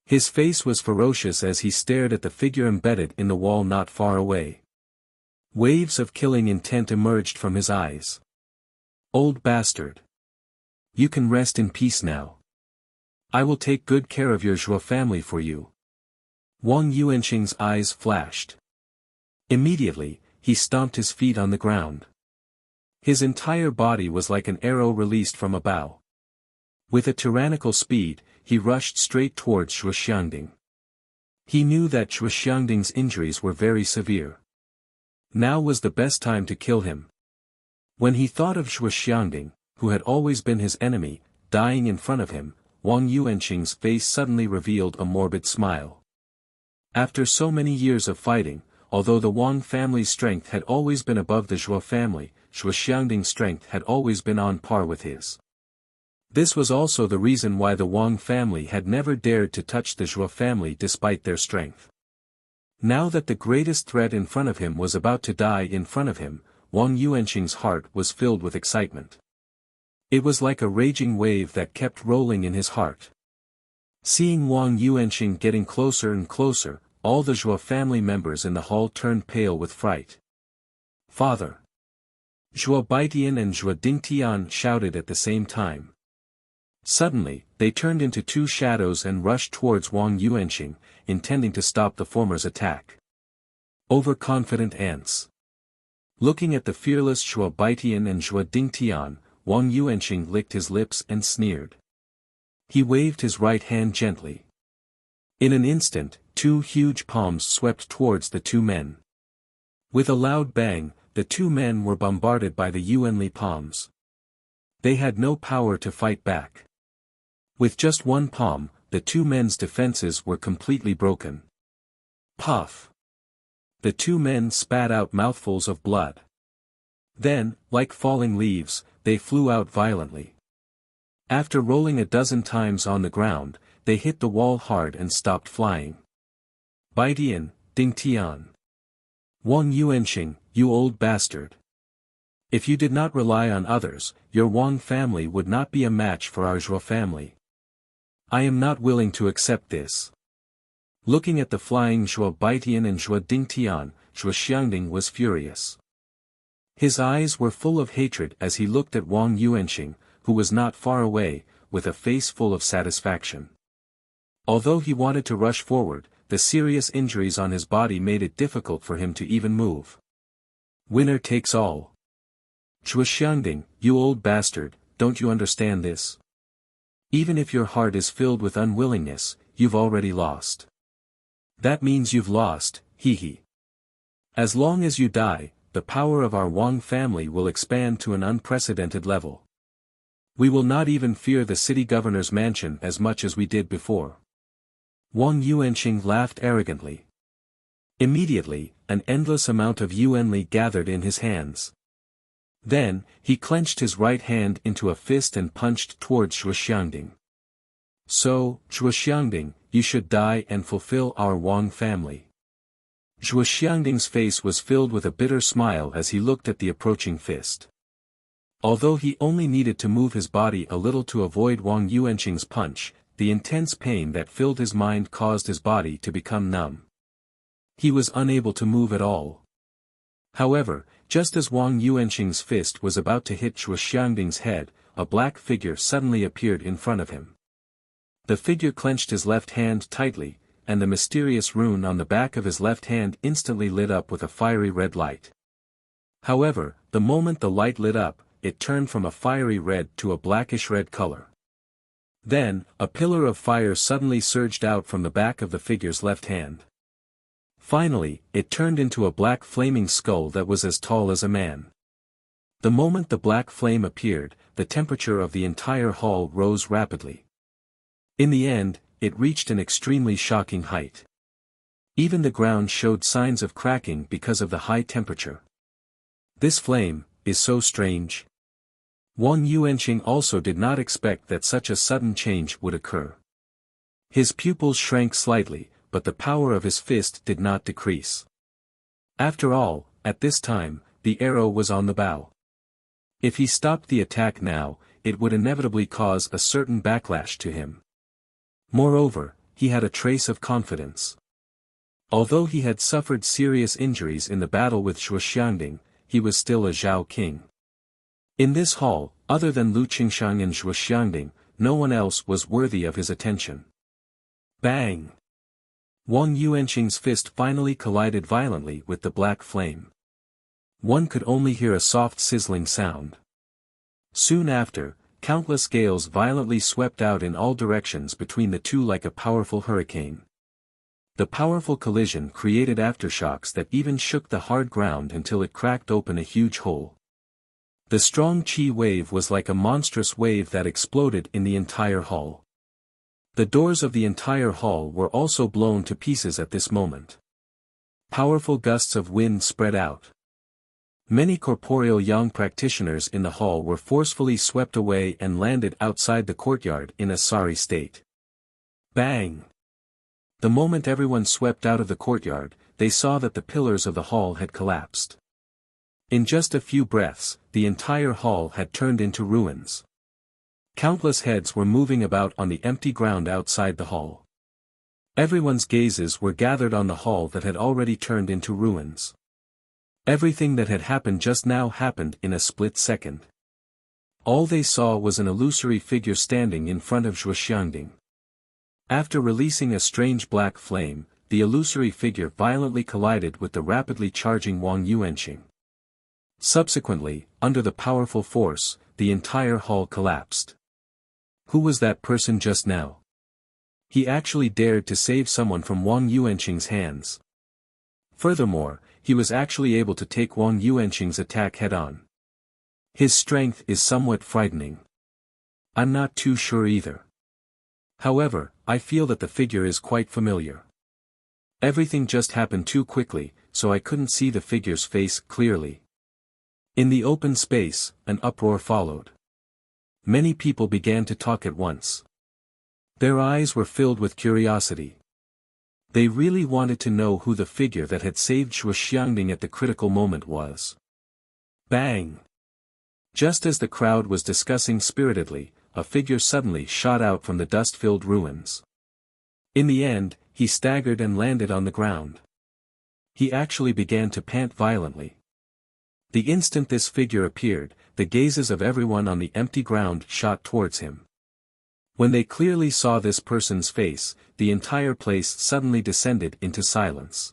His face was ferocious as he stared at the figure embedded in the wall not far away. Waves of killing intent emerged from his eyes. Old bastard. You can rest in peace now. I will take good care of your Zhuo family for you. Wang Yuanqing's eyes flashed. Immediately, he stomped his feet on the ground. His entire body was like an arrow released from a bow. With a tyrannical speed, he rushed straight towards Shuo Xiangding. He knew that Shuo Xiangding's injuries were very severe. Now was the best time to kill him. When he thought of Shuo Xiangding, who had always been his enemy, dying in front of him, Wang Yuanqing's face suddenly revealed a morbid smile. After so many years of fighting, although the Wang family's strength had always been above the Zhuo family, Shuo Xiangding's strength had always been on par with his. This was also the reason why the Wang family had never dared to touch the Zhuo family despite their strength. Now that the greatest threat in front of him was about to die in front of him, Wang Yuanqing's heart was filled with excitement. It was like a raging wave that kept rolling in his heart. Seeing Wang Yuanxing getting closer and closer, all the Zhuo family members in the hall turned pale with fright. "Father!" Zhuo Baitian and Zhuo Dingtian shouted at the same time. Suddenly, they turned into two shadows and rushed towards Wang Yuanxing, intending to stop the former's attack. Overconfident ants. Looking at the fearless Zhuo Baitian and Zhuo Dingtian, Wang Yuanxing licked his lips and sneered. He waved his right hand gently. In an instant, two huge palms swept towards the two men. With a loud bang, the two men were bombarded by the Yuanli palms. They had no power to fight back. With just one palm, the two men's defenses were completely broken. Puff! The two men spat out mouthfuls of blood. Then, like falling leaves, they flew out violently. After rolling a dozen times on the ground, they hit the wall hard and stopped flying. Baitian, Dingtian. Wang Yuanxing, you old bastard. If you did not rely on others, your Wang family would not be a match for our Zhuo family. I am not willing to accept this. Looking at the flying Zhuo Baitian and Zhuo Dingtian, Zhuo Xiangding was furious. His eyes were full of hatred as he looked at Wang Yuanxing, who was not far away, with a face full of satisfaction. Although he wanted to rush forward, the serious injuries on his body made it difficult for him to even move. Winner takes all. Zhuo Xiangding, you old bastard, don't you understand this? Even if your heart is filled with unwillingness, you've already lost. That means you've lost, hee. As long as you die, the power of our Wang family will expand to an unprecedented level. We will not even fear the city governor's mansion as much as we did before. Wang Yuanxing laughed arrogantly. Immediately, an endless amount of yuanli gathered in his hands. Then, he clenched his right hand into a fist and punched towards Zhuo Xiangding. So, Zhuo Xiangding, you should die and fulfill our Wang family. Zhuo Xiangding's face was filled with a bitter smile as he looked at the approaching fist. Although he only needed to move his body a little to avoid Wang Yuanxing's punch, the intense pain that filled his mind caused his body to become numb. He was unable to move at all. However, just as Wang Yuanxing's fist was about to hit Zhuo Xiangding's head, a black figure suddenly appeared in front of him. The figure clenched his left hand tightly, and the mysterious rune on the back of his left hand instantly lit up with a fiery red light. However, the moment the light lit up, it turned from a fiery red to a blackish-red color. Then, a pillar of fire suddenly surged out from the back of the figure's left hand. Finally, it turned into a black flaming skull that was as tall as a man. The moment the black flame appeared, the temperature of the entire hall rose rapidly. In the end, it reached an extremely shocking height. Even the ground showed signs of cracking because of the high temperature. This flame is so strange. Wang Yuanxing also did not expect that such a sudden change would occur. His pupils shrank slightly, but the power of his fist did not decrease. After all, at this time, the arrow was on the bow. If he stopped the attack now, it would inevitably cause a certain backlash to him. Moreover, he had a trace of confidence. Although he had suffered serious injuries in the battle with Zhuo Xiangding, he was still a Zhao king. In this hall, other than Lu Qingshang and Zhuo Xiangding, no one else was worthy of his attention. Bang! Wang Yuanxing's fist finally collided violently with the black flame. One could only hear a soft sizzling sound. Soon after, countless gales violently swept out in all directions between the two like a powerful hurricane. The powerful collision created aftershocks that even shook the hard ground until it cracked open a huge hole. The strong chi wave was like a monstrous wave that exploded in the entire hall. The doors of the entire hall were also blown to pieces at this moment. Powerful gusts of wind spread out. Many corporeal young practitioners in the hall were forcefully swept away and landed outside the courtyard in a sorry state. Bang! The moment everyone swept out of the courtyard, they saw that the pillars of the hall had collapsed. In just a few breaths, the entire hall had turned into ruins. Countless heads were moving about on the empty ground outside the hall. Everyone's gazes were gathered on the hall that had already turned into ruins. Everything that had happened just now happened in a split second. All they saw was an illusory figure standing in front of Zhuoxiangding. After releasing a strange black flame, the illusory figure violently collided with the rapidly charging Wang Yuanqing. Subsequently, under the powerful force, the entire hall collapsed. Who was that person just now? He actually dared to save someone from Wang Yuanqing's hands. Furthermore, he was actually able to take Wang Yuanqing's attack head-on. His strength is somewhat frightening. I'm not too sure either. However, I feel that the figure is quite familiar. Everything just happened too quickly, so I couldn't see the figure's face clearly. In the open space, an uproar followed. Many people began to talk at once. Their eyes were filled with curiosity. They really wanted to know who the figure that had saved Zhuoxiangding at the critical moment was. Bang! Just as the crowd was discussing spiritedly, a figure suddenly shot out from the dust-filled ruins. In the end, he staggered and landed on the ground. He actually began to pant violently. The instant this figure appeared, the gazes of everyone on the empty ground shot towards him. When they clearly saw this person's face, the entire place suddenly descended into silence.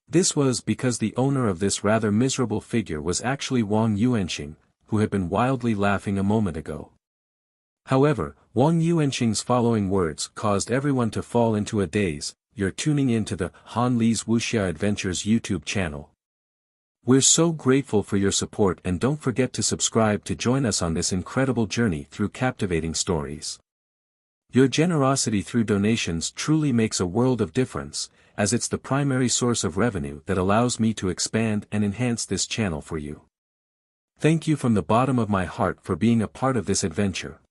This was because the owner of this rather miserable figure was actually Wang Yuanqing, who had been wildly laughing a moment ago. However, Wang Yuanqing's following words caused everyone to fall into a daze. You're tuning into the Han Li's Wuxia Adventures YouTube channel. We're so grateful for your support, and don't forget to subscribe to join us on this incredible journey through captivating stories. Your generosity through donations truly makes a world of difference, as it's the primary source of revenue that allows me to expand and enhance this channel for you. Thank you from the bottom of my heart for being a part of this adventure.